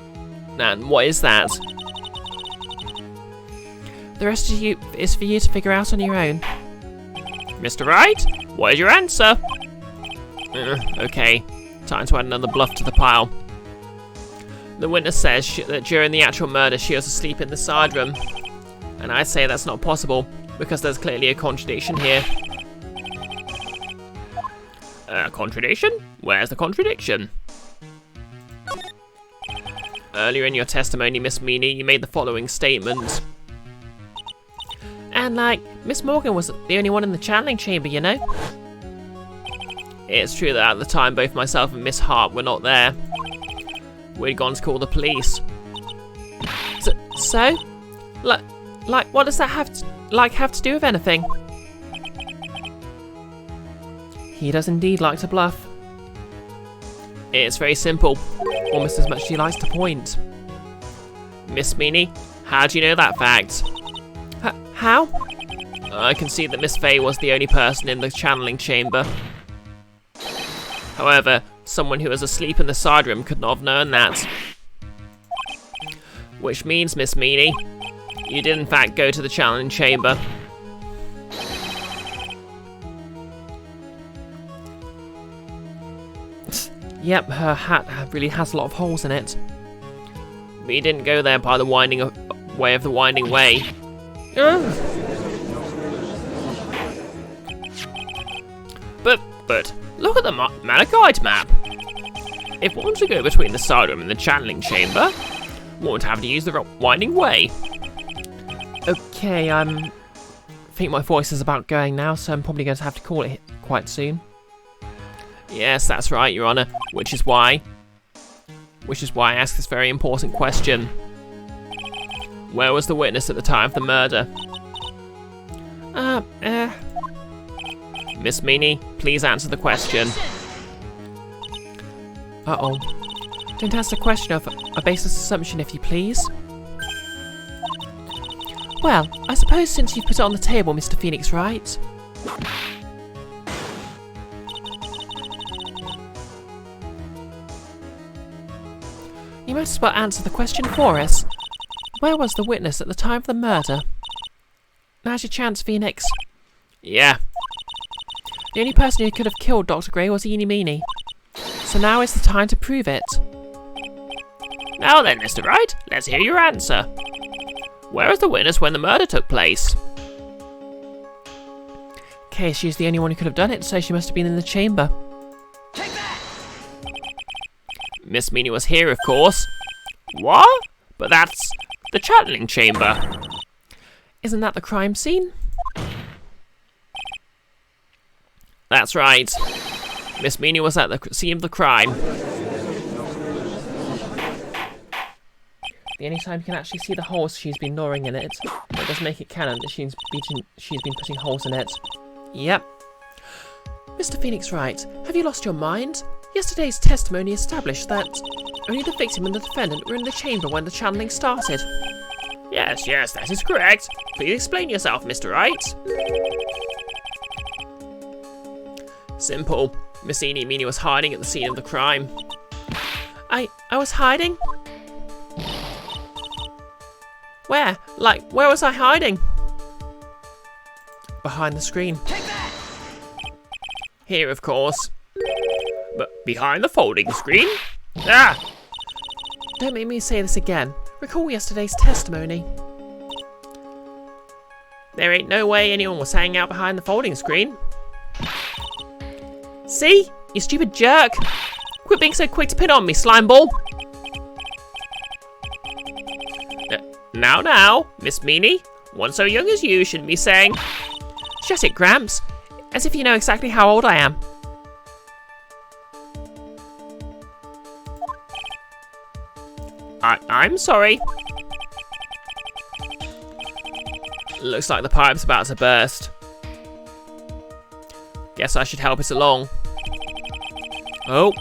what is that? The rest of you is for you to figure out on your own. Mr. Wright, what is your answer? Okay, time to add another bluff to the pile. The witness says that during the actual murder she was asleep in the side room. And I say that's not possible, because there's clearly a contradiction here. Contradiction? Where's the contradiction? Earlier in your testimony, Miss Meanie, you made the following statement. And Miss Morgan was the only one in the channeling chamber, you know? It's true that at the time both myself and Miss Hart were not there. We'd gone to call the police. So? What does that have to do with anything? He does indeed like to bluff. It's very simple. Almost as much as he likes to point. Miss Meanie, how do you know that fact? How? I can see that Miss Fay was the only person in the channeling chamber. However, someone who was asleep in the side room could not have known that. Which means, Miss Meanie, you did in fact go to the channeling chamber. Yep, her hat really has a lot of holes in it. But you didn't go there by the winding way of the winding way. But look at the Manor guide map. If one were to go between the side room and the channeling chamber, one would have to use the winding way. Okay, I think my voice is about going now, so I'm probably going to have to call it quite soon. Yes, that's right, Your Honor. Which is why I ask this very important question. Where was the witness at the time of the murder? Miss Meany, please answer the question. Uh-oh. Don't answer the question of a baseless assumption, if you please. Well, I suppose since you've put it on the table, Mr. Phoenix Wright. You might as well answer the question for us. Where was the witness at the time of the murder? Now's your chance, Phoenix. Yeah. The only person who could have killed Dr. Gray was Eeny Meeny. So now is the time to prove it. Now then, Mr. Wright, let's hear your answer. Where was the witness when the murder took place? Okay, she's the only one who could have done it, so she must have been in the chamber. Take that! Miss Meany was here, of course. What? But that's the channeling chamber. Isn't that the crime scene? That's right. Miss Meany was at the scene of the crime. The only time you can actually see the holes she's been gnawing in it. It does make it canon that she's been putting holes in it. Yep. Mr. Phoenix Wright, have you lost your mind? Yesterday's testimony established that only the victim and the defendant were in the chamber when the channeling started. Yes, that is correct. Please explain yourself, Mr. Wright. Simple. Miss Eeny Meeny was hiding at the scene of the crime. I was hiding? Where? Like, where was I hiding? Behind the screen. Take that! Here, of course. But behind the folding screen? Ah! Don't make me say this again. Recall yesterday's testimony. There ain't no way anyone was hanging out behind the folding screen. See? You stupid jerk! Quit being so quick to pin on me, slimeball! Now, Miss Meany, one so young as you shouldn't be saying... Shut it, Gramps. As if you know exactly how old I am. I'm sorry. Looks like the pipe's about to burst. Guess I should help us along. Oh,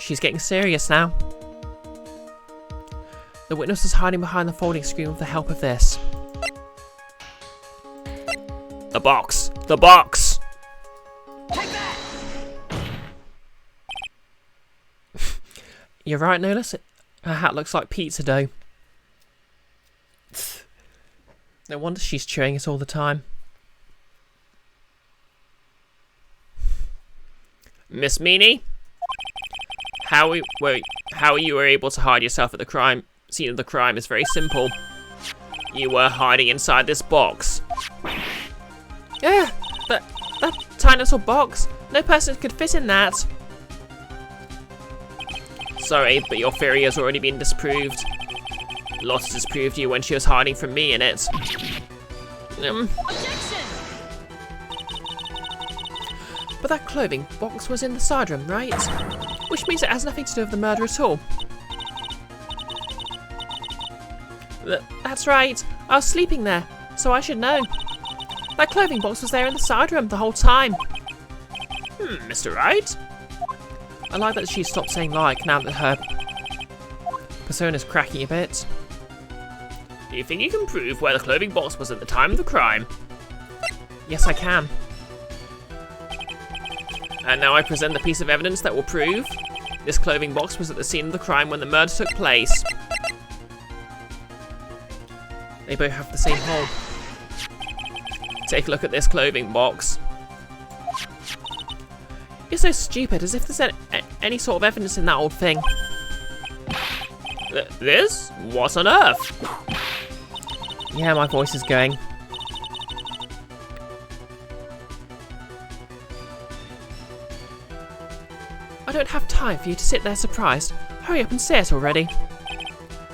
she's getting serious now. The witness is hiding behind the folding screen with the help of this. The box! The box! Take that! You're right, Nolas. Her hat looks like pizza dough. No wonder she's chewing it all the time. Miss Meany? How you were able to hide yourself at the scene of the crime is very simple. You were hiding inside this box. Yeah, that tiny little box. No person could fit in that. Sorry, but your theory has already been disproved. Lots disproved you when she was hiding from me in it. Objection! But that clothing box was in the side room, right? Which means it has nothing to do with the murder at all. That's right. I was sleeping there, so I should know. That clothing box was there in the side room the whole time. Mr. Wright? I like that she stopped saying like now that her persona's cracking a bit. Do you think you can prove where the clothing box was at the time of the crime? Yes, I can. And now I present the piece of evidence that will prove this clothing box was at the scene of the crime when the murder took place. They both have the same hole. Take a look at this clothing box. You're so stupid, as if there's any sort of evidence in that old thing. This? What on earth? Yeah, my voice is going. I don't have time for you to sit there surprised. Hurry up and say it already.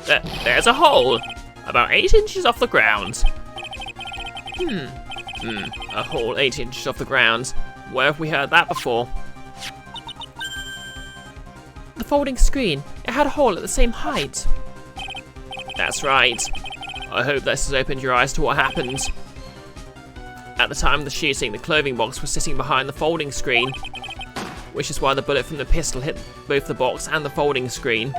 There's a hole, about 8 inches off the ground. A hole 8 inches off the ground. Where have we heard that before? folding screen. It had a hole at the same height. That's right. I hope this has opened your eyes to what happened. At the time of the shooting, the clothing box was sitting behind the folding screen, which is why the bullet from the pistol hit both the box and the folding screen.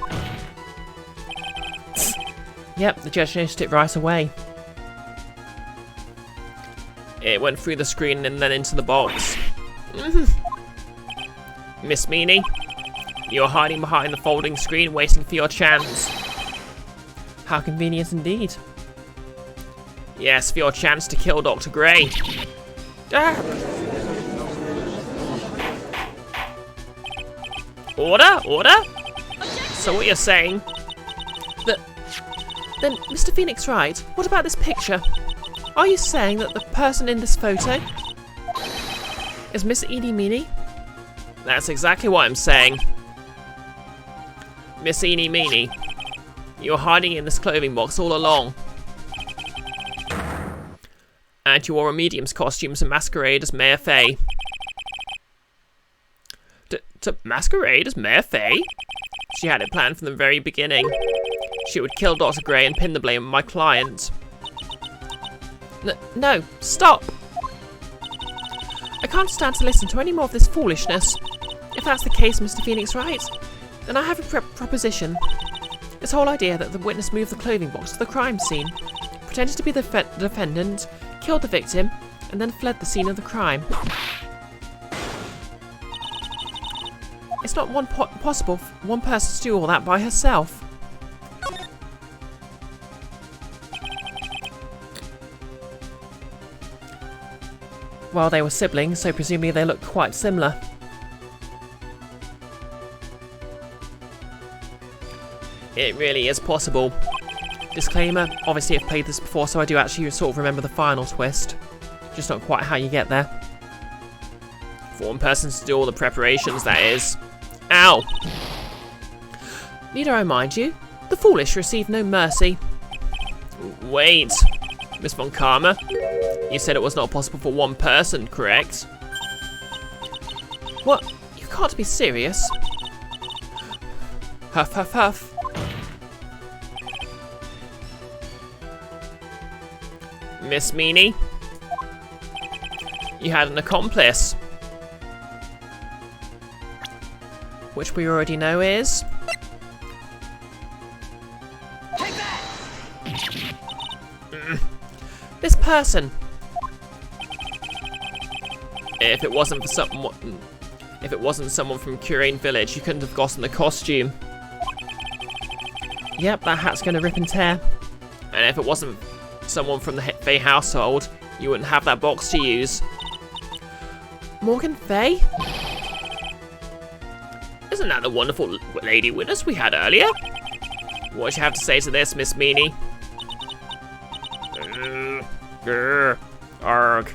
Yep, the judge noticed it right away. It went through the screen and then into the box. Miss Meany, you're hiding behind the folding screen waiting for your chance. How convenient indeed. Yes, for your chance to kill Dr. Gray. Ah! Order? Order? So what you're saying? Then, Mr. Phoenix Wright, what about this picture? Are you saying that the person in this photo is Miss Eenie Meenie? That's exactly what I'm saying. Miss Eenie Meenie, you're hiding in this clothing box all along. And you wore a medium's costume to masquerade as Mayor Fay. To masquerade as Mayor Fay? She had it planned from the very beginning. She would kill Dr. Gray and pin the blame on my client. No, stop! I can't stand to listen to any more of this foolishness. If that's the case, Mr. Phoenix Wright, then I have a proposition. This whole idea that the witness moved the clothing box to the crime scene, pretended to be the defendant, killed the victim, and then fled the scene of the crime. It's not possible for one person to do all that by herself. Well, they were siblings, so presumably they look quite similar. It really is possible. Disclaimer, obviously I've played this before, so I do actually sort of remember the final twist. Just not quite how you get there. For one person to do all the preparations, that is. Ow! Need I remind you, the foolish receive no mercy. Wait, Miss Von Karma, you said it was not possible for one person, correct? What? You can't be serious. Huff, huff, huff. Miss Meany, you had an accomplice. Which we already know is... Take that! this person. If it wasn't someone from Curane Village, you couldn't have gotten the costume. Yep, that hat's gonna rip and tear. And if it wasn't someone from the Fay household, you wouldn't have that box to use. Morgan Fay? Isn't that the wonderful lady witness we had earlier? What do you have to say to this, Miss Meany? Arg.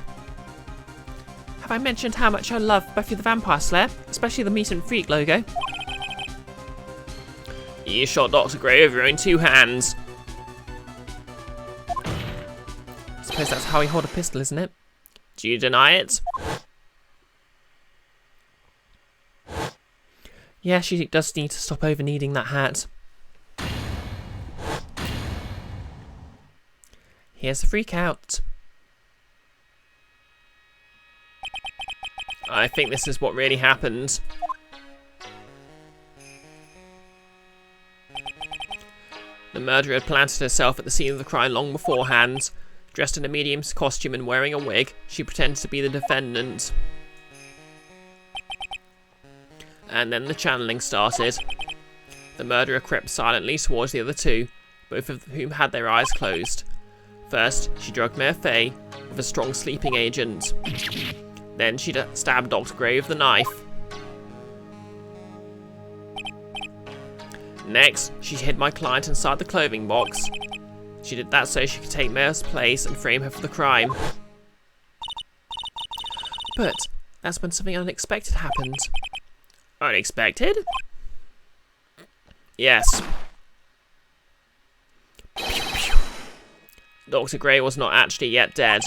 Have I mentioned how much I love Buffy the Vampire Slayer? Especially the Meet and Freak logo. You shot Dr. Gray with your own two hands. I suppose that's how you hold a pistol, isn't it? Do you deny it? Yeah, she does need to stop over needing that hat. Here's the freak out. I think this is what really happened. The murderer had planted herself at the scene of the crime long beforehand. Dressed in a medium's costume and wearing a wig, she pretended to be the defendant. And then the channeling started. The murderer crept silently towards the other two, both of whom had their eyes closed. First, she drugged Mayor Fay with a strong sleeping agent. Then she stabbed Dr. Gray with the knife. Next, she hid my client inside the clothing box. She did that so she could take Mayor's place and frame her for the crime. But that's when something unexpected happened. Unexpected? Yes. Dr. Gray was not actually yet dead.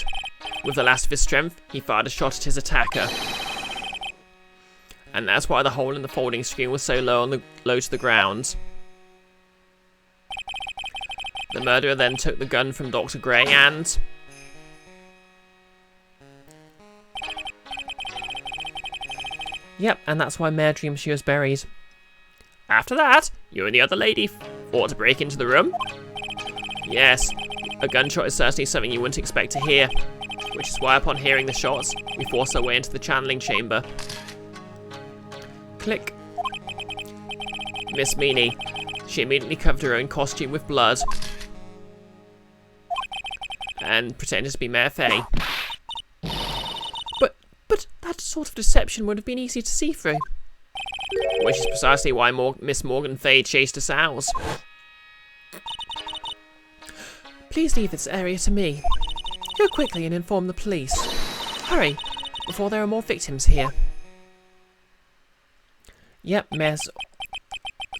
With the last of his strength, he fired a shot at his attacker. And that's why the hole in the folding screen was so low to the ground. The murderer then took the gun from Dr. Gray and... Yep, and that's why Mare dreamed she was buried. After that, you and the other lady fought to break into the room? Yes, a gunshot is certainly something you wouldn't expect to hear, which is why upon hearing the shots, we forced our way into the channeling chamber. Click. Miss Meany, she immediately covered her own costume with blood and pretended to be Mayor Fay. But that sort of deception would have been easy to see through. Which is precisely why Miss Morgan Fay chased us out. Please leave this area to me. Go quickly and inform the police. Hurry, before there are more victims here. Yep, Mayor's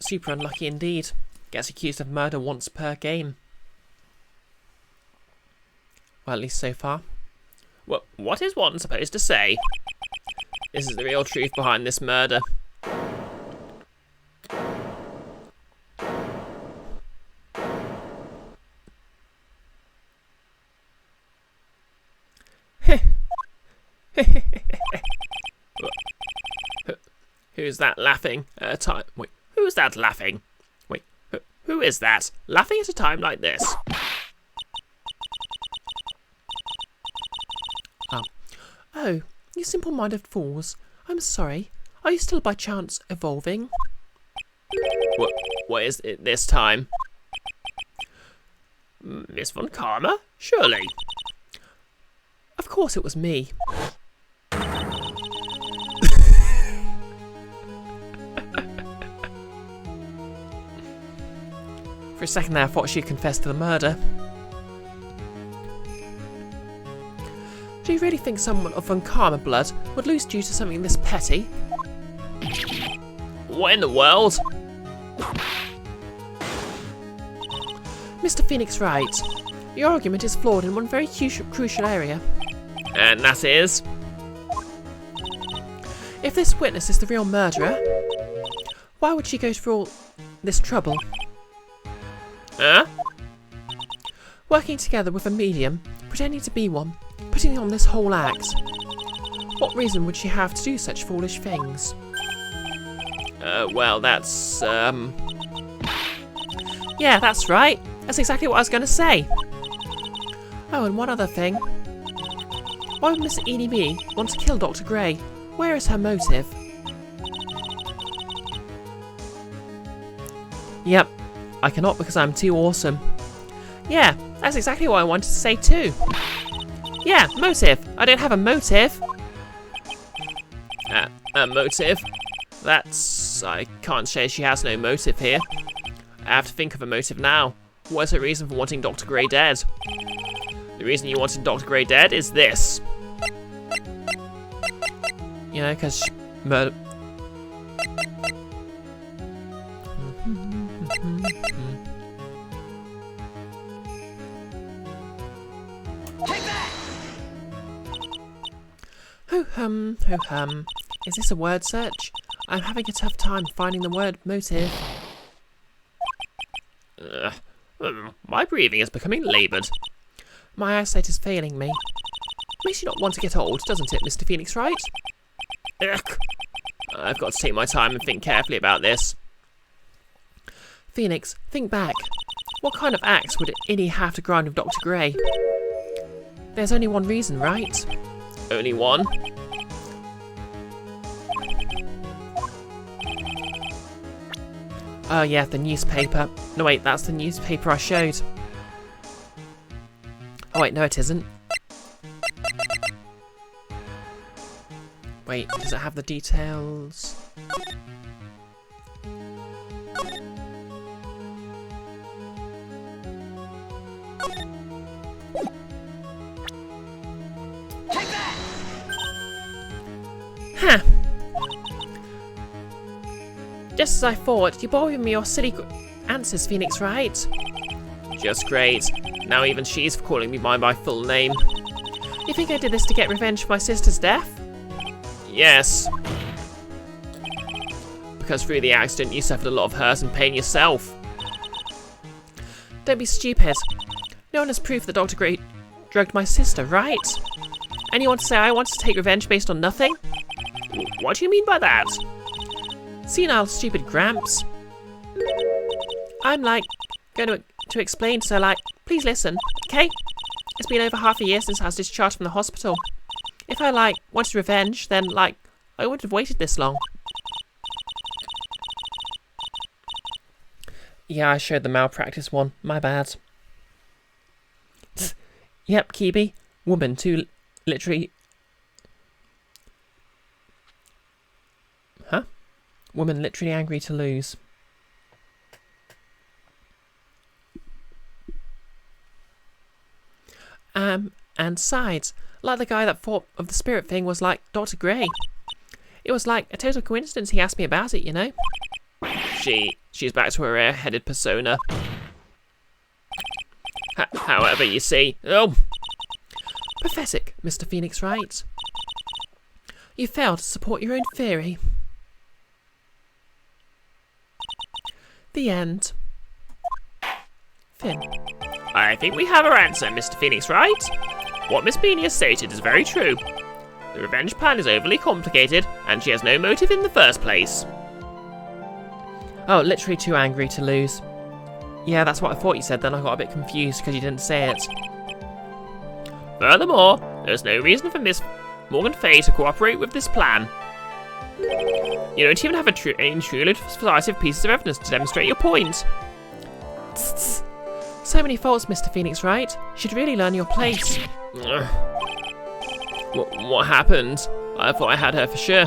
super unlucky indeed. Gets accused of murder once per game. Well, at least so far. What is one supposed to say? This is the real truth behind this murder. Who's that laughing at a time? Wait, who's that laughing? Wait, who is that laughing at a time like this? Oh, you simple-minded fools. I'm sorry. Are you still by chance evolving? What is it this time? Miss Von Karma? Surely. Of course it was me. For a second there, I thought she had confessed to the murder. Do you really think someone of Von Karma blood would lose due to something this petty? What in the world? Mr. Phoenix Wright, your argument is flawed in one very crucial area. And that is? If this witness is the real murderer, why would she go through all this trouble? Huh? Working together with a medium, pretending to be one, putting on this whole act. What reason would she have to do such foolish things? Well, that's, Yeah, that's right. That's exactly what I was going to say. Oh, and one other thing. Why would Miss Eenie Meenie want to kill Dr. Gray? Where is her motive? Yep, I cannot because I'm too awesome. Yeah, that's exactly what I wanted to say too. Yeah, motive. I don't have a motive. A motive? I can't say she has no motive here. I have to think of a motive now. What is her reason for wanting Dr. Gray dead? The reason you wanted Dr. Gray dead is this. You know, because murder. Take that! Ho hum, ho hum. Is this a word search? I'm having a tough time finding the word motive. My breathing is becoming laboured. My eyesight is failing me. Makes you not want to get old, doesn't it, Mr. Phoenix Wright? Ugh. I've got to take my time and think carefully about this. Phoenix, think back. What kind of axe would Innie have to grind with Dr. Gray? There's only one reason, right? Only one? Oh yeah, the newspaper. No wait, that's the newspaper I showed. Oh wait, no it isn't. Wait, does it have the details? Take that! Huh. Just as I thought, you bore me your silly answers, Phoenix Wright. Just great. Now even she's calling me by my full name. You think I did this to get revenge for my sister's death? Yes. because through the accident you suffered a lot of hurt and pain yourself. Don't be stupid. No one has proof that Dr. Gray drugged my sister, right? And you want to say I want to take revenge based on nothing? What do you mean by that? Senile, stupid Gramps. I'm, going to explain, so, please listen, okay? It's been over half a year since I was discharged from the hospital. If I, wanted revenge, then, I wouldn't have waited this long. Yeah, I showed the malpractice one. My bad. Yep, Kibi. Woman, too, literally... Huh? Woman literally angry to lose. And sides, like the guy that thought of the spirit thing was Dr. Gray. It was a total coincidence he asked me about it, you know? She's back to her airheaded persona. However, you see... Oh! Pathetic, Mr. Phoenix Wright. You failed to support your own theory. The end. Finn. I think we have our answer, Mr. Phoenix Wright. What Miss Beanie has stated is very true. The revenge plan is overly complicated, and she has no motive in the first place. Oh, literally too angry to lose. Yeah, that's what I thought you said, then I got a bit confused because you didn't say it. Furthermore, there is no reason for Miss Morgan Fay to cooperate with this plan. You don't even have any truly decisive pieces of evidence to demonstrate your point. Tss. So many faults, Mr. Phoenix Wright. You should really learn your place. What happened? I thought I had her for sure.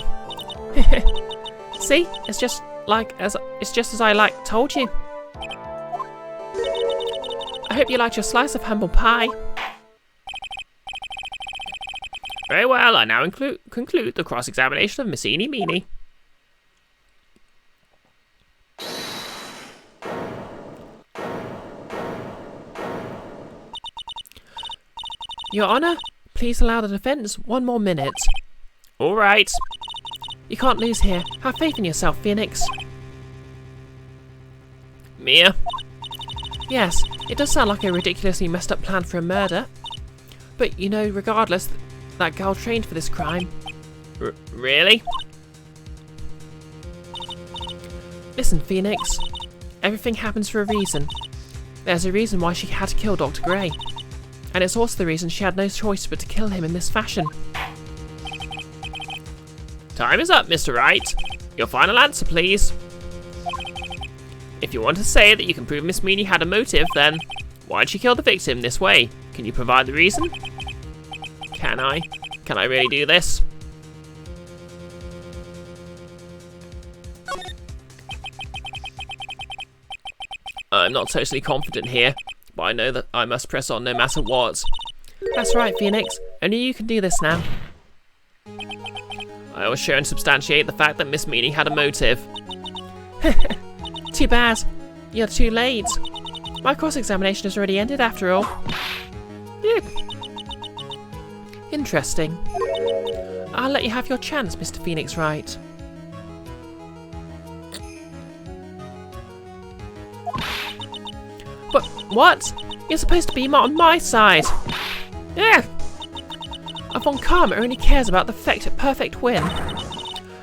See, it's just as I told you. I hope you liked your slice of humble pie. Very well, I now conclude the cross-examination of Miss Eenie Meenie. Your Honour, please allow the defence 1 more minute. All right. You can't lose here. Have faith in yourself, Phoenix. Mia? Yes, it does sound like a ridiculously messed up plan for a murder. But, you know, regardless, that girl trained for this crime. Really? Listen, Phoenix. Everything happens for a reason. There's a reason why she had to kill Dr. Gray. And it's also the reason she had no choice but to kill him in this fashion. Time is up, Mr. Wright. Your final answer, please. If you want to say that you can prove Miss Meanie had a motive, then why'd she kill the victim this way? Can you provide the reason? Can I? Can I really do this? I'm not totally confident here, but I know that I must press on no matter what. That's right, Phoenix. Only you can do this now. I will show and substantiate the fact that Miss Meanie had a motive. Too bad. You're too late. My cross-examination has already ended after all. Yeah. Interesting. I'll let you have your chance, Mr. Phoenix Wright. But what? You're supposed to be on my side. Yeah. Von Karma only cares about the perfect win.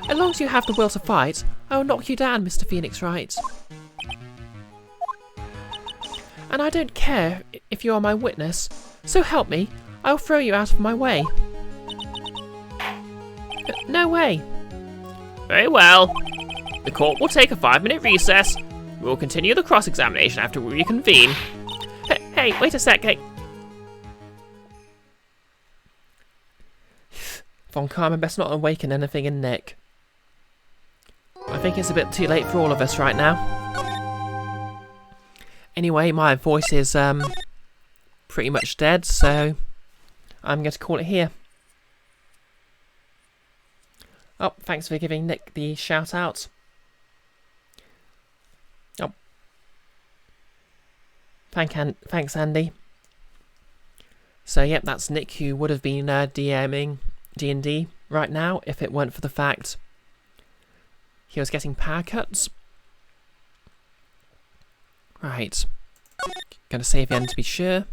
As long as you have the will to fight, I will knock you down, Mr. Phoenix Wright. And I don't care if you are my witness, so help me, I will throw you out of my way. No way. Very well. The court will take a 5-minute recess. We will continue the cross-examination after we reconvene. Hey, wait a sec, hey. Von Karma best not awaken anything in Nick. I think it's a bit too late for all of us right now. Anyway, my voice is pretty much dead, so I'm going to call it here. Oh, thanks for giving Nick the shout out. Oh. Thanks, Andy. So, yep, that's Nick, who would have been DMing D&D right now if it weren't for the fact he was getting power cuts. Right. Gonna save again to be sure.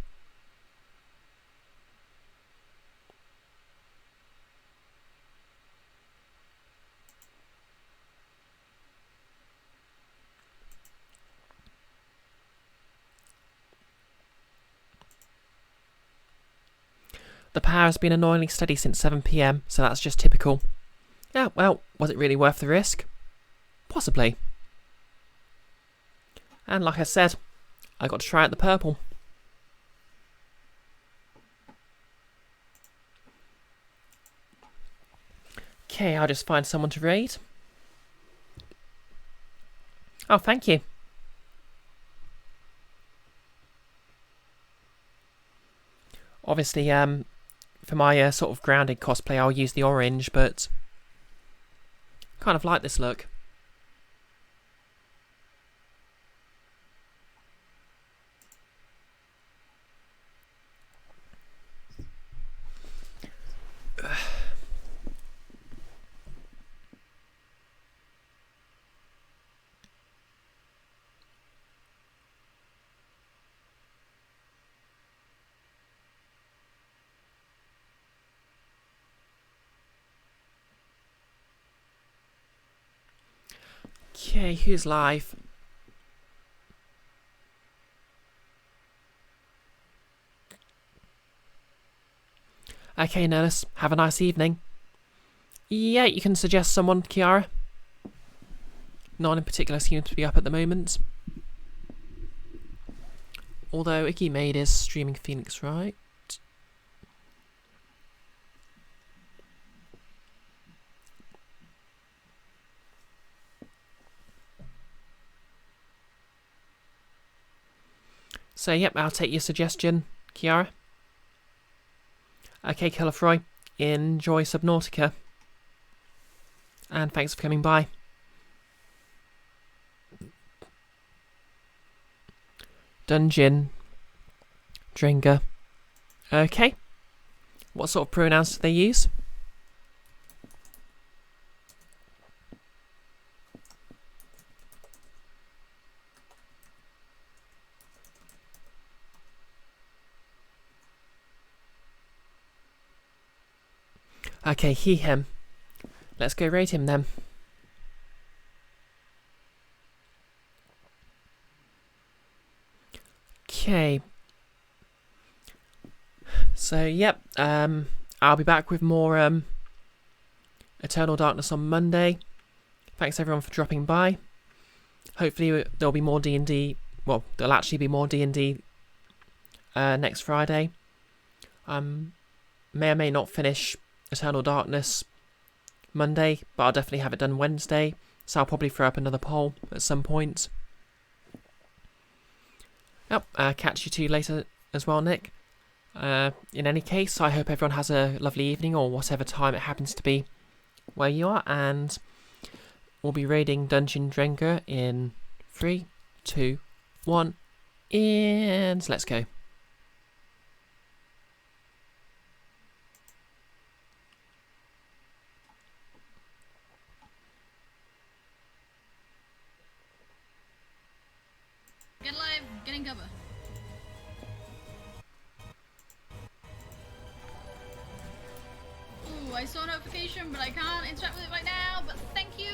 The power has been annoyingly steady since 7 PM, so that's just typical. Yeah, well, was it really worth the risk? Possibly. And like I said, I got to try out the purple. Okay, I'll just find someone to raid. Oh, thank you. Obviously, for my sort of grounded cosplay, I'll use the orange, but kind of like this look. Okay, who's live? Okay, Nurse, have a nice evening. Yeah, you can suggest someone, Kiara. No one in particular seems to be up at the moment. Although Icky Maid is streaming Phoenix, right? So, yep, I'll take your suggestion, Kiara. Okay, Killafroy, enjoy Subnautica. And thanks for coming by. Dungeon. Drinker. Okay. What sort of pronouns do they use? Okay, he, him. Let's go raid him then. Okay. So, yep, I'll be back with more Eternal Darkness on Monday. Thanks everyone for dropping by. Hopefully there'll be more D&D. Well, there'll actually be more D&D next Friday. May or may not finish Eternal Darkness Monday, but I'll definitely have it done Wednesday, so I'll probably throw up another poll at some point. Yep, catch you two later as well, Nick. In any case, I hope everyone has a lovely evening, or whatever time it happens to be where you are, and we'll be raiding Dungeon Drenker in 3, 2, 1, and let's go. Get live, get in cover. Ooh, I saw a notification, but I can't interact with it right now, but thank you!